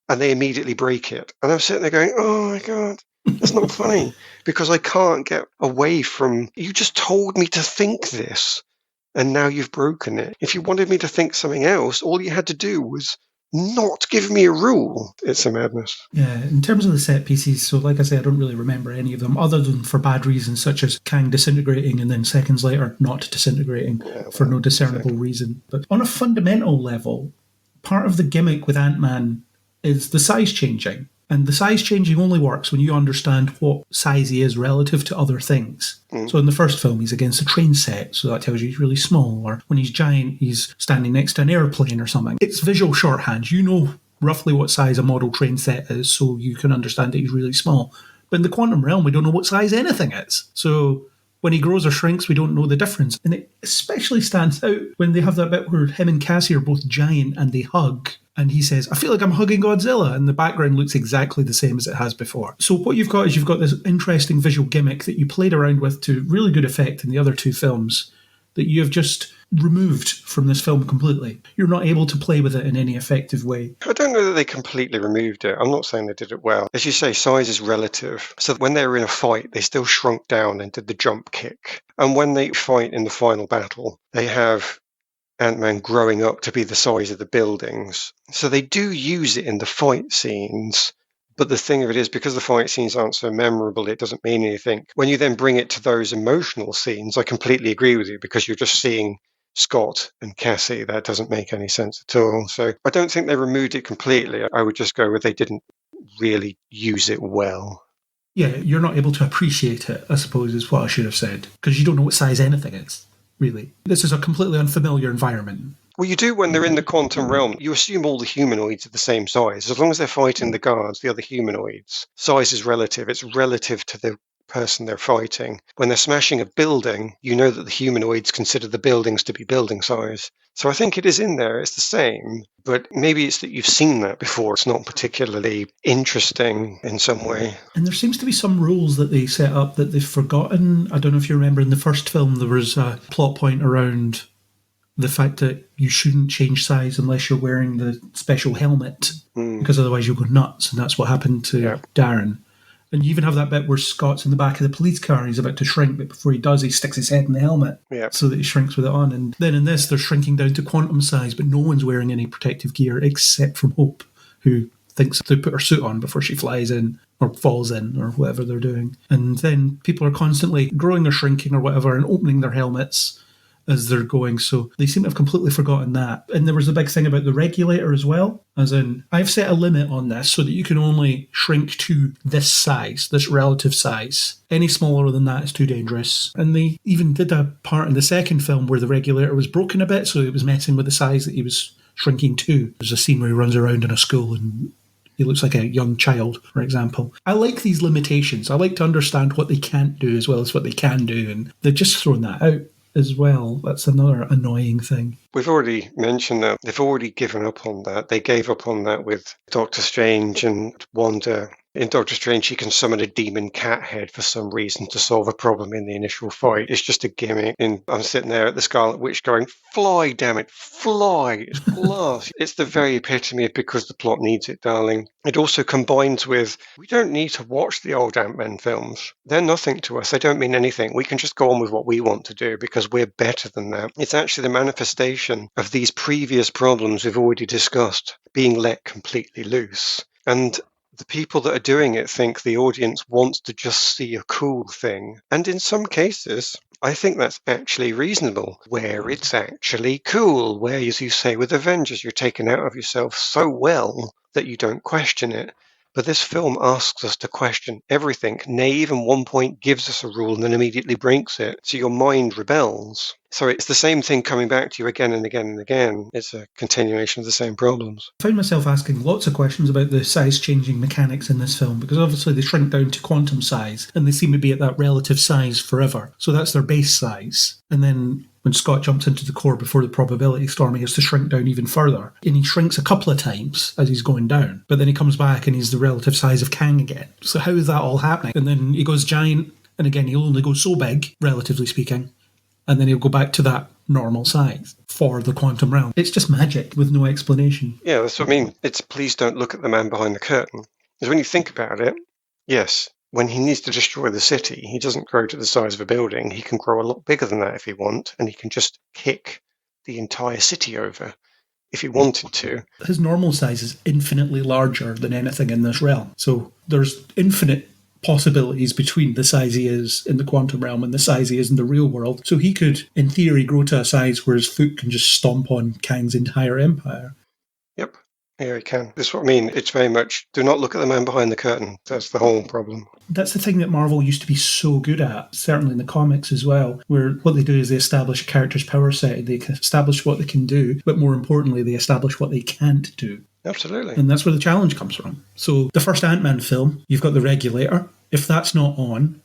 and they immediately break it. And I'm sitting there going, oh my God, that's not funny. Because I can't get away from, you just told me to think this. And now you've broken it. If you wanted me to think something else, all you had to do was not give me a rule. It's a madness. Yeah, in terms of the set pieces, so like I say, I don't really remember any of them, other than for bad reasons, such as Kang disintegrating and then seconds later not disintegrating for no discernible reason. But on a fundamental level, part of the gimmick with Ant-Man is the size changing. And the size changing only works when you understand what size he is relative to other things. So in the first film, he's against a train set, so that tells you he's really small. Or when he's giant, he's standing next to an airplane or something. It's visual shorthand. You know roughly what size a model train set is, so you can understand that he's really small. But in the quantum realm, we don't know what size anything is. So when he grows or shrinks, we don't know the difference. And it especially stands out when they have that bit where him and Cassie are both giant and they hug. And he says, I feel like I'm hugging Godzilla. And the background looks exactly the same as it has before. So what you've got is you've got this interesting visual gimmick that you played around with to really good effect in the other two films that you have just removed from this film completely. You're not able to play with it in any effective way. I don't know that they completely removed it. I'm not saying they did it well. As you say, size is relative. So when they were in a fight, they still shrunk down and did the jump kick. And when they fight in the final battle, they have Ant-Man growing up to be the size of the buildings. So they do use it in the fight scenes. But the thing of it is, because the fight scenes aren't so memorable, it doesn't mean anything. When you then bring it to those emotional scenes, I completely agree with you, because you're just seeing Scott and Cassie. That doesn't make any sense at all. So I don't think they removed it completely. I would just go with they didn't really use it well. Yeah, you're not able to appreciate it, I suppose, is what I should have said, because you don't know what size anything is, really. This is a completely unfamiliar environment. Well, you do when they're in the quantum realm. You assume all the humanoids are the same size. As long as they're fighting the guards, the other humanoids, size is relative. It's relative to the person they're fighting. When they're smashing a building, you know that the humanoids consider the buildings to be building size. So I think it is in there. It's the same. But maybe it's that you've seen that before. It's not particularly interesting in some way. And there seems to be some rules that they set up that they've forgotten. I don't know if you remember in the first film there was a plot point around the fact that you shouldn't change size unless you're wearing the special helmet, because otherwise you'll go nuts, and that's what happened to Darren. And you even have that bit where Scott's in the back of the police car and he's about to shrink, but before he does, he sticks his head in the helmet so that he shrinks with it on. And then in this, they're shrinking down to quantum size, but no one's wearing any protective gear except from Hope, who thinks to put her suit on before she flies in or falls in or whatever they're doing. And then people are constantly growing or shrinking or whatever and opening their helmets as they're going, so they seem to have completely forgotten that. And there was a big thing about the regulator as well, as in, I've set a limit on this so that you can only shrink to this size, this relative size. Any smaller than that is too dangerous. And they even did a part in the second film where the regulator was broken a bit, so it was messing with the size that he was shrinking to. There's a scene where he runs around in a school and he looks like a young child, for example. I like these limitations. I like to understand what they can't do as well as what they can do, and they've just thrown that out as well. That's another annoying thing. We've already mentioned that. They've already given up on that. They gave up on that with Doctor Strange and Wanda. In Doctor Strange, she can summon a demon cat head for some reason to solve a problem in the initial fight. It's just a gimmick. And I'm sitting there at the Scarlet Witch going, fly, damn it, fly. It's blast. It's the very epitome of because the plot needs it, darling. It also combines with, we don't need to watch the old Ant-Man films. They're nothing to us. They don't mean anything. We can just go on with what we want to do because we're better than that. It's actually the manifestation of these previous problems we've already discussed being let completely loose. And the people that are doing it think the audience wants to just see a cool thing. And in some cases, I think that's actually reasonable, where it's actually cool, where, as you say, with Avengers, you're taken out of yourself so well that you don't question it. But this film asks us to question everything. Nay, even one point gives us a rule and then immediately breaks it. So your mind rebels. So it's the same thing coming back to you again and again and again. It's a continuation of the same problems. I found myself asking lots of questions about the size-changing mechanics in this film, because obviously they shrink down to quantum size, and they seem to be at that relative size forever. So that's their base size. And then when Scott jumps into the core before the probability storm, he has to shrink down even further. And he shrinks a couple of times as he's going down. But then he comes back and he's the relative size of Kang again. So how is that all happening? And then he goes giant, and again, he'll only go so big, relatively speaking. And then he'll go back to that normal size for the quantum realm. It's just magic with no explanation. Yeah, that's what I mean. It's please don't look at the man behind the curtain. Because when you think about it, yes, when he needs to destroy the city, he doesn't grow to the size of a building. He can grow a lot bigger than that if he wants, and he can just kick the entire city over if he wanted to. His normal size is infinitely larger than anything in this realm. So there's infinite possibilities between the size he is in the quantum realm and the size he is in the real world. So he could, in theory, grow to a size where his foot can just stomp on Kang's entire empire. Yep. Yeah, he can. That's what I mean. It's very much, do not look at the man behind the curtain. That's the whole problem. That's the thing that Marvel used to be so good at, certainly in the comics as well, where what they do is they establish a character's power set, they establish what they can do, but more importantly, they establish what they can't do. Absolutely. And that's where the challenge comes from. So the first Ant-Man film, you've got the regulator. If that's not on,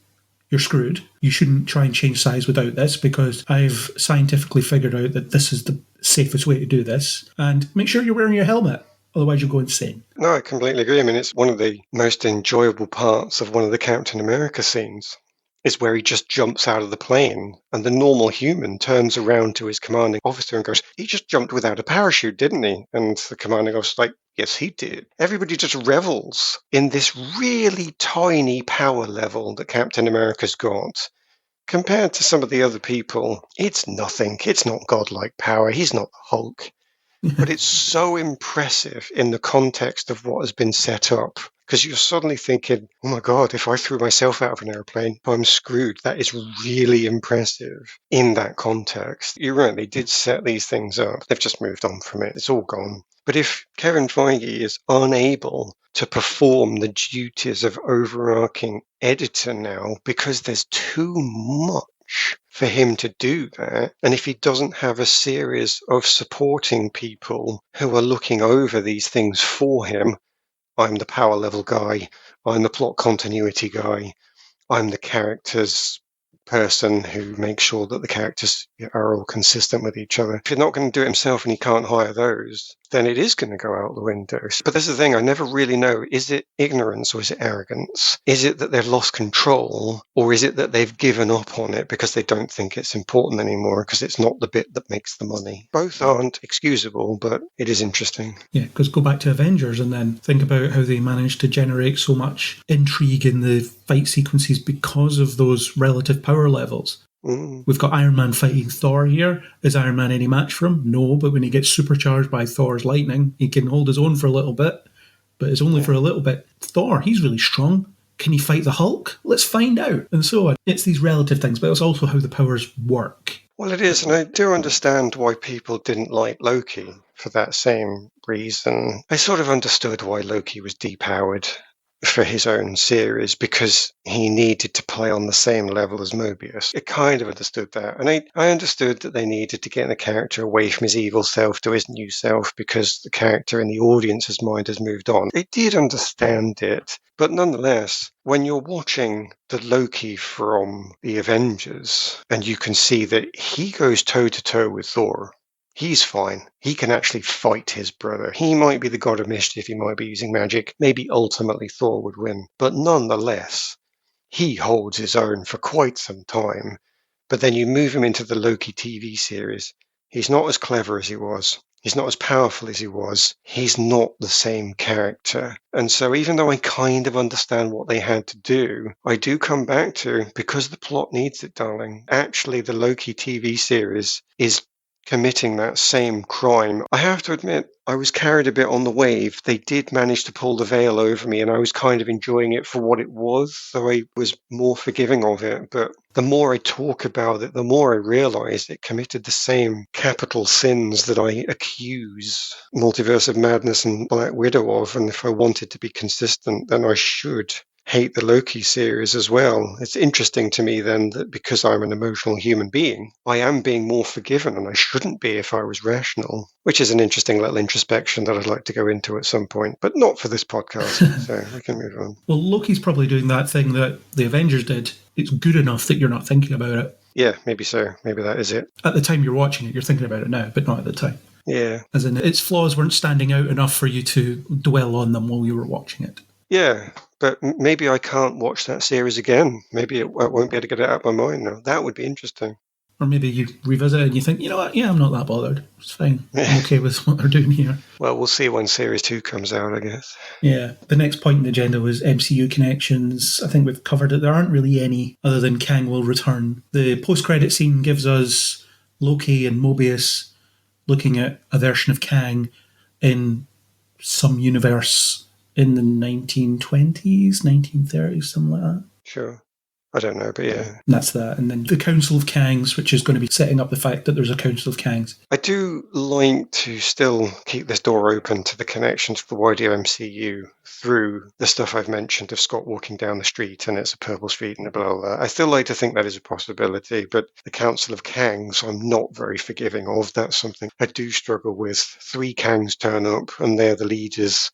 you're screwed. You shouldn't try and change size without this, because I've scientifically figured out that this is the safest way to do this. And make sure you're wearing your helmet. Otherwise, you'll go insane. No, I completely agree. I mean, it's one of the most enjoyable parts of one of the Captain America scenes is where he just jumps out of the plane and the normal human turns around to his commanding officer and goes, he just jumped without a parachute, didn't he? And the commanding officer's like, yes, he did. Everybody just revels in this really tiny power level that Captain America's got. Compared to some of the other people, it's nothing. It's not godlike power. He's not the Hulk. But it's so impressive in the context of what has been set up. Because you're suddenly thinking, oh my God, if I threw myself out of an airplane, I'm screwed. That is really impressive in that context. You're right, they did set these things up. They've just moved on from it. It's all gone. But if Kevin Feige is unable to perform the duties of overarching editor now because there's too much for him to do that, and if he doesn't have a series of supporting people who are looking over these things for him, I'm the power level guy, I'm the plot continuity guy, I'm the characters person who makes sure that the characters are all consistent with each other. If you're not going to do it himself and he can't hire those, then it is going to go out the window. But this is the thing, I never really know, is it ignorance or is it arrogance? Is it that they've lost control, or is it that they've given up on it because they don't think it's important anymore because it's not the bit that makes the money? Both aren't excusable, but it is interesting. Yeah, because go back to Avengers and then think about how they managed to generate so much intrigue in the fight sequences because of those relative power levels. We've got Iron Man fighting Thor here. Is Iron Man any match for him? No, but when he gets supercharged by Thor's lightning, he can hold his own for a little bit, but it's only for a little bit. Thor, he's really strong. Can he fight the Hulk? Let's find out. And so on. It's these relative things, but it's also how the powers work. Well, it is, and I do understand why people didn't like Loki for that same reason. I sort of understood why Loki was depowered for his own series because he needed to play on the same level as Mobius. I kind of understood that. And I understood that they needed to get the character away from his evil self to his new self because the character in the audience's mind has moved on. I did understand it. But nonetheless, when you're watching the Loki from the Avengers and you can see that he goes toe-to-toe with Thor, he's fine. He can actually fight his brother. He might be the god of mischief. He might be using magic. Maybe ultimately Thor would win. But nonetheless, he holds his own for quite some time. But then you move him into the Loki TV series. He's not as clever as he was. He's not as powerful as he was. He's not the same character. And so even though I kind of understand what they had to do, I do come back to, because the plot needs it, darling, actually the Loki TV series is committing that same crime. I have to admit, I was carried a bit on the wave. They did manage to pull the veil over me, and I was kind of enjoying it for what it was, so I was more forgiving of it. But the more I talk about it, the more I realize it committed the same capital sins that I accuse Multiverse of Madness and Black Widow of, and if I wanted to be consistent, then I should hate the Loki series as well. It's interesting to me then that because I'm an emotional human being, I am being more forgiven, and I shouldn't be if I was rational, which is an interesting little introspection that I'd like to go into at some point, but not for this podcast, so we can move on. Well, Loki's probably doing that thing that the Avengers did. It's good enough that you're not thinking about it. Yeah, maybe so. Maybe that is it. At the time you're watching it, you're thinking about it now, but not at the time. Yeah. As in, its flaws weren't standing out enough for you to dwell on them while you were watching it. Yeah, but maybe I can't watch that series again. Maybe I won't be able to get it out of my mind now. That would be interesting. Or maybe you revisit it and you think, you know what, yeah, I'm not that bothered. It's fine. I'm okay with what they're doing here. Well, we'll see when Series 2 comes out, I guess. Yeah. The next point in the agenda was MCU connections. I think we've covered it. There aren't really any other than Kang will return. The post-credit scene gives us Loki and Mobius looking at a version of Kang in some universe in the 1920s, 1930s, something like that. Sure. I don't know, but yeah. And that's that. And then the Council of Kangs, which is going to be setting up the fact that there's a Council of Kangs. I do like to still keep this door open to the connection to the wider MCU through the stuff I've mentioned of Scott walking down the street and it's a purple street and blah, blah, blah. I still like to think that is a possibility, but the Council of Kangs I'm not very forgiving of. That's something I do struggle with. 3 Kangs turn up and they're the leaders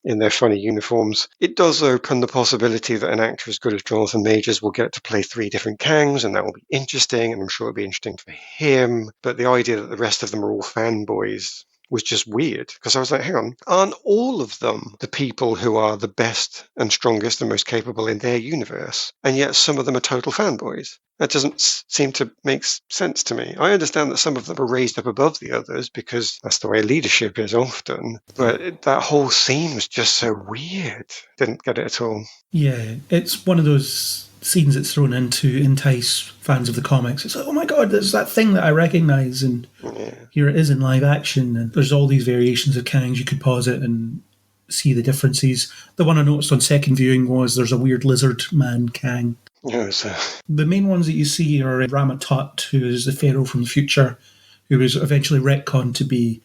in their funny uniforms. It does open the possibility that an actor as good as Jonathan Majors will get to play 3 different Kangs, and that will be interesting, and I'm sure it'll be interesting for him. But the idea that the rest of them are all fanboys was just weird, because I was like, hang on, aren't all of them the people who are the best and strongest and most capable in their universe? And yet some of them are total fanboys. That doesn't seem to make sense to me. I understand that some of them are raised up above the others because that's the way leadership is often. But that whole scene was just so weird. Didn't get it at all. Yeah, it's one of those scenes that's thrown in to entice fans of the comics. It's like, oh my god, there's that thing that I recognise, and here it is in live action. And there's all these variations of Kangs. You could pause it and see the differences. The one I noticed on second viewing was there's a weird lizard man Kang. Yes. The main ones that you see are Ramatut, who is the Pharaoh from the future, who was eventually retconned to be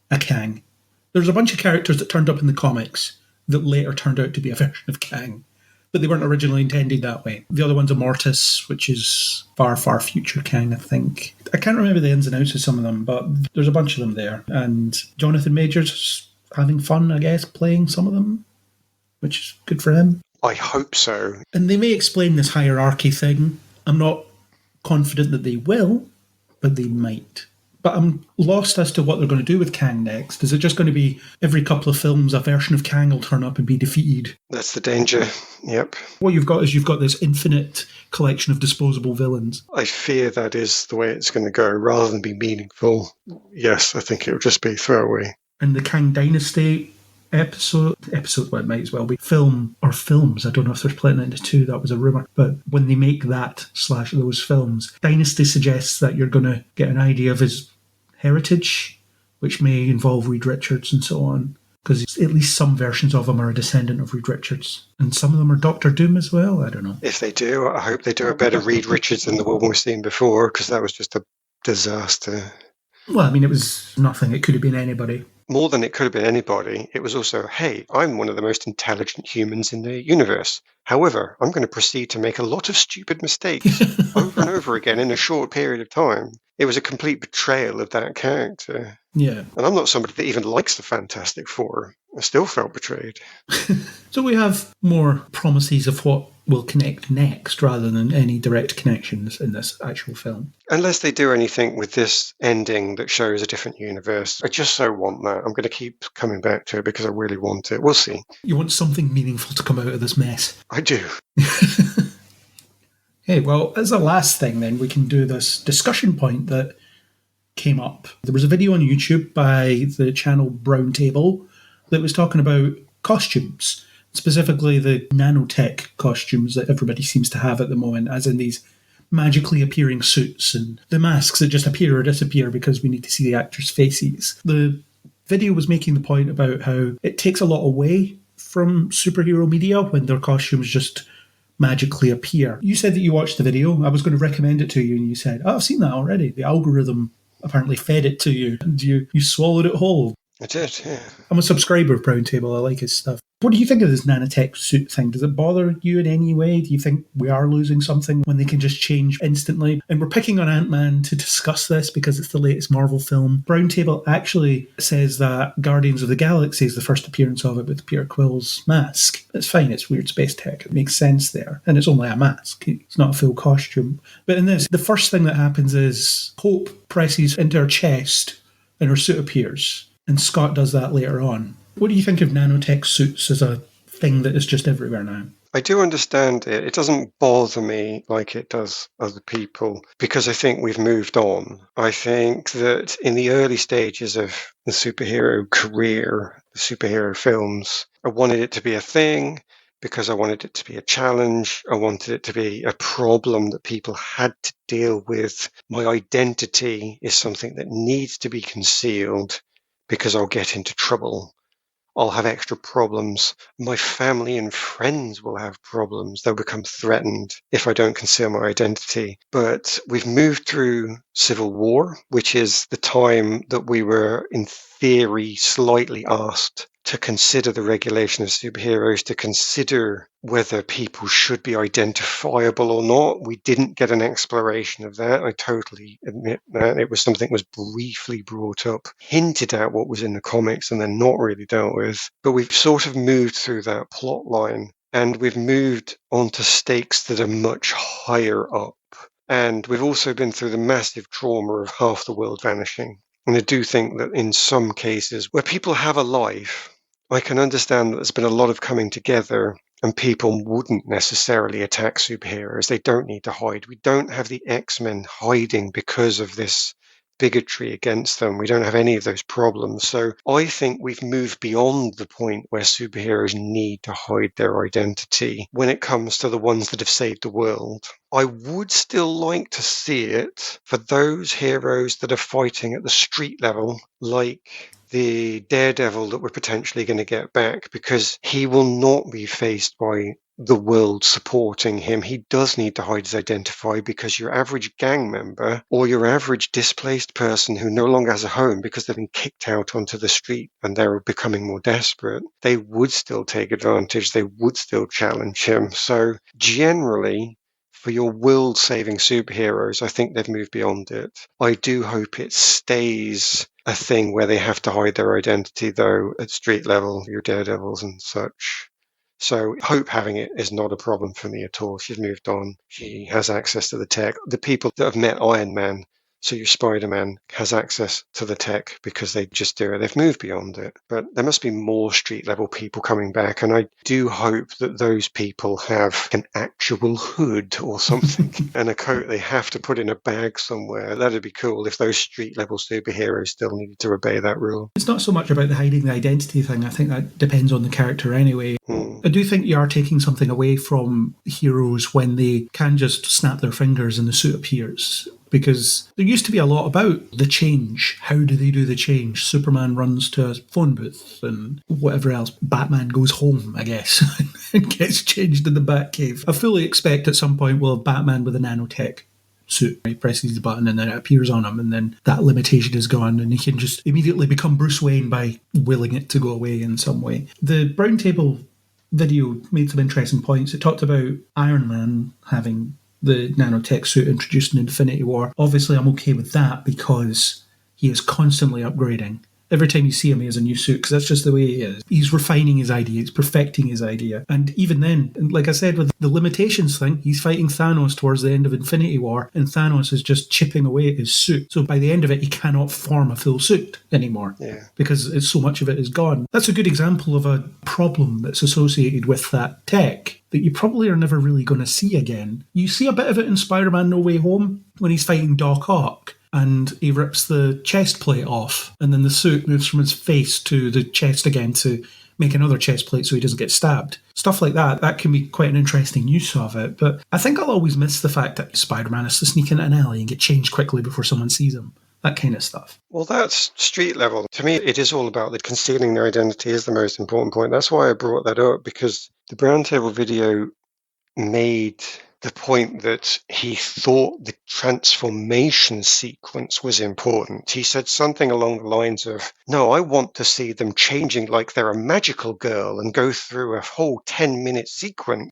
a Kang. There's a bunch of characters that turned up in the comics that later turned out to be a version of Kang, but they weren't originally intended that way. The other one's Immortus, which is far, far future Kang, I think. I can't remember the ins and outs of some of them, but there's a bunch of them there. And Jonathan Majors having fun, I guess, playing some of them, which is good for him. I hope so. And they may explain this hierarchy thing. I'm not confident that they will, but they might. But I'm lost as to what they're going to do with Kang next. Is it just going to be every couple of films a version of Kang will turn up and be defeated? That's the danger. Yep. What you've got is you've got this infinite collection of disposable villains. I fear that is the way it's going to go. Rather than be meaningful, yes, I think it will just be throwaway. And the Kang Dynasty episode, well, it might as well be film or films. I don't know if they're splitting it into 2. That was a rumour. But when they make that / those films, Dynasty suggests that you're going to get an idea of his heritage, which may involve Reed Richards and so on. Because at least some versions of him are a descendant of Reed Richards. And some of them are Doctor Doom as well. I don't know. If they do, I hope they do a better Reed Richards than the one we've seen before, because that was just a disaster. Well, I mean, it was nothing. It could have been anybody. More than it could have been anybody, it was also, hey, I'm one of the most intelligent humans in the universe. However, I'm going to proceed to make a lot of stupid mistakes over and over again in a short period of time. It was a complete betrayal of that character. Yeah. And I'm not somebody that even likes the Fantastic Four. I still felt betrayed. So we have more promises of what will connect next rather than any direct connections in this actual film. Unless they do anything with this ending that shows a different universe. I just so want that. I'm going to keep coming back to it because I really want it. We'll see. You want something meaningful to come out of this mess. I do. Okay, well, as a last thing then, we can do this discussion point that came up. There was a video on YouTube by the channel Brown Table that was talking about costumes, specifically the nanotech costumes that everybody seems to have at the moment, as in these magically appearing suits and the masks that just appear or disappear because we need to see the actors' faces. The video was making the point about how it takes a lot away from superhero media when their costumes just magically appear. You said that you watched the video. I was going to recommend it to you, and you said, oh, I've seen that already. The algorithm apparently fed it to you, and you swallowed it whole. I did, yeah. I'm a subscriber of Brown Table. I like his stuff. What do you think of this nanotech suit thing? Does it bother you in any way? Do you think we are losing something when they can just change instantly? And we're picking on Ant-Man to discuss this because it's the latest Marvel film. Brown Table actually says that Guardians of the Galaxy is the first appearance of it with Peter Quill's mask. It's fine, it's weird space tech. It makes sense there. And it's only a mask. It's not a full costume. But in this, the first thing that happens is Hope presses into her chest and her suit appears. And Scott does that later on. What do you think of nanotech suits as a thing that is just everywhere now? I do understand it. It doesn't bother me like it does other people because I think we've moved on. I think that in the early stages of the superhero career, the superhero films, I wanted it to be a thing because I wanted it to be a challenge. I wanted it to be a problem that people had to deal with. My identity is something that needs to be concealed because I'll get into trouble. I'll have extra problems. My family and friends will have problems. They'll become threatened if I don't conceal my identity. But we've moved through Civil War, which is the time that we were, in theory, slightly asked to consider the regulation of superheroes, to consider whether people should be identifiable or not. We didn't get an exploration of that. I totally admit that. It was something that was briefly brought up, hinted at what was in the comics and then not really dealt with. But we've sort of moved through that plot line and we've moved on to stakes that are much higher up. And we've also been through the massive trauma of half the world vanishing. And I do think that in some cases where people have a life, I can understand that there's been a lot of coming together and people wouldn't necessarily attack superheroes. They don't need to hide. We don't have the X-Men hiding because of this bigotry against them. We don't have any of those problems. So I think we've moved beyond the point where superheroes need to hide their identity when it comes to the ones that have saved the world. I would still like to see it for those heroes that are fighting at the street level, like the Daredevil that we're potentially going to get back, because he will not be faced by the world supporting him. He does need to hide his identity because your average gang member or your average displaced person who no longer has a home because they've been kicked out onto the street and they're becoming more desperate, they would still take advantage. They would still challenge him. So generally, for your world-saving superheroes, I think they've moved beyond it. I do hope it stays a thing where they have to hide their identity, though, at street level, your Daredevils and such. So Hope having it is not a problem for me at all. She's moved on. She has access to the tech. The people that have met Iron Man, so your Spider-Man, has access to the tech because they just do it. They've moved beyond it. But there must be more street-level people coming back, and I do hope that those people have an actual hood or something and a coat they have to put in a bag somewhere. That'd be cool if those street-level superheroes still needed to obey that rule. It's not so much about the hiding the identity thing. I think that depends on the character anyway. I do think you are taking something away from heroes when they can just snap their fingers and the suit appears. Because there used to be a lot about the change. How do they do the change? Superman runs to a phone booth and whatever else. Batman goes home, I guess, and gets changed in the Batcave. I fully expect at some point we'll have Batman with a nanotech suit. He presses the button and then it appears on him, and then that limitation is gone and he can just immediately become Bruce Wayne by willing it to go away in some way. The Brown Table video made some interesting points. It talked about Iron Man having the nanotech suit introduced in Infinity War. Obviously, I'm okay with that because he is constantly upgrading. Every time you see him, he has a new suit because that's just the way he is. He's refining his idea. He's perfecting his idea. And even then, like I said, with the limitations thing, he's fighting Thanos towards the end of Infinity War, and Thanos is just chipping away at his suit. So by the end of it, he cannot form a full suit anymore because so much of it is gone. That's a good example of a problem that's associated with that tech that you probably are never really going to see again. You see a bit of it in Spider-Man No Way Home when he's fighting Doc Ock, and he rips the chest plate off, and then the suit moves from his face to the chest again to make another chest plate so he doesn't get stabbed. Stuff like that, that can be quite an interesting use of it, but I think I'll always miss the fact that Spider-Man has to sneak into an alley and get changed quickly before someone sees him. That kind of stuff. Well, that's street level. To me, it is all about the concealing their identity is the most important point. That's why I brought that up, because the Brown Table video made the point that he thought the transformation sequence was important. He said something along the lines of, no, I want to see them changing like they're a magical girl and go through a whole 10-minute sequence.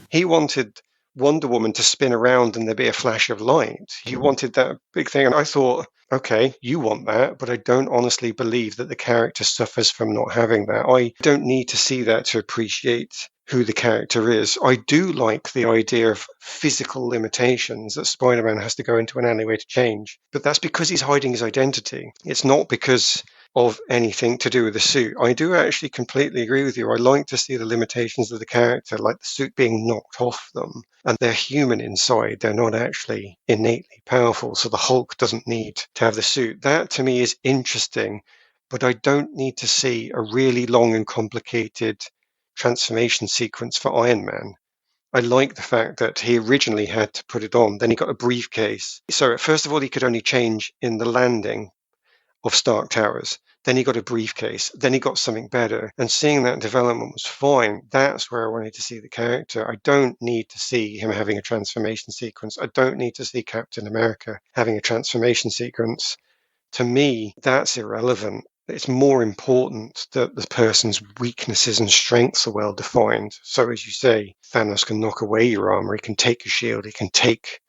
He wanted Wonder Woman to spin around and there be a flash of light. He wanted that big thing. And I thought, okay, you want that, but I don't honestly believe that the character suffers from not having that. I don't need to see that to appreciate who the character is. I do like the idea of physical limitations that Spider-Man has to go into an alleyway to change, but that's because he's hiding his identity. It's not because of anything to do with the suit. I do actually completely agree with you. I like to see the limitations of the character, like the suit being knocked off them, and they're human inside. They're not actually innately powerful, so the Hulk doesn't need to have the suit. That to me is interesting, but I don't need to see a really long and complicated transformation sequence for Iron Man. I like the fact that he originally had to put it on, then he got a briefcase. So first of all, he could only change in the landing of Stark Towers. Then he got a briefcase. Then he got something better. And seeing that development was fine. That's where I wanted to see the character. I don't need to see him having a transformation sequence. I don't need to see Captain America having a transformation sequence. To me, that's irrelevant. It's more important that the person's weaknesses and strengths are well defined. So as you say, Thanos can knock away your armor. He can take your shield. He can take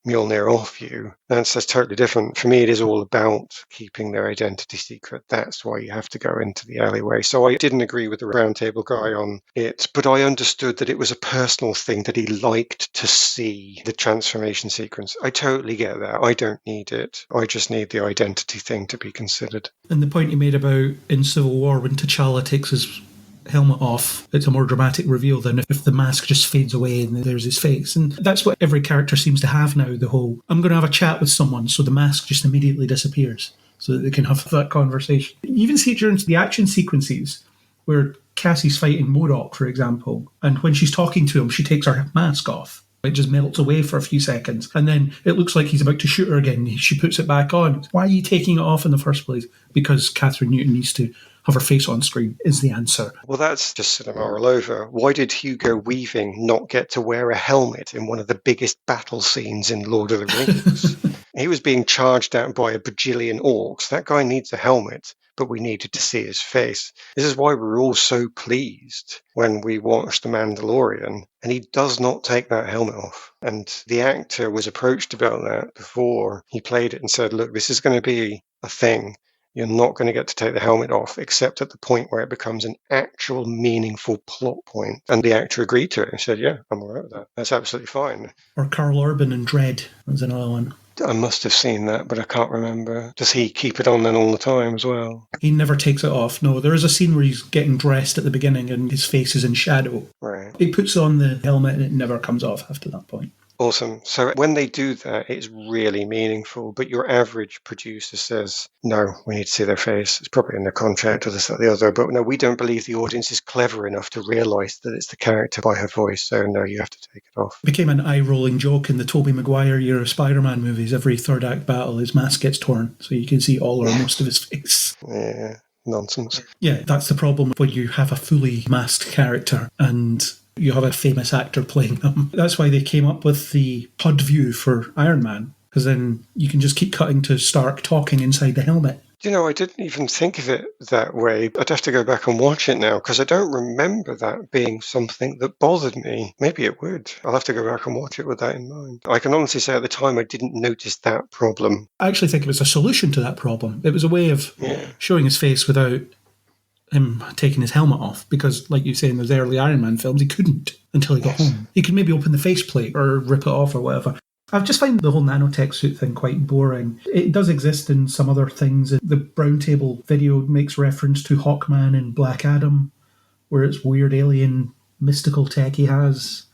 Mjolnir off you. That's totally different. For me, it is all about keeping their identity secret. That's why you have to go into the alleyway. So I didn't agree with the roundtable guy on it, but I understood that it was a personal thing that he liked to see the transformation sequence. I totally get that. I don't need it. I just need the identity thing to be considered. And the point you made about in Civil War when T'Challa takes his helmet off, it's a more dramatic reveal than if the mask just fades away and there's his face. And that's what every character seems to have now, the whole, I'm going to have a chat with someone, so the mask just immediately disappears so that they can have that conversation. You even see it during the action sequences where Cassie's fighting MODOK, for example, and when she's talking to him, she takes her mask off. It just melts away for a few seconds, and then it looks like he's about to shoot her again. She puts it back on. Why are you taking it off in the first place? Because Catherine Newton needs to have her face on screen, is the answer. Well, that's just cinema all over. Why did Hugo Weaving not get to wear a helmet in one of the biggest battle scenes in Lord of the Rings? He was being charged at by a bajillion orcs. That guy needs a helmet, but we needed to see his face. This is why we were all so pleased when we watched The Mandalorian, and he does not take that helmet off. And the actor was approached about that before he played it and said, look, this is going to be a thing. You're not going to get to take the helmet off, except at the point where it becomes an actual meaningful plot point. And the actor agreed to it and said, yeah, I'm all right with that. That's absolutely fine. Or Carl Urban in Dread was another one. I must have seen that, but I can't remember. Does he keep it on then all the time as well? He never takes it off. No, there is a scene where he's getting dressed at the beginning and his face is in shadow. Right. He puts on the helmet and it never comes off after that point. Awesome. So when they do that, it's really meaningful. But your average producer says, no, we need to see their face. It's probably in the contract or this, that, the other. But no, we don't believe the audience is clever enough to realise that it's the character by her voice. So no, you have to take it off. It became an eye-rolling joke in the Tobey Maguire era Spider-Man movies. Every third act battle, his mask gets torn. So you can see all or most of his face. Yeah, nonsense. Yeah, that's the problem when you have a fully masked character and you have a famous actor playing them. That's why they came up with the HUD view for Iron Man, because then you can just keep cutting to Stark talking inside the helmet. You know, I didn't even think of it that way. I'd have to go back and watch it now, because I don't remember that being something that bothered me. Maybe it would. I'll have to go back and watch it with that in mind. I can honestly say at the time I didn't notice that problem. I actually think it was a solution to that problem. It was a way of showing his face without him taking his helmet off, because like you say in those early Iron Man films, he couldn't until he got home. He could maybe open the faceplate or rip it off or whatever. I've just found the whole nanotech suit thing quite boring. It does exist in some other things. The Brown Table video makes reference to Hawkman and Black Adam, where it's weird alien mystical tech he has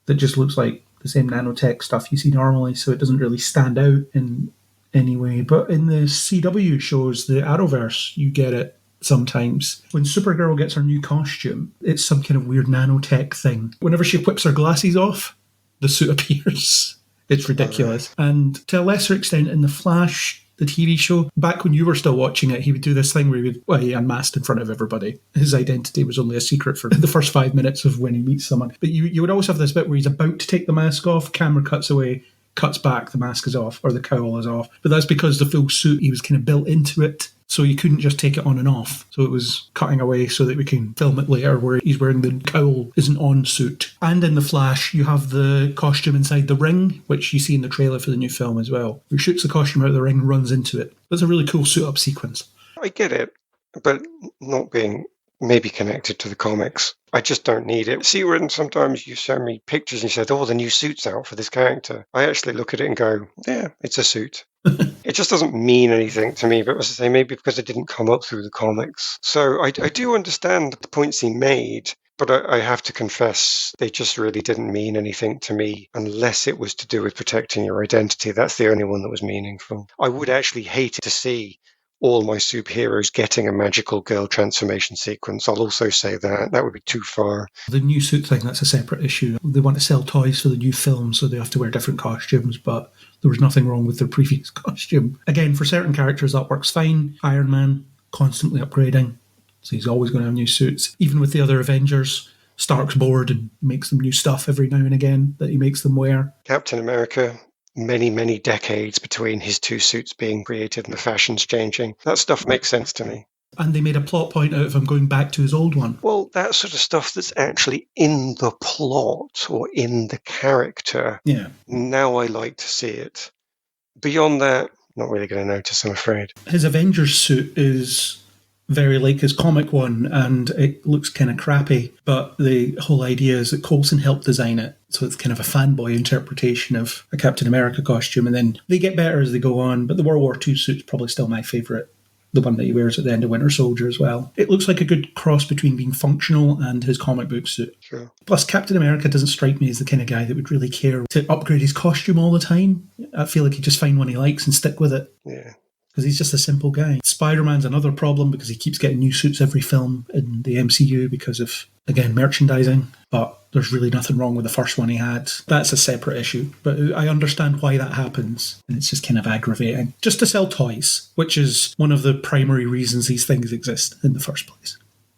that just looks like the same nanotech stuff you see normally, so it doesn't really stand out in any way. But in the CW shows, the Arrowverse, you get it sometimes. When Supergirl gets her new costume, it's some kind of weird nanotech thing. Whenever she whips her glasses off, the suit appears. It's ridiculous. And to a lesser extent in The Flash, the TV show. Back when you were still watching it, he would do this thing where he unmasked in front of everybody. His identity was only a secret for the first 5 minutes of when he meets someone. But you would always have this bit where he's about to take the mask off, camera cuts away, cuts back, the mask is off, or the cowl is off. But that's because the full suit, he was kind of built into it, so you couldn't just take it on and off. So it was cutting away so that we can film it later where he's wearing the cowl is an on suit. And in The Flash, you have the costume inside the ring, which you see in the trailer for the new film as well. He shoots the costume out of the ring, runs into it. That's a really cool suit-up sequence. I get it, but not being maybe connected to the comics. I just don't need it. See, when sometimes you show me pictures and you said, oh, the new suit's out for this character. I actually look at it and go, yeah, it's a suit. It just doesn't mean anything to me, but as I say, maybe because it didn't come up through the comics. So I do understand the points he made, but I have to confess they just really didn't mean anything to me unless it was to do with protecting your identity. That's the only one that was meaningful. I would actually hate to see all my superheroes getting a magical girl transformation sequence. I'll also say that would be too far. The new suit thing, that's a separate issue. They want to sell toys for the new film, so they have to wear different costumes, but there was nothing wrong with their previous costume. Again, for certain characters, that works fine. Iron Man, constantly upgrading, so he's always going to have new suits. Even with the other Avengers, Stark's bored and makes them new stuff every now and again that he makes them wear. Captain America, many, many decades between his two suits being created and the fashions changing. That stuff makes sense to me. And they made a plot point out of him going back to his old one. Well, that sort of stuff that's actually in the plot or in the character. Yeah. Now I like to see it. Beyond that, not really going to notice, I'm afraid. His Avengers suit is very like his comic one, and it looks kind of crappy, but the whole idea is that Coulson helped design it, so it's kind of a fanboy interpretation of a Captain America costume, and then they get better as they go on, but the World War II suit's probably still my favourite, the one that he wears at the end of Winter Soldier as well. It looks like a good cross between being functional and his comic book suit. Sure. Plus, Captain America doesn't strike me as the kind of guy that would really care to upgrade his costume all the time. I feel like he'd just find one he likes and stick with it. Yeah. Because he's just a simple guy. Spider-Man's another problem because he keeps getting new suits every film in the MCU because of, again, merchandising. But there's really nothing wrong with the first one he had. That's a separate issue. But I understand why that happens. And it's just kind of aggravating. Just to sell toys, which is one of the primary reasons these things exist in the first place.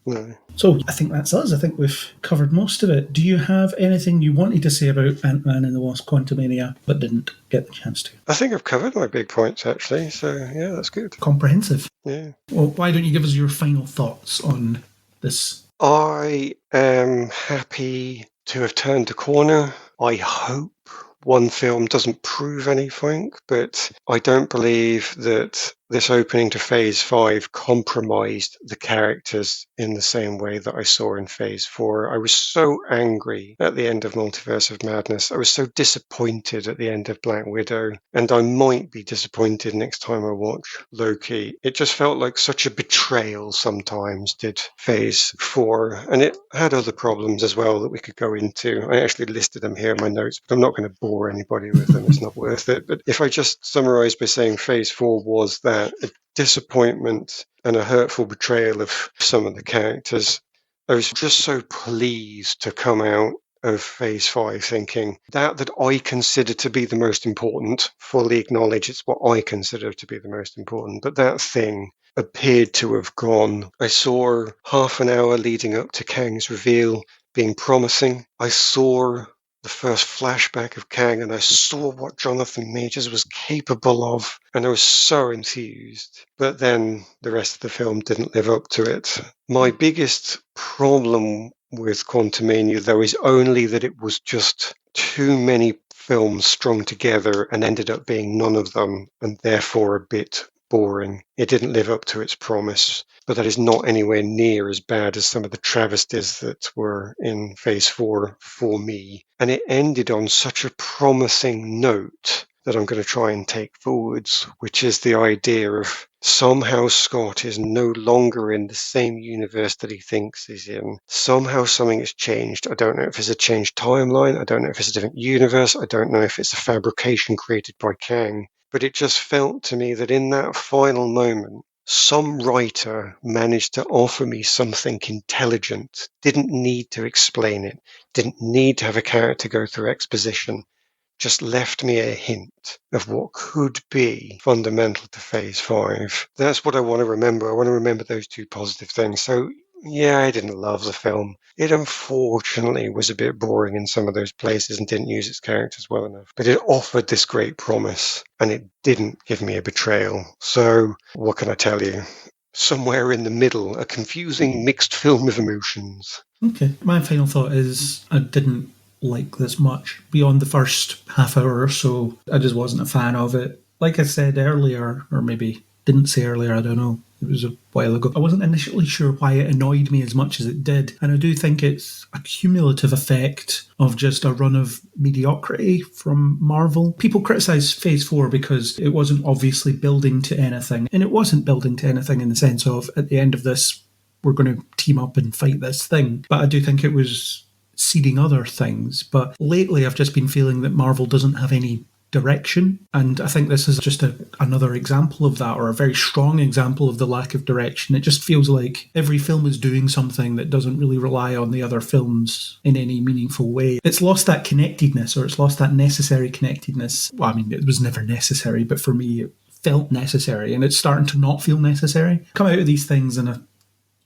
No. So I think that's us. I think we've covered most of it. Do you have anything you wanted to say about Ant-Man and the Wasp: Quantumania but didn't get the chance to? I think I've covered my big points, actually. So, yeah, that's good. Comprehensive. Yeah. Well, why don't you give us your final thoughts on this? I am happy to have turned the corner. I hope one film doesn't prove anything, but I don't believe that this opening to Phase 5 compromised the characters in the same way that I saw in Phase 4. I was so angry at the end of Multiverse of Madness. I was so disappointed at the end of Black Widow, and I might be disappointed next time I watch Loki. It just felt like such a betrayal sometimes, did Phase 4, and it had other problems as well that we could go into. I actually listed them here in my notes, but I'm not going to bore anybody with them. It's not worth it. But if I just summarize by saying Phase 4 was that a disappointment and a hurtful betrayal of some of the characters, I was just so pleased to come out of Phase 5 thinking that I consider to be the most important, fully acknowledge it's what I consider to be the most important, but that thing appeared to have gone. I saw half an hour leading up to Kang's reveal being promising. I saw the first flashback of Kang, and I saw what Jonathan Majors was capable of, and I was so enthused. But then the rest of the film didn't live up to it. My biggest problem with Quantumania, though, is only that it was just too many films strung together and ended up being none of them, and therefore a bit boring. It didn't live up to its promise, but that is not anywhere near as bad as some of the travesties that were in Phase 4 for me. And it ended on such a promising note that I'm going to try and take forwards, which is the idea of somehow Scott is no longer in the same universe that he thinks he's in. Somehow something has changed. I don't know if it's a changed timeline. I don't know if it's a different universe. I don't know if it's a fabrication created by Kang. But it just felt to me that in that final moment, some writer managed to offer me something intelligent, didn't need to explain it, didn't need to have a character go through exposition, just left me a hint of what could be fundamental to Phase 5. That's what I want to remember. I want to remember those two positive things. So, yeah, I didn't love the film. It unfortunately was a bit boring in some of those places and didn't use its characters well enough. But it offered this great promise, and it didn't give me a betrayal. So, what can I tell you? Somewhere in the middle, a confusing mixed film of emotions. Okay. My final thought is I didn't like this much. Beyond the first half hour or so, I just wasn't a fan of it. Like I said earlier, or maybe didn't say earlier, I don't know. It was a while ago. I wasn't initially sure why it annoyed me as much as it did. And I do think it's a cumulative effect of just a run of mediocrity from Marvel. People criticise Phase 4 because it wasn't obviously building to anything. And it wasn't building to anything in the sense of, at the end of this, we're going to team up and fight this thing. But I do think it was seeding other things. But lately I've just been feeling that Marvel doesn't have any direction, and I think this is just another example of that, or a very strong example of the lack of direction. It just feels like every film is doing something that doesn't really rely on the other films in any meaningful way. It's lost that connectedness, or it's lost that necessary connectedness. Well, I mean, it was never necessary, but for me it felt necessary, and it's starting to not feel necessary. Come out of these things, and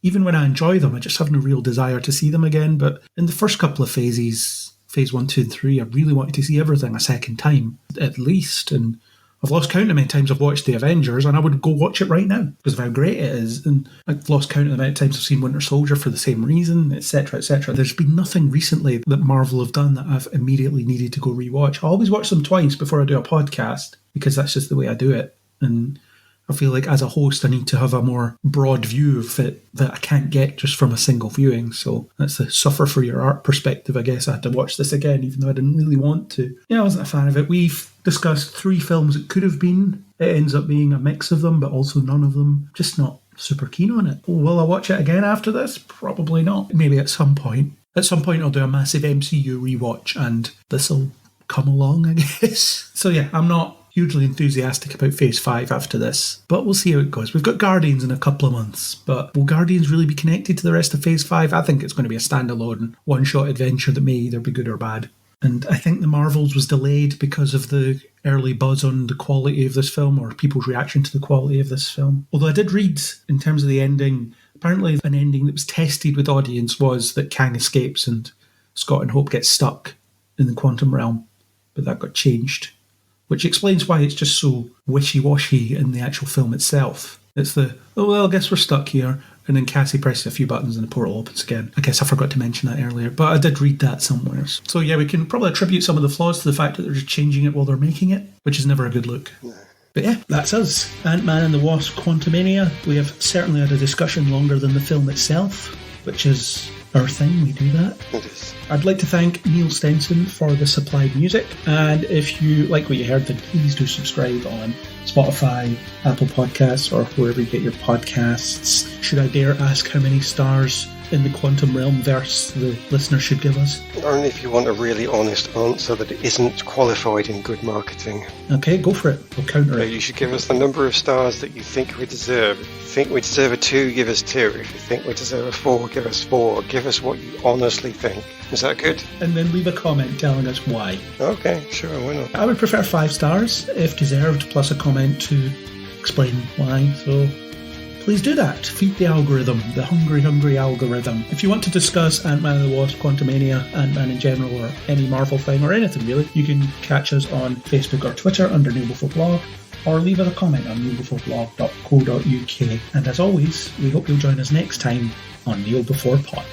even when I enjoy them, I just have no real desire to see them again. But in the first couple of phases, Phase 1, 2 and 3, I really wanted to see everything a second time, at least. And I've lost count of how many times I've watched The Avengers, and I would go watch it right now because of how great it is. And I've lost count of the amount of times I've seen Winter Soldier for the same reason, etc., etc. There's been nothing recently that Marvel have done that I've immediately needed to go rewatch. I always watch them twice before I do a podcast because that's just the way I do it. And I feel like as a host, I need to have a more broad view of it that I can't get just from a single viewing. So that's the suffer for your art perspective. I guess I had to watch this again, even though I didn't really want to. Yeah, I wasn't a fan of it. We've discussed 3 films it could have been. It ends up being a mix of them, but also none of them. Just not super keen on it. Will I watch it again after this? Probably not. Maybe at some point. At some point I'll do a massive MCU rewatch and this will come along, I guess. So yeah, I'm not hugely enthusiastic about Phase 5 after this, but we'll see how it goes. We've got Guardians in a couple of months, but will Guardians really be connected to the rest of Phase 5? I think it's going to be a standalone one-shot adventure that may either be good or bad. And I think The Marvels was delayed because of the early buzz on the quality of this film, or people's reaction to the quality of this film. Although I did read, in terms of the ending, apparently an ending that was tested with audience was that Kang escapes and Scott and Hope get stuck in the quantum realm, but that got changed, which explains why it's just so wishy-washy in the actual film itself. It's the, oh, well, I guess we're stuck here, and then Cassie presses a few buttons and the portal opens again. I guess I forgot to mention that earlier, but I did read that somewhere. So yeah, we can probably attribute some of the flaws to the fact that they're just changing it while they're making it, which is never a good look. But yeah, that's us. Ant-Man and the Wasp: Quantumania. We have certainly had a discussion longer than the film itself, which is our thing. We do that. It is. I'd like to thank Neil Stenson for the supplied music, and if you like what you heard, then please do subscribe on Spotify, Apple Podcasts, or wherever you get your podcasts. Should I dare ask how many stars in the Quantum Realm verse the listener should give us? Only if you want a really honest answer that isn't qualified in good marketing. Okay, go for it. We'll counter it. You should give us the number of stars that you think we deserve. If you think we deserve a 2, give us 2. If you think we deserve a 4, give us 4. Give us what you honestly think. Is that good? And then leave a comment telling us why. Okay, sure, why not? I would prefer 5 stars, if deserved, plus a comment to explain why. So please do that. Feed the algorithm, the hungry algorithm. If you want to discuss Ant-Man and the Wasp, Quantumania, Ant-Man in general, or any Marvel thing, or anything really, you can catch us on Facebook or Twitter under Kneel Before Blog, or leave us a comment on kneelbeforeblog.co.uk. And as always, we hope you'll join us next time on Kneel Before Pod.